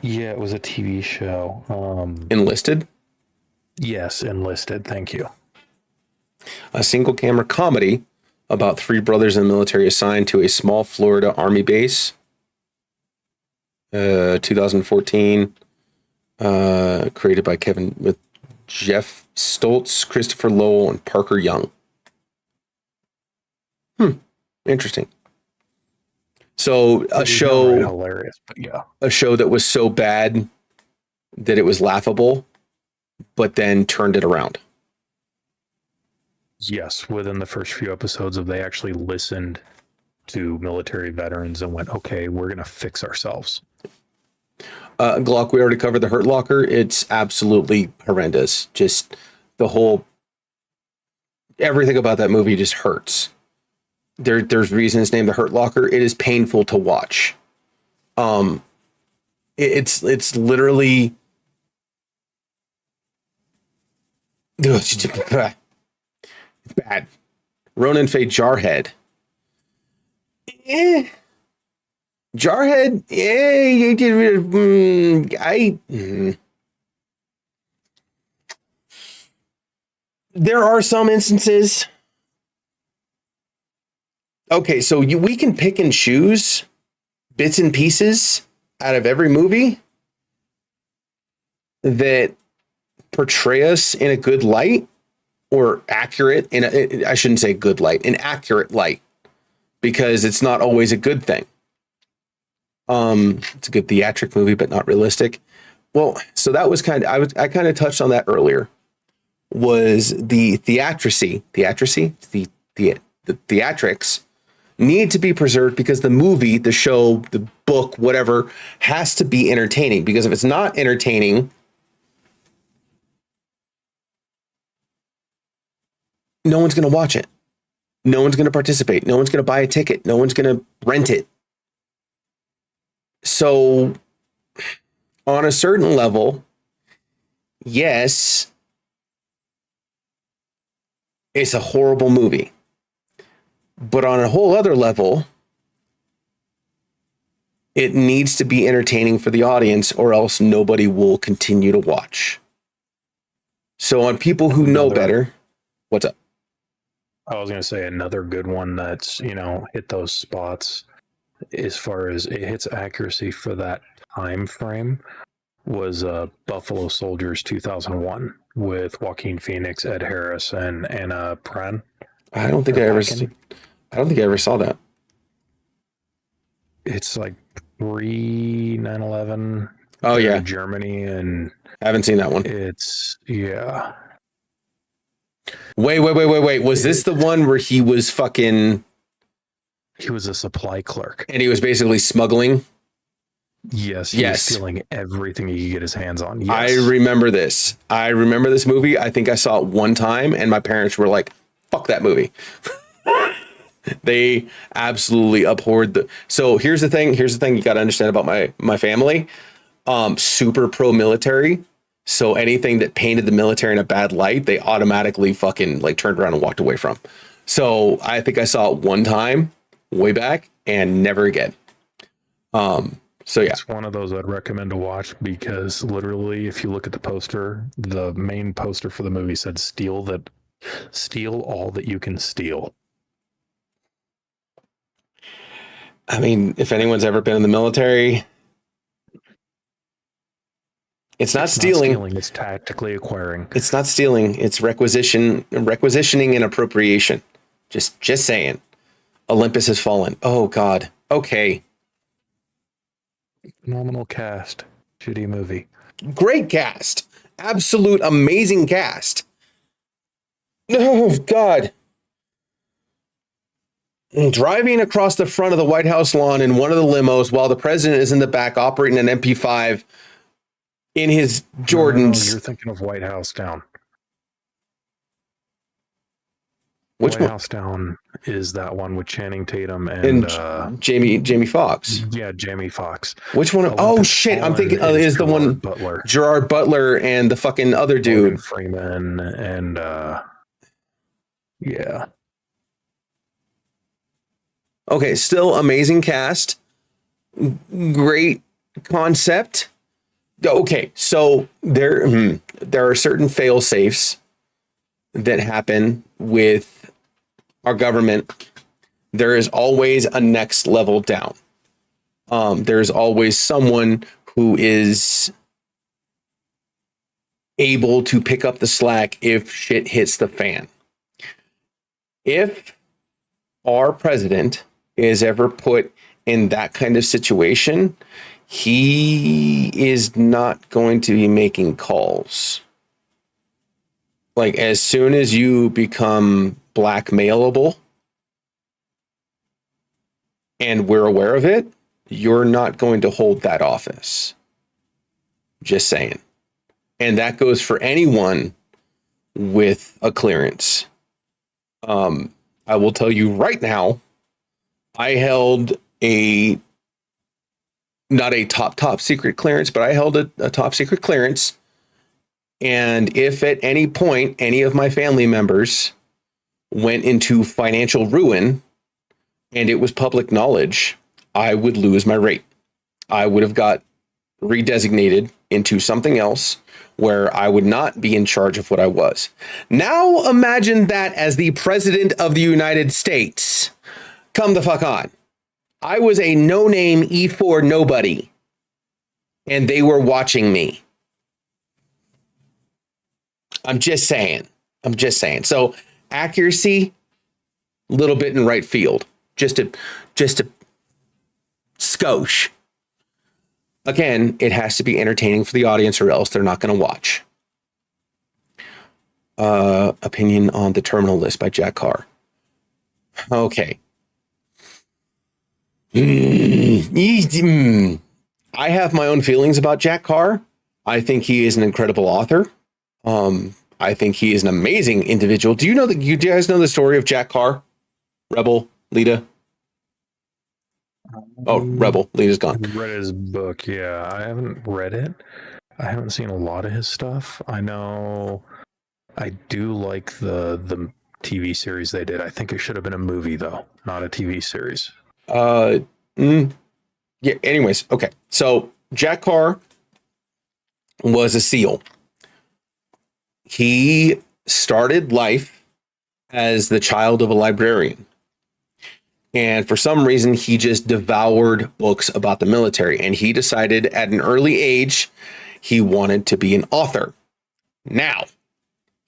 Yeah, it was a TV show. Enlisted? Yes, Enlisted. Thank you. A single camera comedy about three brothers in the military assigned to a small Florida Army base. 2014. Created by Kevin with Jeff Stoltz, Christopher Lowell, and Parker Young. Interesting. So a show, hilarious, but yeah, a show that was so bad that it was laughable, but then turned it around. yes. Within the first few episodes of, they actually listened to military veterans and went, "Okay, we're gonna fix ourselves." Glock, we already covered the Hurt Locker. It's absolutely horrendous. Just everything about that movie just hurts. There's reason it's named the Hurt Locker. It is painful to watch. It's literally it's bad. Ronan Faye Jarhead. Jarhead. There are some instances. Okay, so we can pick and choose bits and pieces out of every movie that portray us in a good light, or accurate I shouldn't say good light, an accurate light, because it's not always a good thing. It's a good theatric movie, but not realistic. Well, so that was I kind of touched on that earlier. Was the theatrics need to be preserved, because the movie, the show, the book, whatever, has to be entertaining. Because if it's not entertaining, no one's going to watch it. No one's going to participate. No one's going to buy a ticket. No one's going to rent it. So on a certain level, yes, it's a horrible movie. But on a whole other level, it needs to be entertaining for the audience, or else nobody will continue to watch. So on people who know better, what's up? I was going to say another good one that's, hit those spots as far as it hits accuracy for that time frame was Buffalo Soldiers 2001 with Joaquin Phoenix, Ed Harris, and Anna Pran. I don't think I ever saw that. It's like pre 9/11. Oh yeah, Germany, and I haven't seen that one. It's yeah. Wait. Was this the one where he was fucking? He was a supply clerk, and he was basically smuggling. Yes, he was stealing everything he could get his hands on. Yes. I remember this. I remember this movie. I think I saw it one time, and my parents were like, "Fuck that movie." They absolutely abhorred so here's the thing you got to understand about my family. Super pro military, so anything that painted the military in a bad light, they automatically fucking like turned around and walked away from. So I think I saw it one time way back and never again. So yeah, it's one of those I'd recommend to watch, because literally if you look at the poster, the main poster for the movie said steal all that you can steal. I mean, if anyone's ever been in the military, it's not stealing. It's tactically acquiring. It's not stealing. It's requisitioning and appropriation. Just saying. Olympus has fallen. Oh God. Okay. Phenomenal cast. Shitty movie. Great cast. Absolute amazing cast. Oh, God. Driving across the front of the White House lawn in one of the limos while the president is in the back operating an MP5 in his Jordans. No, you're thinking of White House Down. Which White one? House Down is that one with Channing Tatum and Jamie Foxx. Yeah, Jamie Foxx. Which one? Oh shit! I'm thinking is the one Butler. Gerard Butler and the fucking other dude, Morgan Freeman, and yeah. Okay, still amazing cast, great concept. Okay, so there are certain fail safes that happen with our government. There is always a next level down. There's always someone who is able to pick up the slack if shit hits the fan. If our president is ever put in that kind of situation, he is not going to be making calls. Like, as soon as you become blackmailable and we're aware of it, you're not going to hold that office. Just saying. And that goes for anyone with a clearance. I will tell you right now, I held not a top secret clearance, but I held a top secret clearance. And if at any point any of my family members went into financial ruin and it was public knowledge, I would lose my rate. I would have got redesignated into something else where I would not be in charge of what I was. Now imagine that as the president of the United States. Come the fuck on. I was a no-name E4 nobody, and they were watching me. I'm just saying. So accuracy, a little bit in right field. Just a skosh. Again, it has to be entertaining for the audience or else they're not going to watch. Opinion on The Terminal List by Jack Carr. Okay. I have my own feelings about Jack Carr. I think he is an incredible author. I think he is an amazing individual. Do you guys know the story of Jack Carr? Rebel, Lita? Oh, Rebel, Lita's gone. I read his book, yeah. I haven't read it. I haven't seen a lot of his stuff. I know I do like the TV series they did. I think it should have been a movie, though, not a TV series. Yeah, anyways, okay. So Jack Carr was a SEAL. He started life as the child of a librarian. And for some reason, he just devoured books about the military. And he decided at an early age, he wanted to be an author. Now,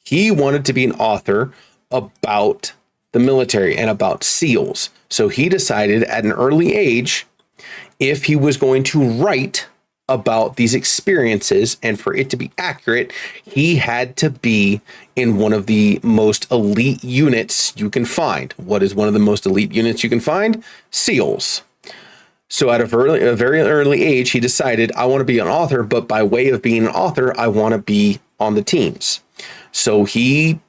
he wanted to be an author about the military and about SEALs. So he decided at an early age, if he was going to write about these experiences and for it to be accurate, he had to be in one of the most elite units you can find. What is one of the most elite units you can find? SEALs. So at a very early age, he decided, I want to be an author, but by way of being an author, I want to be on the teams. So he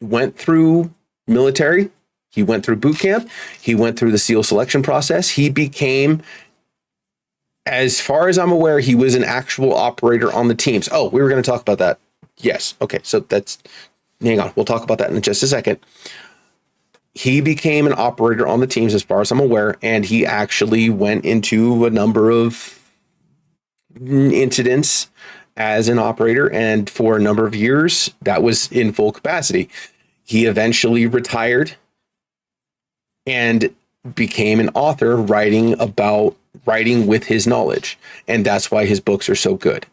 went through military. He went through boot camp. He went through the SEAL selection process. He became, as far as I'm aware, he was an actual operator on the teams. Oh, we were going to talk about that. Yes. Okay. So hang on. We'll talk about that in just a second. He became an operator on the teams, as far as I'm aware, and he actually went into a number of incidents as an operator. And for a number of years, that was in full capacity. He eventually retired and became an author writing with his knowledge. And that's why his books are so good.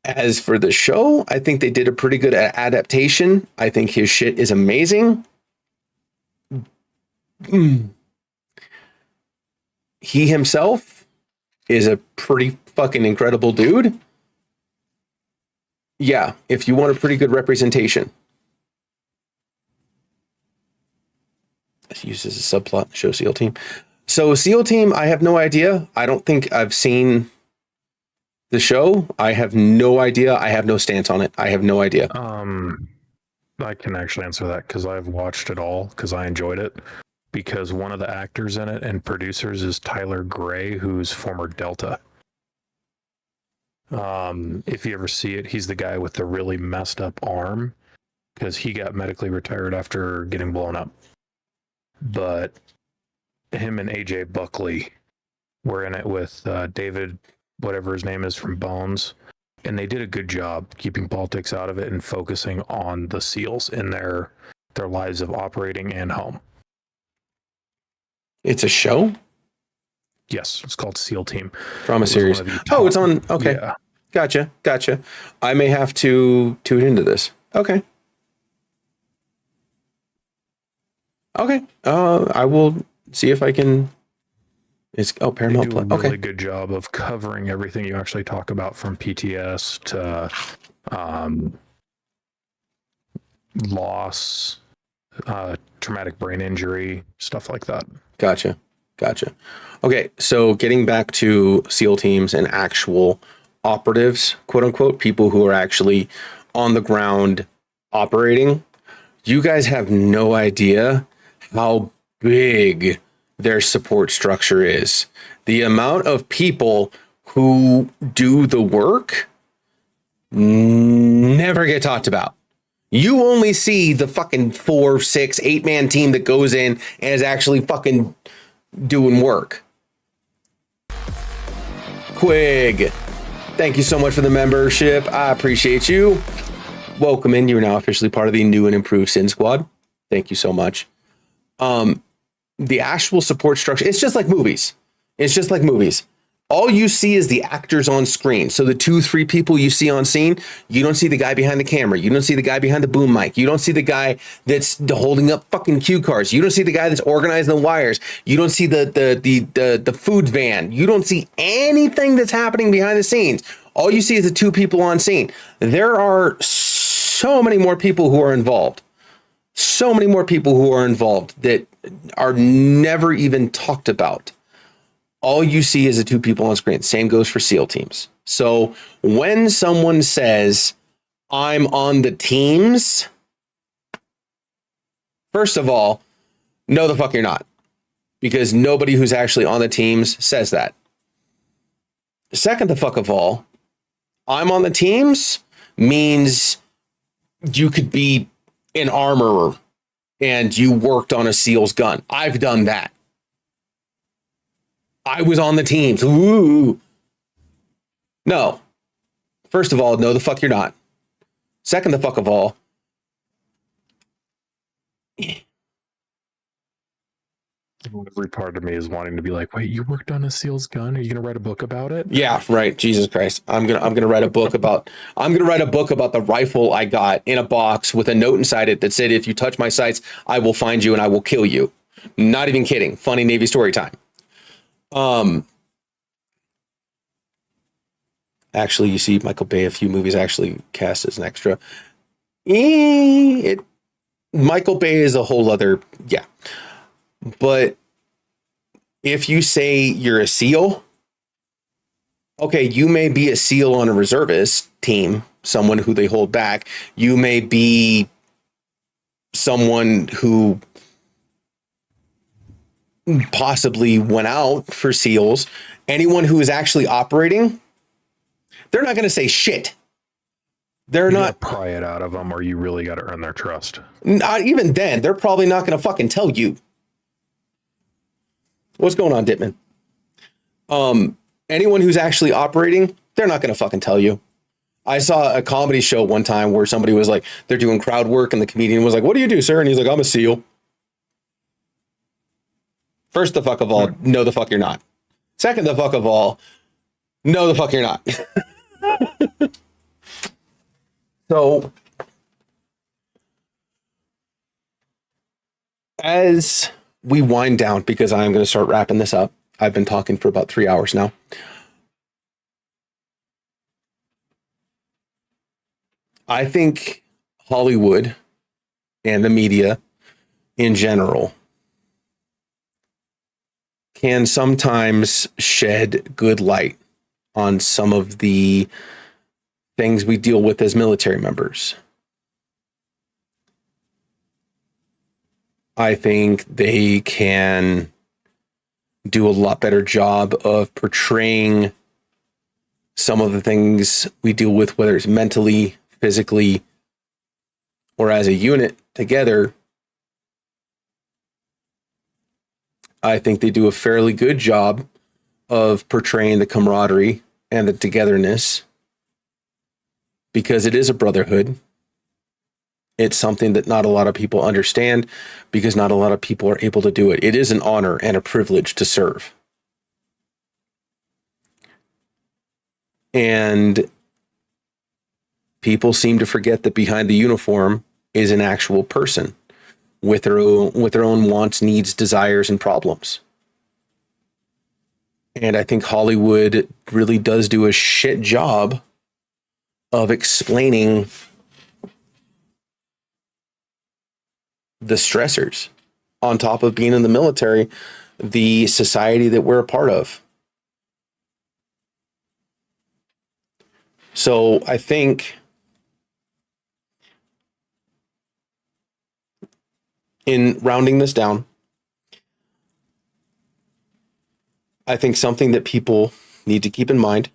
As for the show, I think they did a pretty good adaptation. I think his shit is amazing. he himself is a pretty fucking incredible dude. Yeah, if you want a pretty good representation. It's used as a subplot in the show SEAL Team. So SEAL Team, I have no idea. I don't think I've seen the show. I have no idea. I have no stance on it. I have no idea. I can actually answer that because I've watched it all because I enjoyed it. Because one of the actors in it and producers is Tyler Gray, who's former Delta. If you ever see it, he's the guy with the really messed up arm because he got medically retired after getting blown up. But him and AJ Buckley were in it with David, whatever his name is from Bones. And they did a good job keeping politics out of it and focusing on the SEALs in their lives of operating and home. It's a show? Yes, it's called SEAL Team. Drama series. Oh, it's on. Okay. Yeah. Gotcha. I may have to tune into this. Okay. I will see if I can. It's Paramount They do Plus. a really good job of covering everything you actually talk about, from PTS to loss, traumatic brain injury, stuff like that. Gotcha. Okay, so getting back to SEAL teams and actual operatives, quote unquote, people who are actually on the ground operating, you guys have no idea how big their support structure is. The amount of people who do the work never get talked about. You only see the fucking 4, 6, 8-man team that goes in and is actually fucking doing work. Quig, thank you so much for the membership. I appreciate you. Welcome in. You're now officially part of the new and improved Sin Squad. Thank you so much. The actual support structure, it's just like movies. All you see is the actors on screen. So the 2, 3 people you see on scene, you don't see the guy behind the camera. You don't see the guy behind the boom mic. You don't see the guy that's holding up fucking cue cards. You don't see the guy that's organizing the wires. You don't see the food van. You don't see anything that's happening behind the scenes. All you see is the 2 people on scene. There are so many more people who are involved. That are never even talked about. All you see is the 2 people on screen. Same goes for SEAL teams. So when someone says, I'm on the teams, first of all, no, the fuck you're not. Because nobody who's actually on the teams says that. Second, the fuck of all, I'm on the teams means you could be an armorer and you worked on a SEAL's gun. I've done that. I was on the teams. Ooh. No. First of all, no, the fuck you're not. Second, the fuck of all, Every part of me is wanting to be like, wait, you worked on a SEAL's gun? Are you gonna write a book about it? yeah, right. Jesus Christ. I'm gonna write a book about the rifle I got in a box with a note inside it that said, if you touch my sights, I will find you and I will kill you. Not even kidding. Funny Navy story time. Actually, you see Michael Bay, a few movies actually cast as an extra. Michael Bay is a whole other, yeah. But if you say you're a SEAL, okay, you may be a SEAL on a reservist team, someone who they hold back. You may be someone who possibly went out for SEALs. Anyone who is actually operating, they're not going to say shit. They're not pry it out of them, or you really got to earn their trust. Not even then. They're probably not going to fucking tell you. What's going on, Dittman? Anyone who's actually operating, they're not going to fucking tell you. I saw a comedy show one time where somebody was like, they're doing crowd work, and the comedian was like, what do you do, sir? And he's like, I'm a SEAL. First, the fuck of all, no, the fuck you're not. Second, the fuck of all, no, the fuck you're not. So, as we wind down, because I'm going to start wrapping this up, I've been talking for about 3 hours now. I think Hollywood and the media in general can sometimes shed good light on some of the things we deal with as military members. I think they can do a lot better job of portraying some of the things we deal with, whether it's mentally, physically, or as a unit together. I think they do a fairly good job of portraying the camaraderie and the togetherness, because it is a brotherhood. It's something that not a lot of people understand, because not a lot of people are able to do it. It is an honor and a privilege to serve. And people seem to forget that behind the uniform is an actual person with their own wants, needs, desires, and problems. And I think Hollywood really does do a shit job of explaining the stressors on top of being in the military, the society that we're a part of. So I think in rounding this down, I think something that people need to keep in mind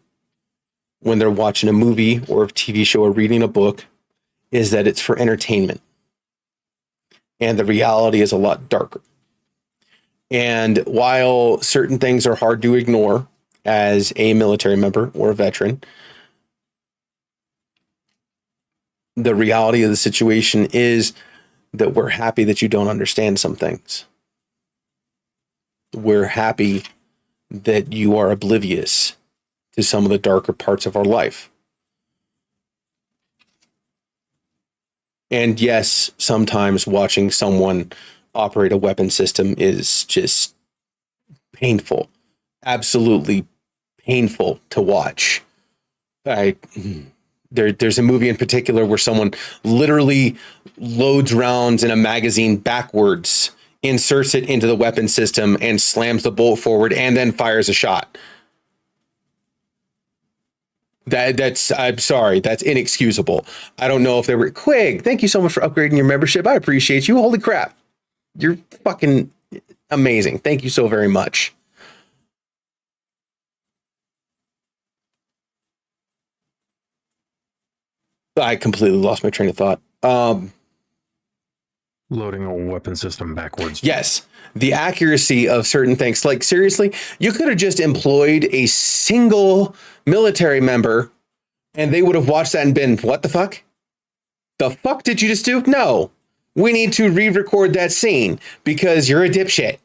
when they're watching a movie or a TV show or reading a book is that it's for entertainment. And the reality is a lot darker. And while certain things are hard to ignore as a military member or a veteran, the reality of the situation is that we're happy that you don't understand some things. We're happy that you are oblivious to some of the darker parts of our life. And yes, sometimes watching someone operate a weapon system is just painful. Absolutely painful to watch. There's a movie in particular where someone literally loads rounds in a magazine backwards, inserts it into the weapon system, and slams the bolt forward and then fires a shot. I'm sorry, that's inexcusable. I don't know if they were Quig. Thank you so much for upgrading your membership. I appreciate you. Holy crap. You're fucking amazing. Thank you so very much. I completely lost my train of thought. Loading a weapon system backwards. Yes, the accuracy of certain things. Like, seriously, you could have just employed a single military member and they would have watched that and been, what the fuck? The fuck did you just do? No, we need to re-record that scene because you're a dipshit.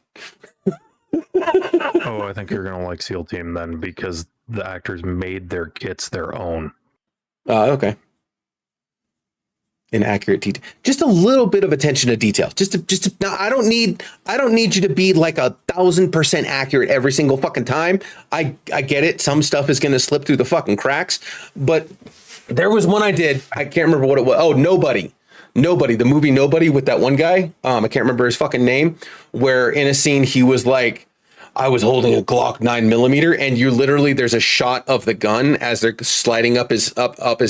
Oh, I think you're going to like SEAL Team then, because the actors made their kits their own. Okay. Inaccurate detail, just a little bit of attention to detail. Now, I don't need you to be like 1,000% accurate every single fucking time. I get it. Some stuff is going to slip through the fucking cracks, but there was one I did. I can't remember what it was. Oh, Nobody, the movie Nobody with that one guy. I can't remember his fucking name, where in a scene he was like, I was holding a Glock 9mm, and you literally, there's a shot of the gun as they're sliding up his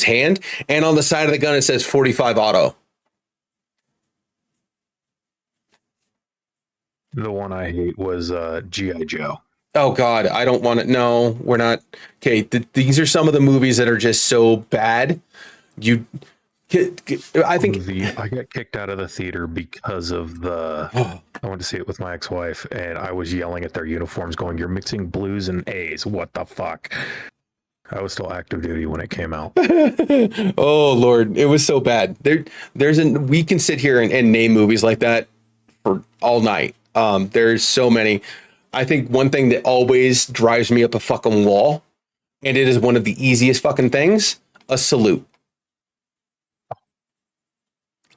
hand, and on the side of the gun it says 45 auto. The one I hate was G.I. Joe. Oh God, I don't want to. No, we're not. Okay, these are some of the movies that are just so bad. I think I got kicked out of the theater because of the. I went to see it with my ex-wife, and I was yelling at their uniforms, going, "You're mixing blues and A's. What the fuck?" I was still active duty when it came out. Oh Lord, it was so bad. We can sit here and name movies like that for all night. There's so many. I think one thing that always drives me up a fucking wall, and it is one of the easiest fucking things: a salute.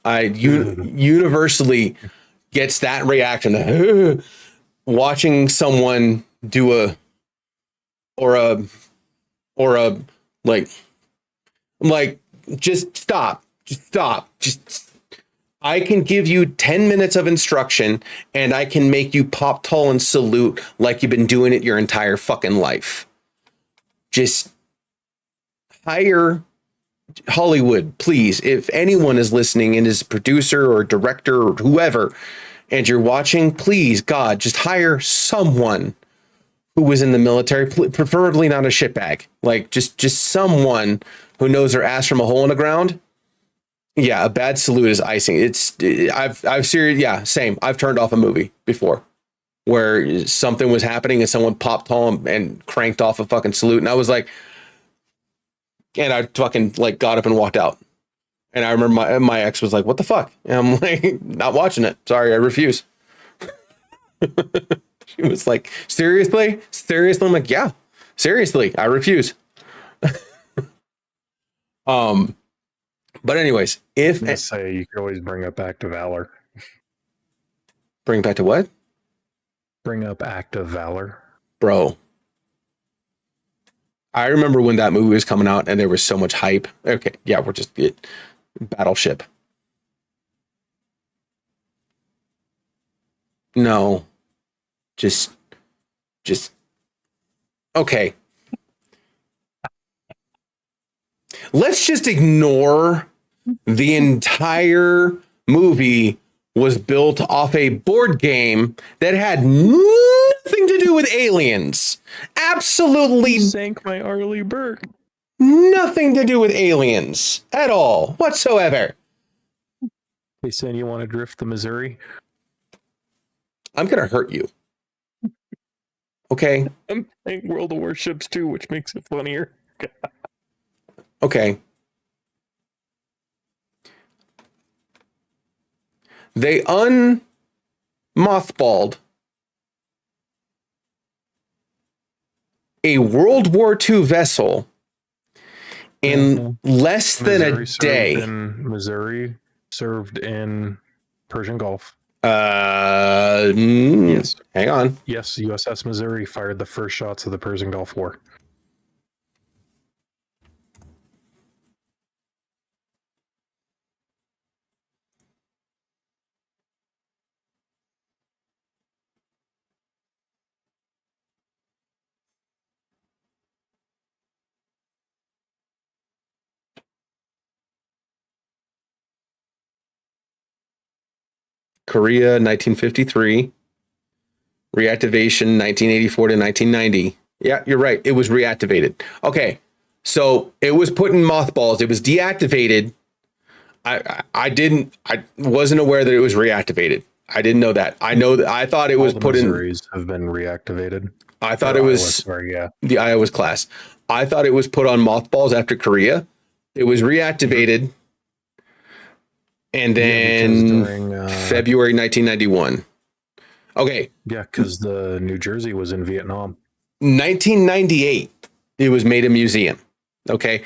Universally gets that reaction. Watching someone do a or a or a like I'm like, just stop. Just stop. Just I can give you 10 minutes of instruction and I can make you pop tall and salute like you've been doing it your entire fucking life. Just hire Hollywood, please. If anyone is listening and is a producer or director or whoever, and you're watching, please, God, just hire someone who was in the military, preferably not a shitbag. Like just someone who knows their ass from a hole in the ground. Yeah, a bad salute is icing. I've serious. Yeah, same. I've turned off a movie before where something was happening and someone popped tall and cranked off a fucking salute, and I was like, and I fucking like got up and walked out. And I remember my ex was like, "What the fuck?" And I'm like, "Not watching it. Sorry, I refuse." She was like, "Seriously? Seriously?" I'm like, "Yeah, seriously, I refuse." But anyways, if I say you could always bring up Act of Valor. Bring back to what? Bring up Act of Valor. Bro. I remember when that movie was coming out and there was so much hype. Okay, yeah, we're just Battleship. No. Just okay. Let's just ignore the entire movie was built off a board game that had nothing to do with aliens. Absolutely Sank my Arleigh Burke. nothing to do with aliens at all whatsoever. They saying you want to drift the Missouri? I'm going to hurt you. Okay. I'm playing World of Warships too, which makes it funnier. Okay. They unmothballed a World War II vessel in less than a day. Missouri served in Persian Gulf. Yes. Hang on. Yes, USS Missouri fired the first shots of the Persian Gulf War. Korea, 1953. Reactivation, 1984 to 1990. Yeah, you're right. It was reactivated. Okay. So it was put in mothballs. It was deactivated. I wasn't aware that it was reactivated. I didn't know that. I know that I thought it was put in. Missouris have been reactivated. I thought it was the Iowa's class. I thought it was put on mothballs after Korea. It was reactivated. And then during, February 1991. Okay. Yeah, because the New Jersey was in Vietnam. 1998, it was made a museum. Okay.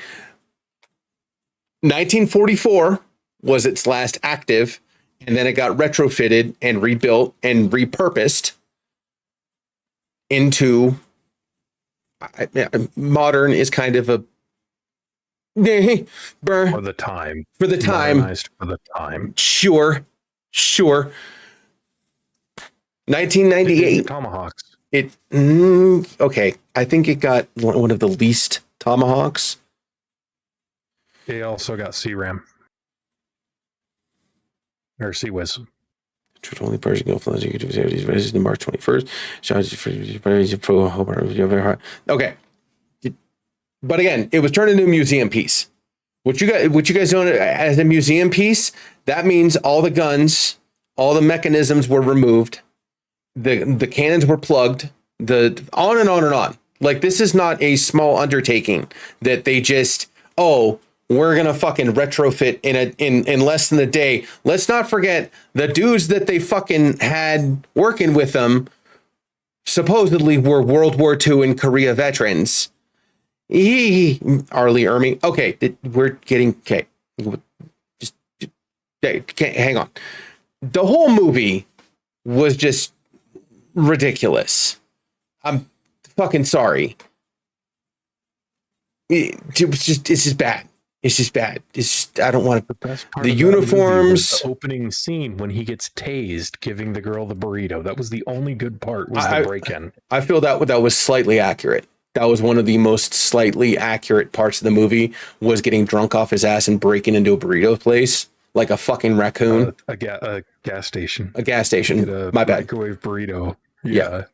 1944 was its last active, and then it got retrofitted and rebuilt and repurposed into modern is kind of a for the time. For the time. For the time. Sure. 1998. Tomahawks. Okay. I think it got one of the least Tomahawks. They also got CRAM. Or CWIS. Only Persian Gulf in March 21st. Okay. But again, it was turned into a museum piece. What you guys know as a museum piece, that means all the guns, all the mechanisms were removed, the cannons were plugged, the on and on and on. Like, this is not a small undertaking that they just, we're gonna fucking retrofit in less than a day. Let's not forget the dudes that they fucking had working with them supposedly were World War II and Korea veterans. Arlie Ermy. Okay, we're getting okay. Just hang on. The whole movie was just ridiculous. I'm fucking sorry. It's just bad. It's just bad. It's just, I don't want to. The best part The of that movie was uniforms. the opening scene when he gets tased, giving the girl the burrito. That was the only good part. Was the break-in. I feel that was slightly accurate. That was one of the most slightly accurate parts of the movie, was getting drunk off his ass and breaking into a burrito place like a fucking raccoon. A gas station. A gas station. Get a My bad. microwave burrito. Yeah.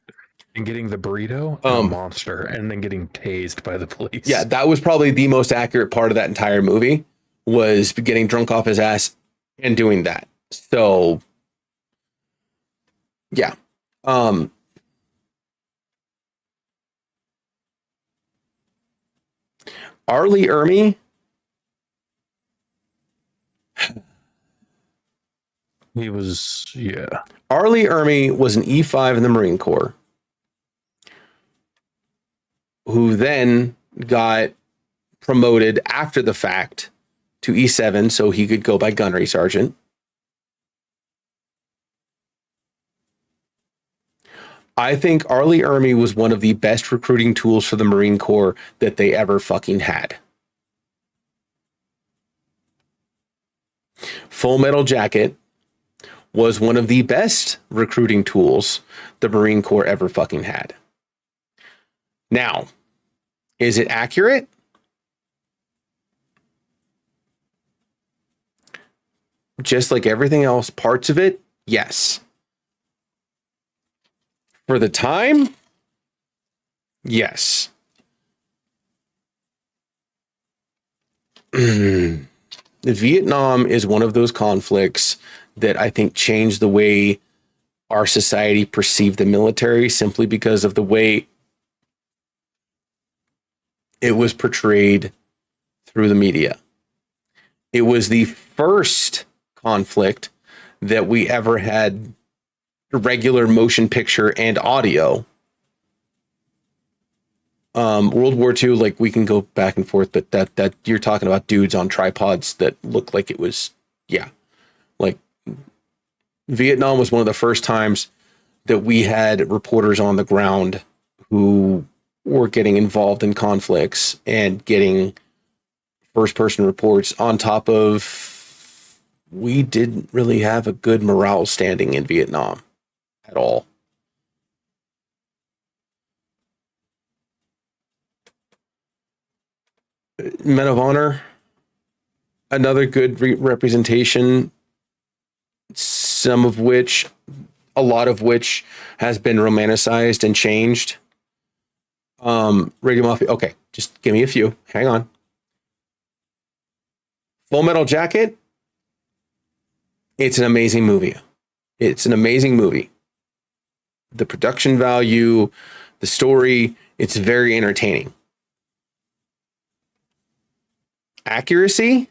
And getting the burrito, and a monster, and then getting tased by the police. Yeah, that was probably the most accurate part of that entire movie, was getting drunk off his ass and doing that. So, yeah. Arlie Ermy. He was, Arlie Ermy was an E5 in the Marine Corps, who then got promoted after the fact to E7 so he could go by gunnery sergeant. I think Arlie Ermy was one of the best recruiting tools for the Marine Corps that they ever fucking had. Full Metal Jacket was one of the best recruiting tools the Marine Corps ever fucking had. Now, is it accurate? Just like everything else, parts of it, yes. For the time, yes. Vietnam is one of those conflicts that I think changed the way our society perceived the military, simply because of the way it was portrayed through the media. It was the first conflict that we ever had regular motion picture and audio. World War II, like, we can go back and forth, but that you're talking about dudes on tripods that look like it was, like, Vietnam was one of the first times that we had reporters on the ground who were getting involved in conflicts and getting first-person reports, on top of, we didn't really have a good morale standing in Vietnam at all. Men of Honor, another good representation, a lot of which has been romanticized and changed. Radio Mafia, okay, just give me a few. Hang on. Full Metal Jacket, it's an amazing movie. It's an amazing movie. The production value, the story, it's very entertaining. Accuracy?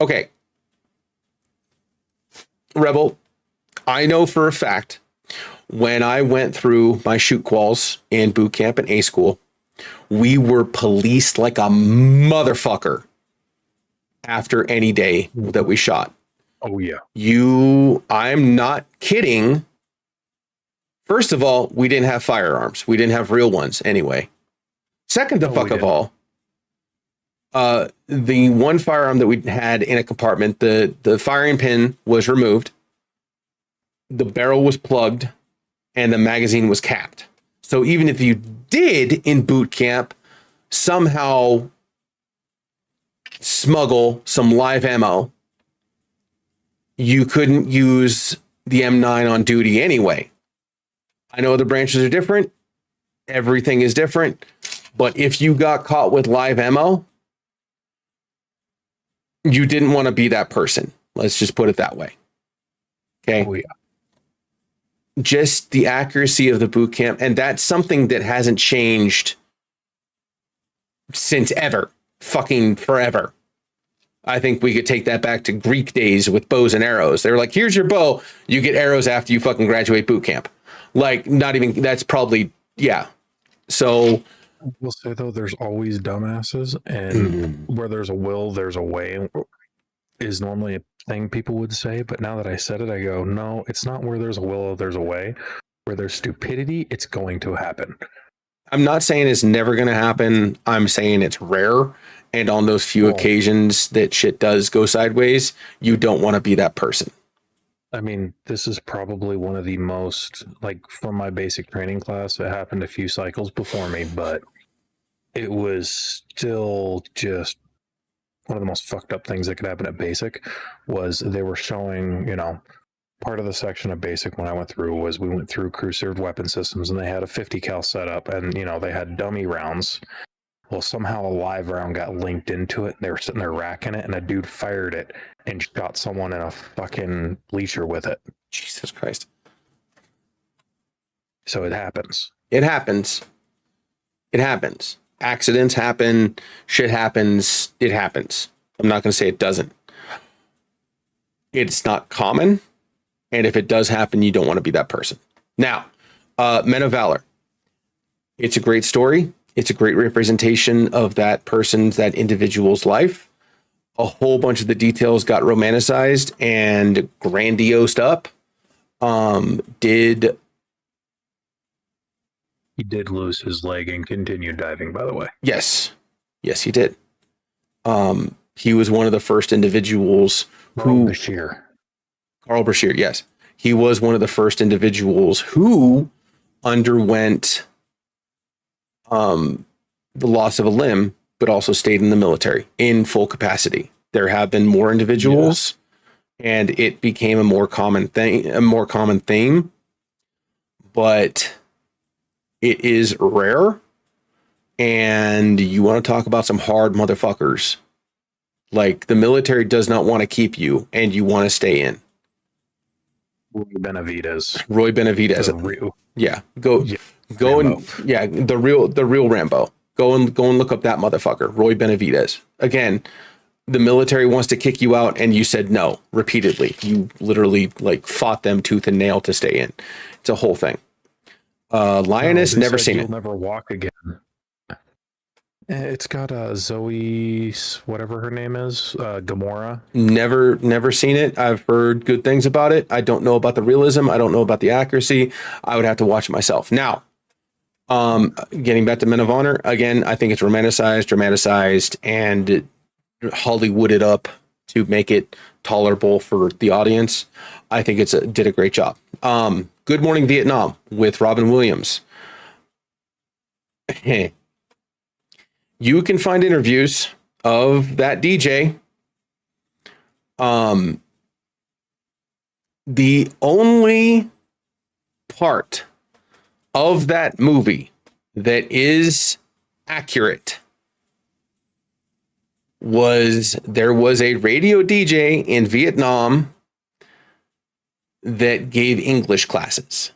Okay. Rebel, I know for a fact, when I went through my shoot quals in boot camp and A school, we were policed like a motherfucker after any day that we shot. Oh, yeah. I'm not kidding. First of all, we didn't have firearms. We didn't have real ones anyway. Second of all, the one firearm that we had in a compartment, the firing pin was removed, the barrel was plugged, and the magazine was capped. So even if you did in boot camp somehow smuggle some live ammo, you couldn't use the M9 on duty anyway. I know the branches are different. Everything is different. But if you got caught with live ammo, you didn't want to be that person. Let's just put it that way. Okay. Oh, yeah. Just the accuracy of the boot camp. And that's something that hasn't changed since ever. Fucking forever. I think we could take that back to Greek days with bows and arrows. They were like, here's your bow. You get arrows after you fucking graduate boot camp. Like, not even, that's probably, yeah. So, We'll say, though, there's always dumbasses, and where there's a will, there's a way. is normally a thing people would say, but now that I said it, I go, no, it's not where there's a will, there's a way. Where there's stupidity, it's going to happen. I'm not saying it's never going to happen. I'm saying it's rare. And on those few occasions that shit does go sideways, you don't want to be that person. I mean, this is probably one of the most, like, from my basic training class, it happened a few cycles before me, but it was still just one of the most fucked up things that could happen at basic. Was they were showing, you know, part of the section of basic when I went through was we went through crew served weapon systems, and they had a 50 cal setup, and, you know, they had dummy rounds. Well, somehow a live round got linked into it, and they were sitting there racking it, and a dude fired it and shot someone in a fucking bleacher with it. Jesus Christ. So it happens. It happens. It happens. Accidents happen. Shit happens. It happens. I'm not going to say it doesn't. It's not common. And if it does happen, you don't want to be that person. Now, Men of Valor. It's a great story. It's a great representation of that person's, that individual's life. A whole bunch of the details got romanticized and grandiosed up. He did lose his leg and continued diving, by the way. Yes. Yes, he did. He was one of the first individuals Carl Bashir, yes. He was one of the first individuals who underwent the loss of a limb, but also stayed in the military in full capacity. There have been more individuals, and it became a more common theme, but it is rare. And you want to talk about some hard motherfuckers. Like, the military does not want to keep you, and you want to stay in. Roy Benavidez. The real Rambo. Go and look up that motherfucker, Roy Benavidez. Again, the military wants to kick you out, and you said no repeatedly. You literally fought them tooth and nail to stay in. It's a whole thing. Lioness, never seen it. Never walk again. It's got Zoe, whatever her name is, Gamora. Never seen it. I've heard good things about it. I don't know about the realism. I don't know about the accuracy. I would have to watch it myself. Now, getting back to Men of Honor, again, I think it's dramatized, and Hollywooded up to make it tolerable for the audience. I think did a great job. Good Morning Vietnam with Robin Williams. You can find interviews of that DJ. The only part of that movie that is accurate was there was a radio DJ in Vietnam that gave English classes.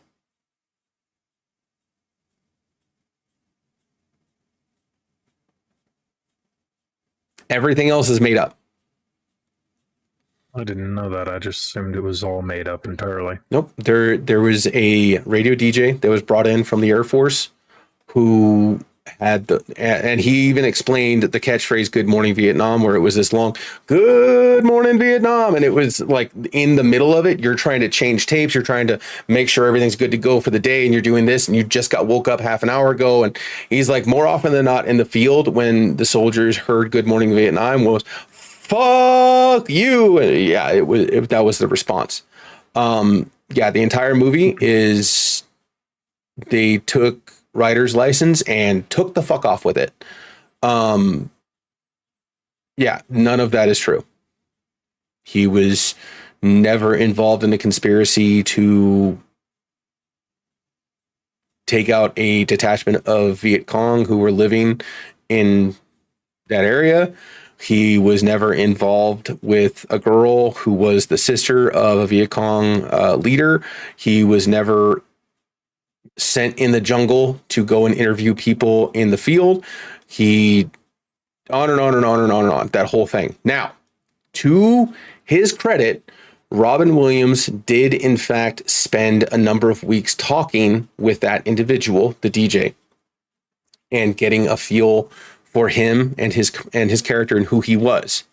Everything else is made up. I didn't know that. I just assumed it was all made up entirely. Nope. There was a radio DJ that was brought in from the Air Force who had and he even explained the catchphrase "Good Morning Vietnam," where it was this long "Good Morning Vietnam," and it was like in the middle of it, you're trying to change tapes, you're trying to make sure everything's good to go for the day, and you're doing this, and you just woke up half an hour ago, and he's like, more often than not in the field when the soldiers heard "Good Morning Vietnam" was "Fuck you," and that was the response. The entire movie is they took writer's license and took the fuck off with it. None of that is true. He was never involved in a conspiracy to take out a detachment of Viet Cong who were living in that area. He was never involved with a girl who was the sister of a Viet Cong leader. He was never sent in the jungle to go and interview people in the field. He on and on and on and on and on, that whole thing. Now, to his credit, Robin Williams did in fact spend a number of weeks talking with that individual, the DJ, and getting a feel for him and his character and who he was.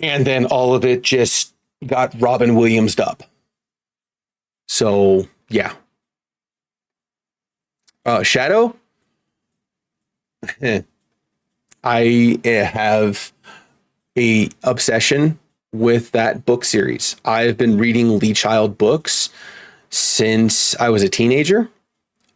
And then all of it just got Robin Williamsed up. So, yeah. Shadow? I have a obsession with that book series. I've been reading Lee Child books since I was a teenager.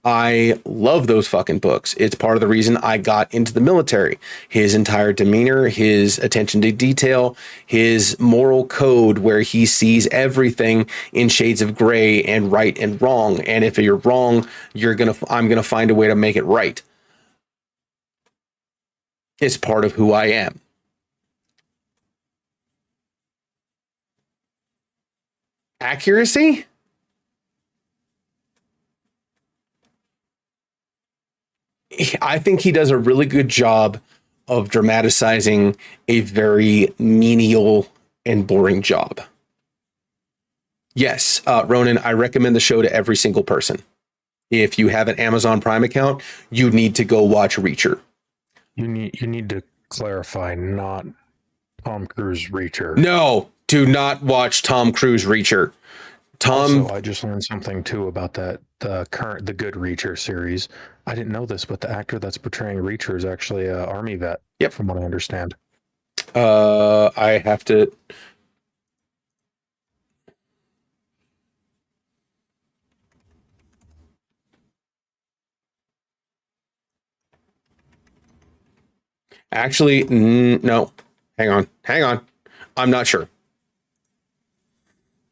I love those fucking books. It's part of the reason I got into the military. His entire demeanor, his attention to detail, his moral code where he sees everything in shades of gray and right and wrong. And if you're wrong, I'm going to find a way to make it right. It's part of who I am. Accuracy? I think he does a really good job of dramatizing a very menial and boring job. Yes, Ronan, I recommend the show to every single person. If you have an Amazon Prime account, you need to go watch Reacher. You need to clarify, not Tom Cruise Reacher. No, do not watch Tom Cruise Reacher. Also, I just learned something too about the Good Reacher series. I didn't know this, but the actor that's portraying Reacher is actually an Army vet. Yep, from what I understand. I have to. Actually, no. Hang on. I'm not sure.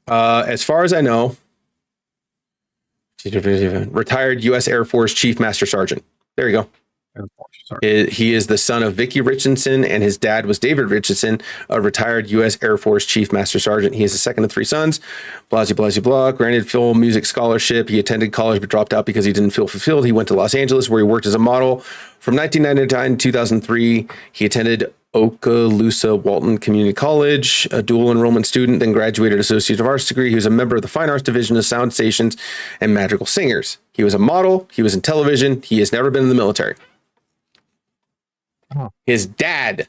As far as I know, retired U.S. Air Force Chief Master Sergeant. There you go. He is the son of Vicki Richardson, and his dad was David Richardson, a retired U.S. Air Force Chief Master Sergeant. He is the second of three sons. Blah, blah, blah, blah. Granted film music scholarship. He attended college but dropped out because he didn't feel fulfilled. He went to Los Angeles, where he worked as a model. From 1999 to 2003, he attended Okaloosa Walton Community College, a dual enrollment student, then graduated Associate of Arts degree. He was a member of the Fine Arts Division of Sound Stations and Magical Singers. He was a model. He was in television. He has never been in the military. Oh. His dad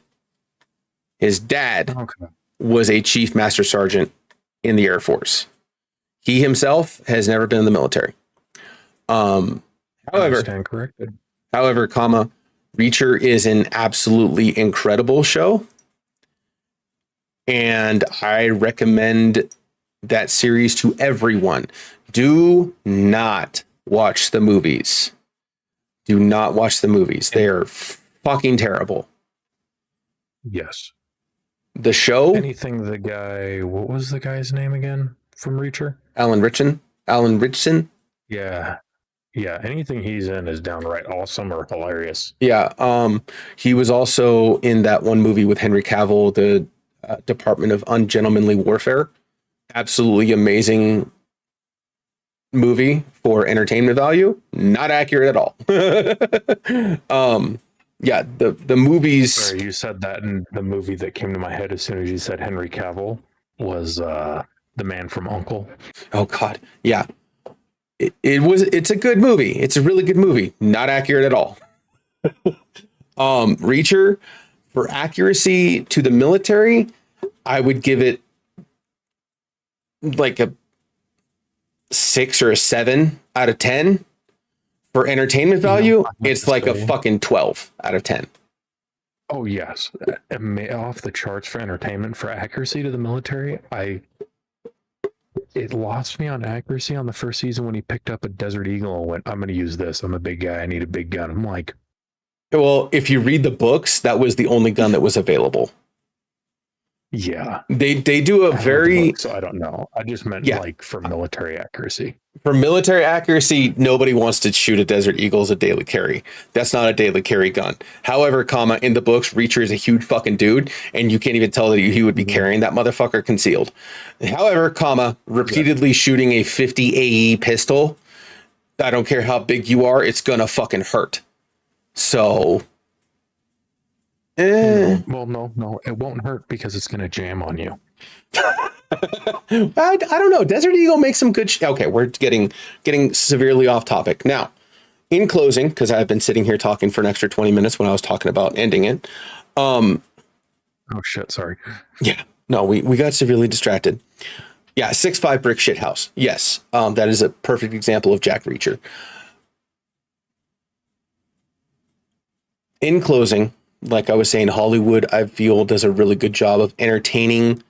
was a Chief Master Sergeant in the Air Force. He himself has never been in the military. However, Reacher is an absolutely incredible show, and I recommend that series to everyone. Do not watch the movies. Do not watch the movies. They are fucking terrible. Yes. The show? What was the guy's name again from Reacher? Alan Ritchson? Yeah. Yeah, anything he's in is downright awesome or hilarious. Yeah, he was also in that one movie with Henry Cavill, the Department of Ungentlemanly Warfare. Absolutely amazing movie for entertainment value. Not accurate at all. Yeah, the movies. Sorry, you said that, and the movie that came to my head as soon as you said Henry Cavill was The Man from U.N.C.L.E. Oh God, yeah. It's a good movie. It's a really good movie. Not accurate at all. Reacher, for accuracy to the military, I would give it like a 6 or a 7 out of 10. For entertainment value, it's like a fucking 12 out of 10. Oh yes, off the charts for entertainment. For accuracy to the military, it lost me on accuracy on the first season when he picked up a Desert Eagle and went, "I'm going to use this. I'm a big guy. I need a big gun." I'm like, well, if you read the books, that was the only gun that was available. Yeah, they do a very. So I don't know. I just meant like for military accuracy. For military accuracy, nobody wants to shoot a Desert Eagle as a daily carry. That's not a daily carry gun. However, in the books, Reacher is a huge fucking dude, and you can't even tell that he would be carrying that motherfucker concealed. However, repeatedly shooting a 50 AE pistol, I don't care how big you are, it's gonna fucking hurt. So, well, no, it won't hurt because it's gonna jam on you. I don't know. Desert Eagle makes some good. Okay, we're getting severely off topic now. In closing, because I've been sitting here talking for an extra 20 minutes when I was talking about ending it. Oh shit! Sorry. Yeah. No, we got severely distracted. Yeah, 6'5" brick shit house. Yes, that is a perfect example of Jack Reacher. In closing, like I was saying, Hollywood, I feel, does a really good job of entertaining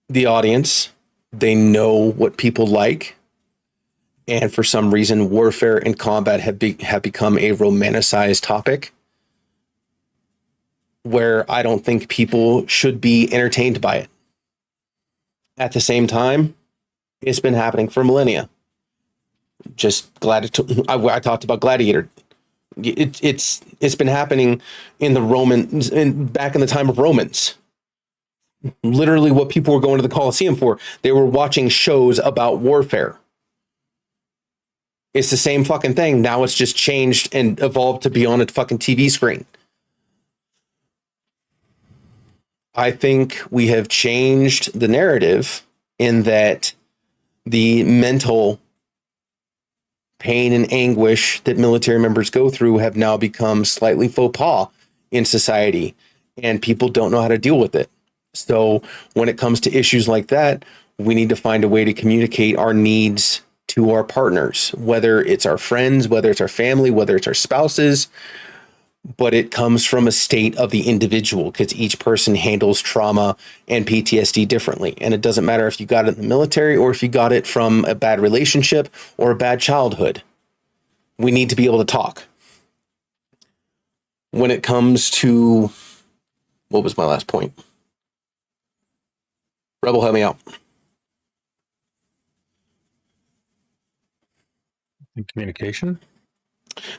the audience. They know what people like. And for some reason, warfare and combat have become a romanticized topic where I don't think people should be entertained by it. At the same time, it's been happening for millennia. Just I talked about Gladiator. It's been happening in the Romans, back in the time of Romans. Literally, what people were going to the Colosseum for, they were watching shows about warfare. It's the same fucking thing. Now it's just changed and evolved to be on a fucking TV screen. I think we have changed the narrative in that the mental pain and anguish that military members go through have now become slightly faux pas in society, and people don't know how to deal with it. So when it comes to issues like that, we need to find a way to communicate our needs to our partners, whether it's our friends, whether it's our family, whether it's our spouses. But it comes from a state of the individual, because each person handles trauma and PTSD differently. And it doesn't matter if you got it in the military or if you got it from a bad relationship or a bad childhood. We need to be able to talk. When it comes to, what was my last point? Rebel, help me out. Communication?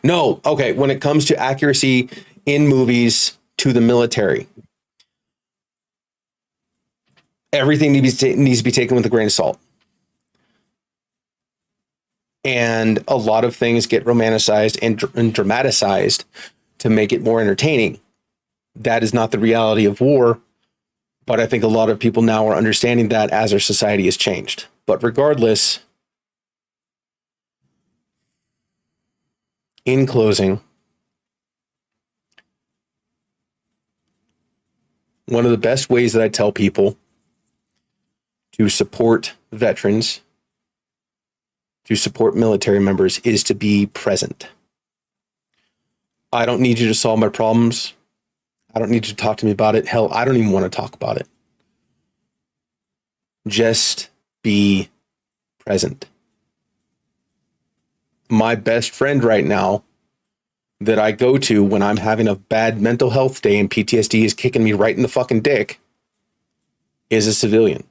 No. Okay. When it comes to accuracy in movies to the military, everything needs to be taken with a grain of salt. And a lot of things get romanticized and dramatized to make it more entertaining. That is not the reality of war. But I think a lot of people now are understanding that as our society has changed. But regardless, in closing, one of the best ways that I tell people to support veterans, to support military members, is to be present. I don't need you to solve my problems. I don't need you to talk to me about it. Hell, I don't even want to talk about it. Just be present. My best friend right now that I go to when I'm having a bad mental health day and PTSD is kicking me right in the fucking dick is a civilian.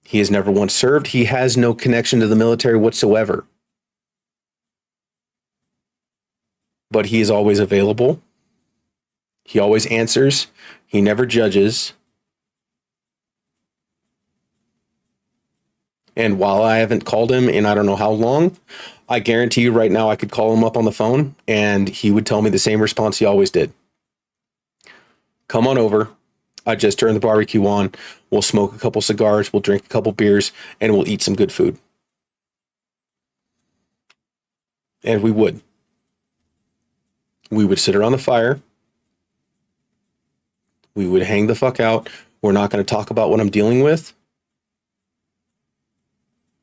He has never once served. He has no connection to the military whatsoever. But he is always available. He always answers. He never judges. And while I haven't called him in I don't know how long, I guarantee you right now I could call him up on the phone and he would tell me the same response he always did. Come on over. I just turned the barbecue on. We'll smoke a couple cigars. We'll drink a couple beers and we'll eat some good food. And we would. We would sit around the fire. We would hang the fuck out. We're not going to talk about what I'm dealing with.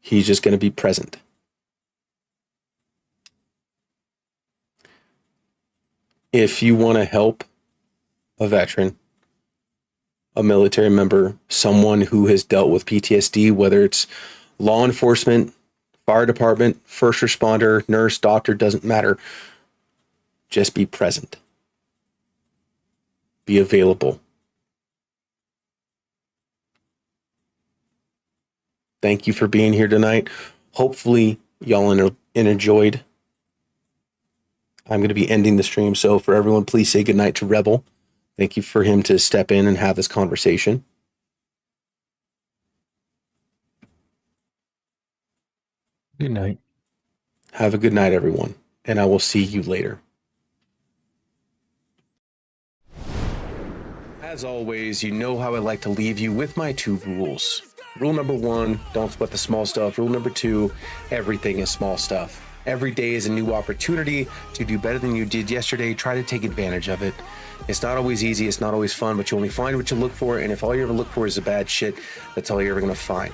He's just going to be present. If you want to help a veteran, a military member, someone who has dealt with PTSD, whether it's law enforcement, fire department, first responder, nurse, doctor, doesn't matter. Just be present. Be available. Thank you for being here tonight. Hopefully y'all enjoyed. I'm going to be ending the stream. So for everyone, please say goodnight to Rebel. Thank you for him to step in and have this conversation. Good night. Have a good night, everyone. And I will see you later. As always, you know how I like to leave you with my 2 rules. Rule number 1, don't sweat the small stuff. Rule number 2, everything is small stuff. Every day is a new opportunity to do better than you did yesterday. Try to take advantage of it. It's not always easy. It's not always fun, but you only find what you look for. And if all you ever look for is the bad shit, that's all you're ever going to find.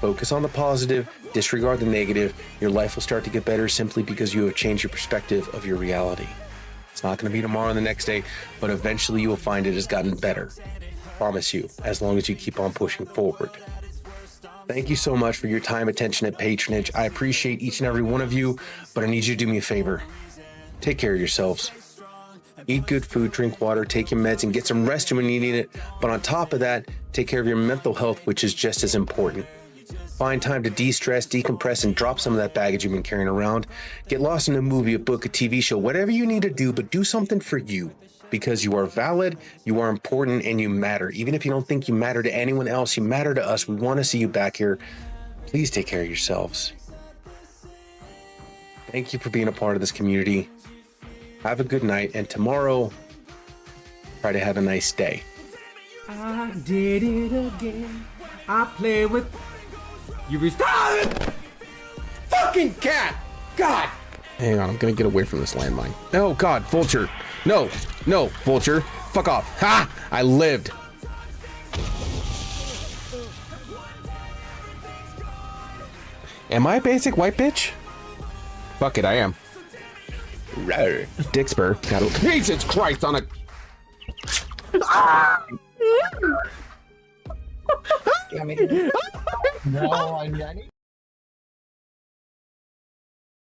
Focus on the positive, disregard the negative. Your life will start to get better simply because you have changed your perspective of your reality. It's not going to be tomorrow and the next day, but eventually you will find it has gotten better. Promise you, as long as you keep on pushing forward. Thank you so much for your time, attention, and patronage. I appreciate each and every one of you, but I need you to do me a favor. Take care of yourselves. Eat good food, drink water, take your meds, and get some rest when you need it. But on top of that, take care of your mental health, which is just as important. Find time to de-stress, decompress, and drop some of that baggage you've been carrying around. Get lost in a movie, a book, a TV show, whatever you need to do, but do something for you. Because you are valid, you are important, and you matter. Even if you don't think you matter to anyone else, you matter to us. We want to see you back here. Please take care of yourselves. Thank you for being a part of this community. Have a good night, and tomorrow, try to have a nice day. I did it again. I play with you. Fucking cat! God! Hang on, I'm gonna get away from this landmine. Oh God, vulture! No, no, vulture! Fuck off! Ha! I lived. Am I a basic white bitch? Fuck it, I am. Rawr. Dickspur. Got it. Jesus Christ on a. Ah! No, I need